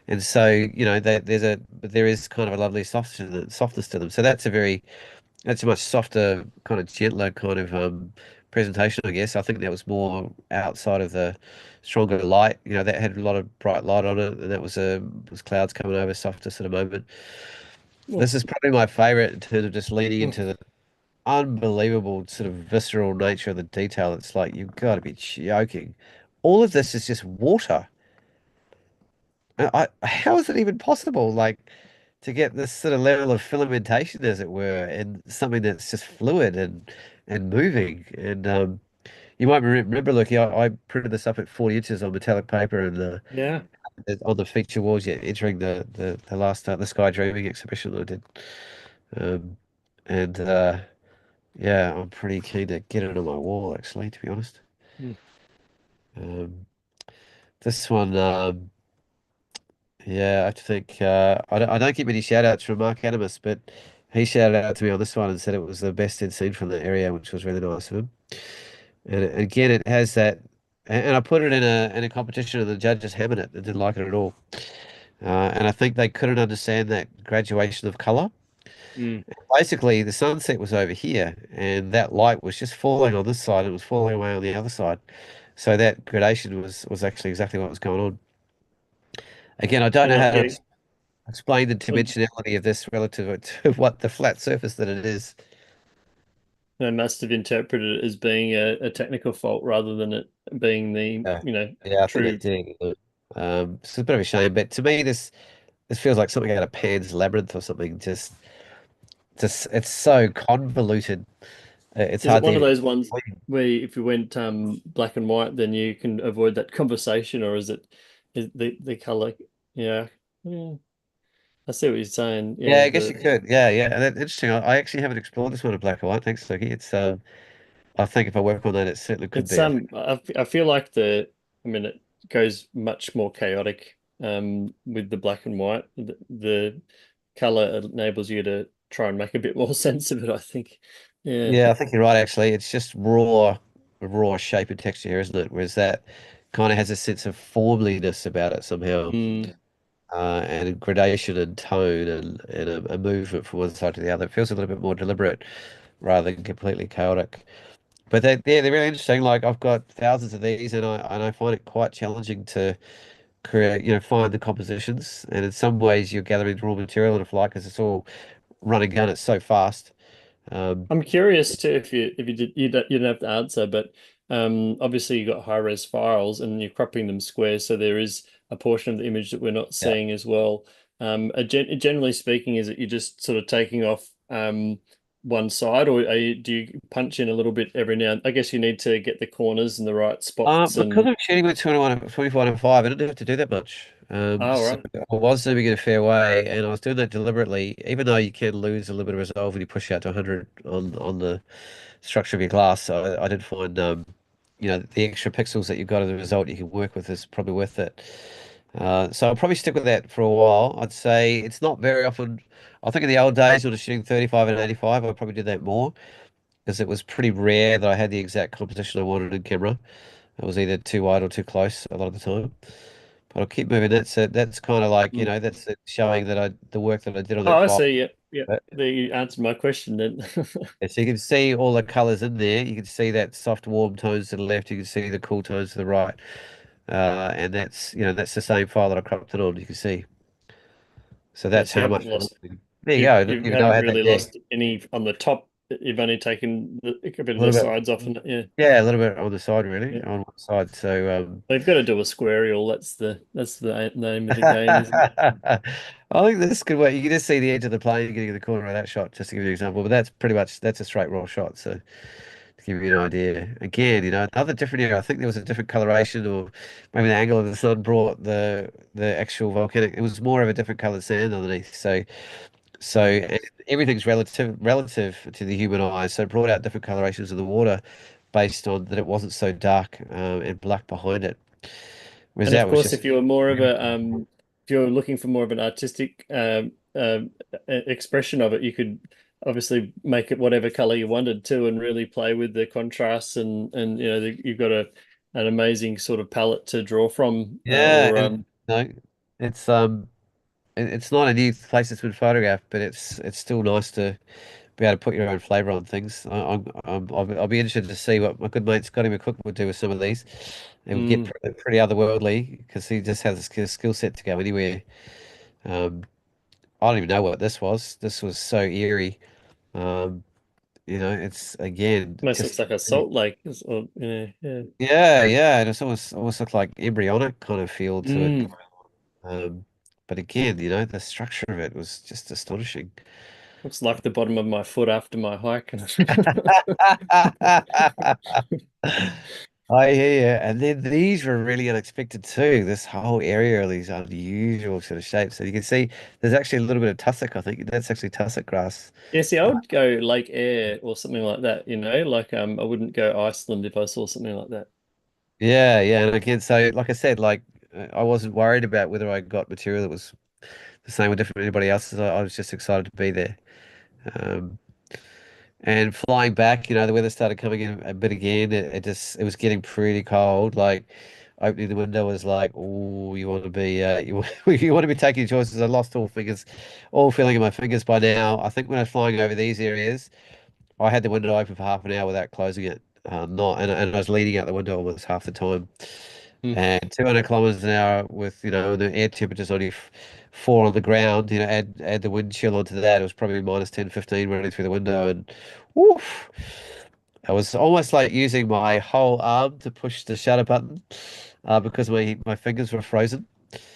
and so there is kind of a lovely softness to them. So that's a much softer, kind of gentler kind of presentation, I guess. I think that was more outside of the stronger light. That had a lot of bright light on it, and that was clouds coming over, softer sort of moment. Well, This is probably my favorite in terms of just leaning mm, into the unbelievable sort of visceral nature of the detail. It's like you've got to be joking. All of this is just water. How is it even possible? Like to get this sort of level of filamentation, as it were, in something that's just fluid and moving. And you might remember, look, I printed this up at 40 inches on metallic paper and yeah. on the feature walls, yeah, entering the last the Sky Dreaming exhibition that I did. Um, and yeah, I'm pretty keen to get it on my wall, actually, to be honest. Mm. Um, this one, yeah, I think I don't get many shout outs from Mark Animus, but he shouted out to me on this one and said it was the best he'd seen from the area, which was really nice of him. And again, it has that, and I put it in a competition, and the judges hammered it. They didn't like it at all. And I think they couldn't understand that graduation of color. Mm. Basically, the sunset was over here, and that light was just falling on this side, and it was falling away on the other side. So that gradation was actually exactly what was going on. Again, I don't know how to Yeah. explain the Well, dimensionality of this relative to what the flat surface that it is. they must have interpreted it as being a technical fault rather than it being the, Yeah, yeah, I think they true. did. It's a bit of a shame, but to me, this feels like something out of Pan's Labyrinth or something. Just it's so convoluted. It's Is it hard to one of even those ones explain. where if you went black and white, then you can avoid that conversation, or is the color? Yeah, yeah. I see what you're saying. Yeah, Yeah, I guess you the could. Yeah, yeah, and that's interesting. I actually haven't explored this one in black and white. Thanks, Loki. I think if I work on that, it certainly could it's be. I feel like I mean it goes much more chaotic with the black and white. The color enables you to try and make a bit more sense of it, I think. Yeah. Yeah, I think you're right. Actually, it's just raw shape and texture here, isn't it? Whereas that kind of has a sense of formliness about it somehow. Mm. And a gradation and tone and a movement from one side to the other. It feels a little bit more deliberate rather than completely chaotic. But they're really interesting. Like I've got thousands of these, and I find it quite challenging to create, find the compositions. And in some ways, you're gathering raw material, and if like, as it's all run and gun, it's so fast. Um, I'm curious too if you did you don't have to answer, but obviously you got high res files and you're cropping them square, so there is a portion of the image that we're not yeah. seeing as well. Generally speaking, is it you're just sort of taking off one side, or do you punch in a little bit every now? I guess you need to get the corners in the right spots Because and I'm shooting with 21, 25 and 5, I didn't have to do that much. oh So right. I was zooming in a fair way, and I was doing that deliberately, even though you can lose a little bit of resolve when you push out to 100 on the structure of your glass. So I did find, the extra pixels that you got as a result you can work with is probably worth it. So I'll probably stick with that for a while. I'd say it's not very often. I think in the old days when I was shooting 35 and 85, I probably did that more because it was pretty rare that I had the exact composition I wanted in camera. It was either too wide or too close a lot of the time. But I'll keep moving. That's kind of like, Mm. that's it showing that the work that I did on Oh, that I file. see. Yeah, yeah. But, There you answered my question then. so you can see all the colors in there. You can see that soft warm tones to the left. You can see the cool tones to the right. And that's the same file that I cropped it on. You can see. So Yes, that's you how haven't much. lost. There you You go. I didn't you even know I haven't had that really there. lost any on the top. You've only taken a bit A of the little bit. sides off, and yeah, Yeah, a little bit on the side, really, yeah. on one side. So, They've got to do a squarial. That's the name of the game, isn't it? I think this could work. You can just see the edge of the plane getting in the corner of that shot, just to give you an example. But that's pretty much that's a straight raw shot. So to give you an idea. Again, another different area. I think there was a different coloration, or maybe the angle of the sun brought the actual volcanic. It was more of a different colored sand underneath. So Mm. and everything's relative to the human eye. So it brought out different colorations of the water based on that it wasn't so dark and black behind it. Whereas And of that was course, just if you're looking for more of an artistic expression of it, you could obviously make it whatever color you wanted to, and really play with the contrasts, and you've got an amazing sort of palette to draw from. yeah, and no, it's it's not a new place that's been photographed, but it's still nice to be able to put your own flavor on things. I'll be interested to see what my good mate Scotty McCook would do with some of these. It would get Mm. pretty otherworldly because he just has a skill set to go anywhere. Um, I don't even know what this was. This was so eerie. Um, it's again Almost just looks like a salt lake. Or, yeah. yeah, and it's almost looked like embryonic kind of feel to it. Mm. Um, but again, the structure of it was just astonishing. Looks like the bottom of my foot after my hike. I hear you. And then these were really unexpected too. This whole area, these unusual sort of shapes. So you can see there's actually a little bit of tussock. I think that's actually tussock grass. Yeah, see, I would go Lake Air or something like that, like I wouldn't go Iceland if I saw something like that. Yeah, yeah. And again, so like I said, like I wasn't worried about whether I got material that was the same or different from anybody else's. I was just excited to be there. Um, And flying back, the weather started coming in a bit again. It was getting pretty cold. Like opening the window was like, oh, you want to be you want to be taking choices. I lost all feeling in my fingers by now. I think when I was flying over these areas, I had the window open for half an hour without closing it. Not and I was leaning out the window almost half the time. Hmm. And 200 kilometers an hour with, the air temperature's only 4 on the ground, add the wind chill onto that. It was probably minus 10, 15 running through the window. And woof, I was almost like using my whole arm to push the shutter button because my fingers were frozen.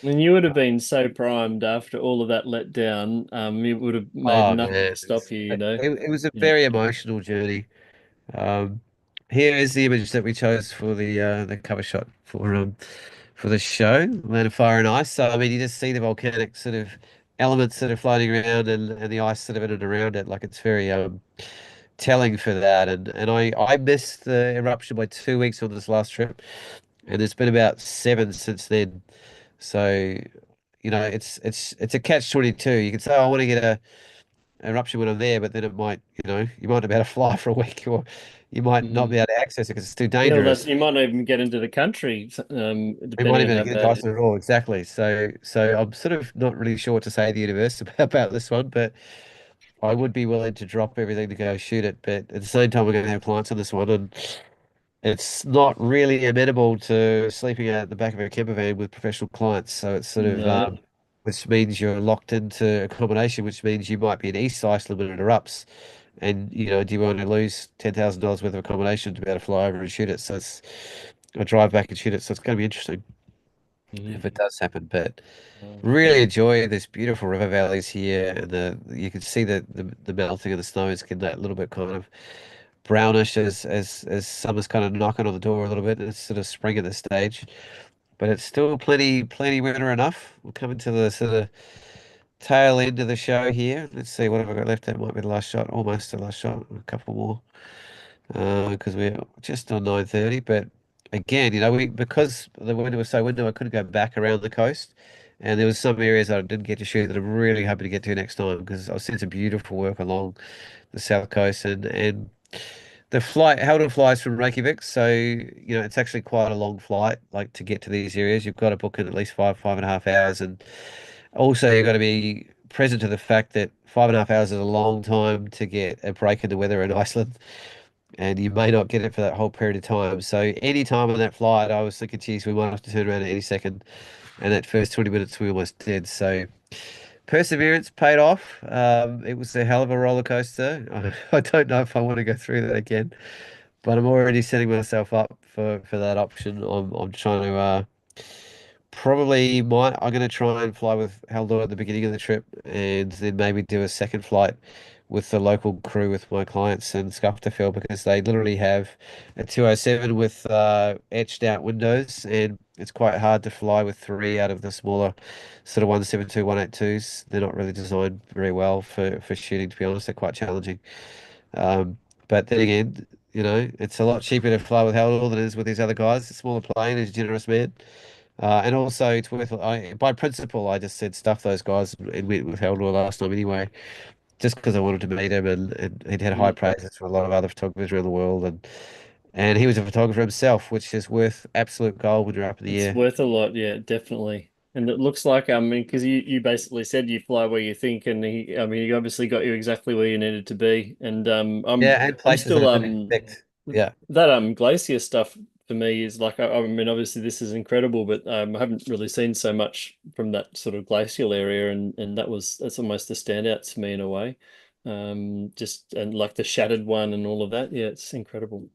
And you would have been so primed after all of that let down. It would have made Oh, nothing man. to stop you, It was a Yeah. very emotional journey. Um, Here is the image that we chose for the cover shot for the show, Land of Fire and Ice. So I mean, you just see the volcanic sort of elements that are floating around and the ice sort of in and around it. Like it's very telling for that. And I missed the eruption by 2 weeks on this last trip, and there's been about seven since then. So it's a catch 22. You can say, oh, I want to get a eruption when I'm there, but then it might, you might not be able to fly for a week, or you might not Mhm. be able to access it because it's too Yeah, well, dangerous. you might not even get into the country, We might depending on even how get into bad it is. Iceland at all. Exactly. So I'm sort of not really sure what to say to the universe about this one, but I would be willing to drop everything to go shoot it. But at the same time, we're going to have clients on this one, and it's not really amenable to sleeping out the back of a camper van with professional clients. So it's sort of, No. which means you're locked into accommodation, which means you might be in East Iceland when it erupts. And, do you want to lose $10,000 worth of accommodation to be able to fly over and shoot it? So it's a drive back and shoot it. So it's going to be interesting if it Mhm. does happen. But No. really enjoy this beautiful river valleys here, and you can see the melting of the snow is getting that little bit kind of brownish as summer's kind of knocking on the door a little bit. It's sort of spring at this stage, but it's still plenty winter enough. We're coming to the sort of tail end of the show here. Let's see what have I got left. That might be the last shot, almost the last shot. A couple more because we're just on 9:30. But again, we because the window was so windy, I couldn't go back around the coast. And there was some areas that I didn't get to shoot that I'm really hoping to get to next time because I've seen some beautiful work along the south coast and the flight, Haldon flies from Reykjavik, so it's actually quite a long flight. Like to get to these areas, you've got to book in at least 5.5 hours, and also you've got to be present to the fact that 5.5 hours is a long time to get a break in the weather in Iceland, and you may not get it for that whole period of time. So any time on that flight, I was thinking, geez, we might have to turn around at any second, and that first 20 minutes we almost did. So perseverance paid off. It was a hell of a roller coaster. I don't know if I want to go through that again. But I'm already setting myself up for that option. I'm trying to I'm going to try and fly with Haldor at the beginning of the trip, and then maybe do a second flight with the local crew with my clients in Scupperfield because they literally have a 207 with etched out windows, and it's quite hard to fly with three out of the smaller sort of 172, 182s. They're not really designed very well for shooting, to be honest. They're quite challenging. But then again, it's a lot cheaper to fly with Haldor than it is with these other guys. A smaller plane is a generous man. And also, it's by principle, I just said stuff those guys and went with Haldor last time anyway, just because I wanted to meet him, and he'd had high Mm. praises from a lot of other photographers around the world, and he was a photographer himself, which is worth absolute gold when you're up in the It's air. worth a lot, yeah, definitely. And it looks like, I mean, because you basically said you fly where you think, and I mean, he obviously got you exactly where you needed to be. And Yeah, and I'm places that still I didn't expect. Yeah. that glacier stuff for me is like, I mean, obviously this is incredible, but I haven't really seen so much from that sort of glacial area, and that's almost a standout to me in a way. Just and like the shattered one and all of that, yeah, it's incredible.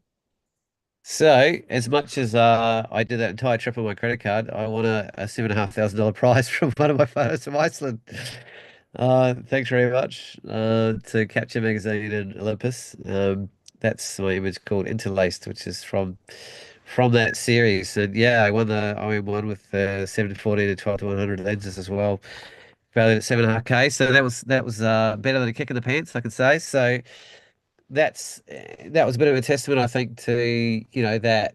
So, as much as I did that entire trip on my credit card, I won a $7,500 prize from one of my photos from Iceland. Thanks very much to Capture Magazine and Olympus. That's my image called Interlaced, which is from that series. And yeah, I won the OM one with 7 to 14 and 12 to 100 lenses as well, valued at 7.5K. So that was better than a kick in the pants, I could say. So that was a bit of a testament, I think, to that.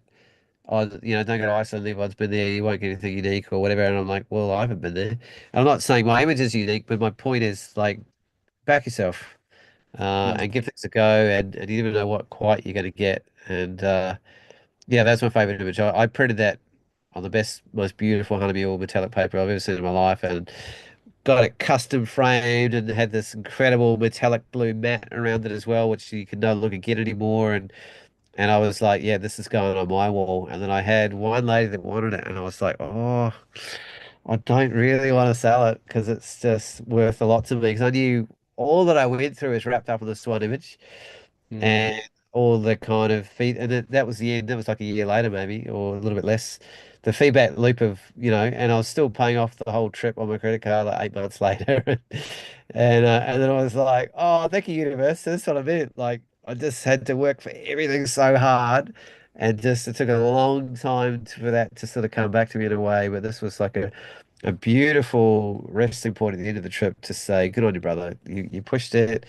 Oh, don't go to Iceland. Everyone's been there. You won't get anything unique or whatever. And I'm like, well, I haven't been there. And I'm not saying my image is unique, but my point is like, back yourself Mm. and give things a go. And you never know what quite you're going to get. And yeah, that's my favorite image. I printed that on the best, most beautiful honeymeal metallic paper I've ever seen in my life, and got it custom framed and had this incredible metallic blue mat around it as well, which you can no longer get anymore. And I was like, yeah, this is going on my wall. And then I had one lady that wanted it, and I was like, oh, I don't really want to sell it because it's just worth a lot to me. Because I knew all that I went through is wrapped up in this one image, Mm. and all the kind of feed, and that was the end. That was like a year later, maybe, or a little bit less. The feedback loop of, and I was still paying off the whole trip on my credit card like 8 months later, and then I was like, oh, thank you, universe. That's what I meant. Like I just had to work for everything so hard, and just it took a long time for that to sort of come back to me in a way. But this was like a beautiful resting point at the end of the trip to say, good on you, brother. You pushed it.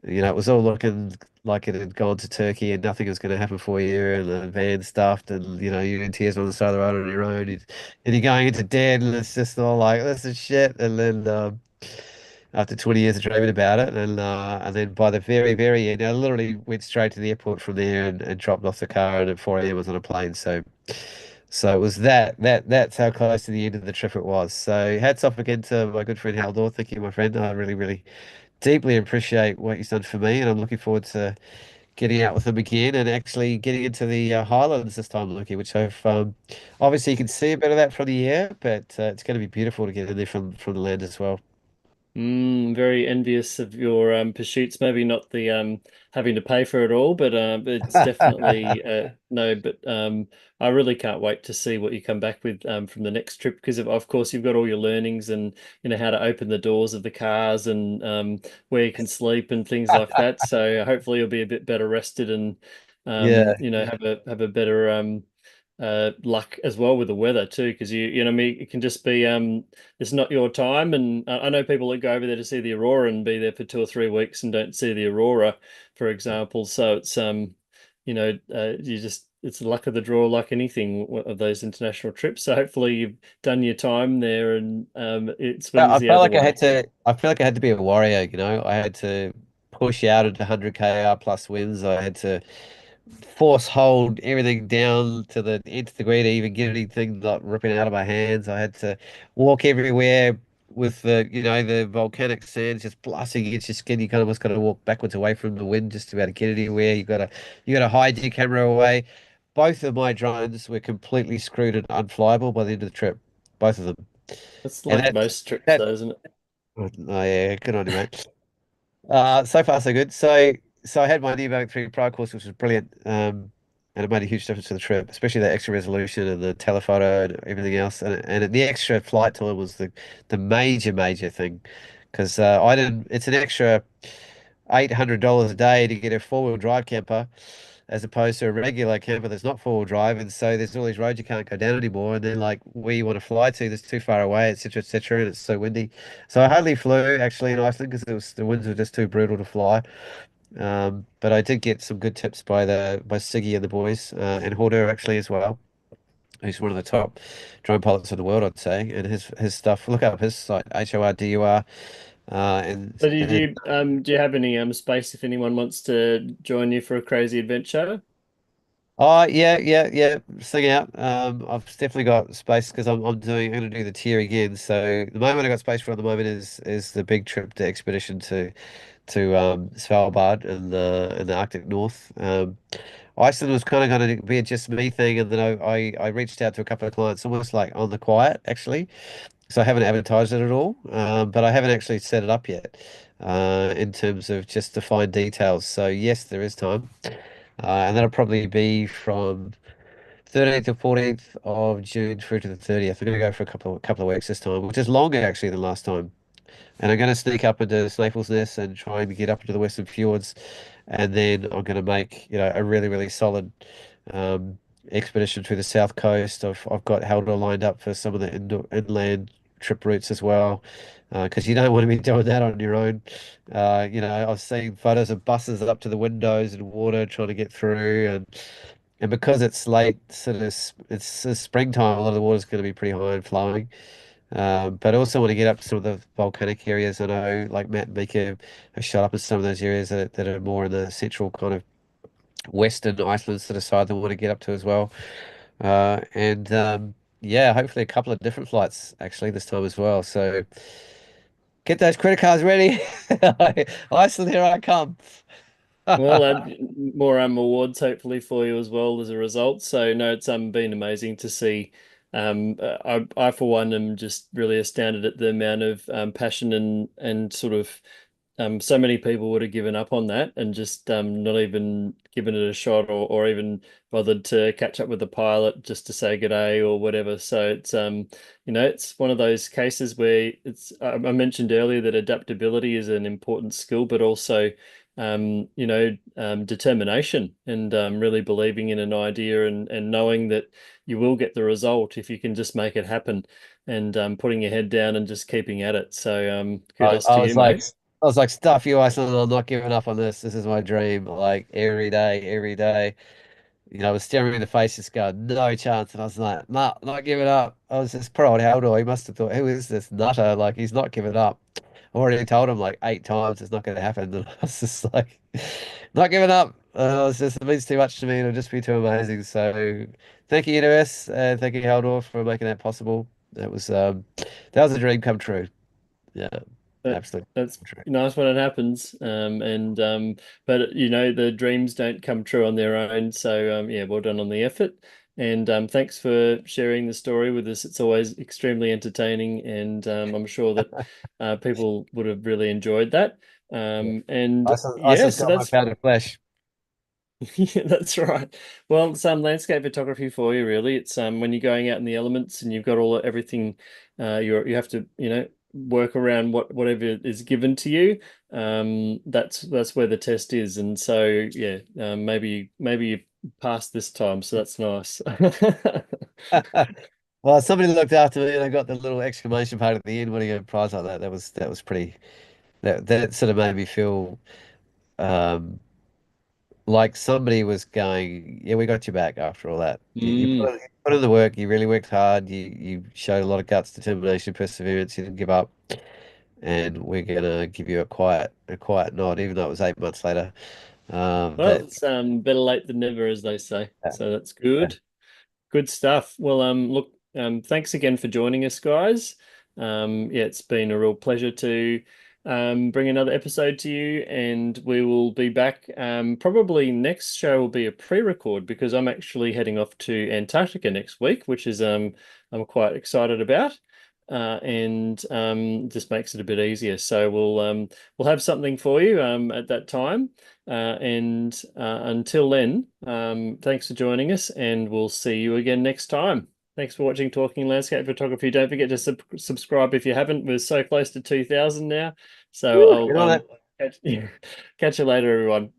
It was all looking like it had gone to Turkey and nothing was going to happen for you, and the van stuffed, and you're in tears on the side of the road on your own, and you're going into debt, and it's just all like this is shit. And then after 20 years of dreaming about it, and then by the very, very end, I literally went straight to the airport from there and dropped off the car, and at 4 a.m. was on a plane. So it was that's how close to the end of the trip it was. So hats off again to my good friend Haldor. Thank you, my friend. I really, really deeply appreciate what he's done for me, and I'm looking forward to getting out with him again and actually getting into the Highlands this time, Lucky, which I've obviously you can see a bit of that from the air, but it's going to be beautiful to get in there from the land as well. Very envious of your pursuits. Maybe not the having to pay for it all, but it's definitely no. But I really can't wait to see what you come back with from the next trip because of course you've got all your learnings and how to open the doors of the cars and where you can sleep and things like that. So hopefully you'll be a bit better rested and Yeah. have a better luck as well with the weather too because I mean it can just be it's not your time. And I know people that go over there to see the aurora and be there for 2 or 3 weeks and don't see the aurora, for example. So it's you just it's the luck of the draw, like anything of those international trips. So hopefully you've done your time there and it swings I the felt other like way. I feel like I had to be a warrior, I had to push out at 100 kr plus winds. I had to force hold everything down to the nth degree to even get anything like ripping out of my hands. I had to walk everywhere with the volcanic sand just blasting against your skin. You kind of almost got to walk backwards away from the wind just to be able to get anywhere. You got to hide your camera away. Both of my drones were completely screwed and unflyable by the end of the trip. Both of them. It's And like most trips that though, isn't it? oh yeah, good on you, mate. So far so good. So I had my new Mavic 3 Pro course, which was brilliant. And it made a huge difference to the trip, especially that extra resolution and the telephoto and everything else. And the extra flight time was the major thing, because I didn't. It's an extra. $800 a day to get a four-wheel drive camper, as opposed to a regular camper that's not four-wheel drive. And so there's all these roads you can't go down anymore. And then like where you want to fly to, that's too far away, etc., etc. And it's so windy. So I hardly flew actually in Iceland because the winds were just too brutal to fly. But I did get some good tips by Siggy and the boys, and Horder actually as well. He's one of the top drone pilots in the world, I'd say. And his stuff, look up his site, HORDUR. So And do you have any space if anyone wants to join you for a crazy adventure? oh yeah, sing out. I've definitely got space because I'm going to do the tier again. So the moment I got space for at the moment is the big trip, the expedition to Svalbard in the Arctic North. Iceland was kind of going to be a just me thing, and then I reached out to a couple of clients, almost like on the quiet actually. So I haven't advertised it at all, but I haven't actually set it up yet in terms of just to find details. So yes, there is time. And that'll probably be from 13th to 14th of June through to the 30th. I'm going to go for a couple of weeks this time, which is longer actually than last time. And I'm going to sneak up into Snaefellsness and try and get up into the Western Fjords, and then I'm going to make a really really solid um, expedition through the south coast. I've got Haldor lined up for some of the inland trip routes as well, because you don't want to be doing that on your own. I've seen photos of buses up to the windows and water trying to get through, and because it's late, it's springtime. A lot of the water's going to be pretty high and flowing. But I also want to get up to some of the volcanic areas. I know, like Matt and Mika have shot up in some of those areas that are more in the central kind of western Iceland sort of side that we want to get up to as well. And yeah, hopefully a couple of different flights actually this time as well. So get those credit cards ready. Iceland, here I come. Well, more awards hopefully for you as well as a result. So no, it's been amazing to see. I for one am just really astounded at the amount of passion and sort of so many people would have given up on that and just not even given it a shot or even bothered to catch up with the pilot just to say good day or whatever. So it's it's one of those cases where I mentioned earlier that adaptability is an important skill, but also determination and really believing in an idea and knowing that you will get the result if you can just make it happen and putting your head down and just keeping at it. So I, kudos I to you, was like, mate. I was like, stuff you, Iceland. I'm not giving up on this. This is my dream. Like every day, every day. I was staring me in the face, just going, no chance. And I was like, nah, not giving up. I was just poor old Haldor. He must have thought, who is this nutter? Like, he's not giving up. I already told him like 8 times it's not going to happen. And I was just like, not giving up. It means too much to me. It'll just be too amazing. So thank you, Universe. And thank you, Haldor, for making that possible. That was a dream come true. Yeah, That absolutely that's true. nice when it happens. But the dreams don't come true on their own. So yeah, well done on the effort. And thanks for sharing the story with us. It's always extremely entertaining, and I'm sure that people would have really enjoyed that. Yeah. And yeah, Iceland's so got my that's pound of flesh. yeah, that's right. Well, it's landscape photography for you, really. It's when you're going out in the elements and you've got everything, you have to, work around whatever is given to you. That's where the test is. And so yeah, maybe you passed this time, so that's nice. Well, somebody looked after me and I got the little exclamation part at the end when I got a prize like that. That was pretty that sort of made me feel um like somebody was going, yeah, we got your back after all that. Mm. You put in the work, you really worked hard, you showed a lot of guts, determination, perseverance, you didn't give up, and we're gonna give you a quiet nod, even though it was 8 months later. Well, But it's better late than never, as they say. yeah, So that's yeah. good. Good stuff. Well, look, thanks again for joining us, guys. Yeah, it's been a real pleasure to bring another episode to you, and we will be back. Probably next show will be a pre-record because I'm actually heading off to Antarctica next week, which is I'm quite excited about. And just makes it a bit easier. So we'll have something for you at that time. And until then, thanks for joining us, and we'll see you again next time. Thanks for watching Talking Landscape Photography. Don't forget to subscribe if you haven't. We're so close to 2,000 now. So Woo, I'll get on it. Catch, catch you later, everyone.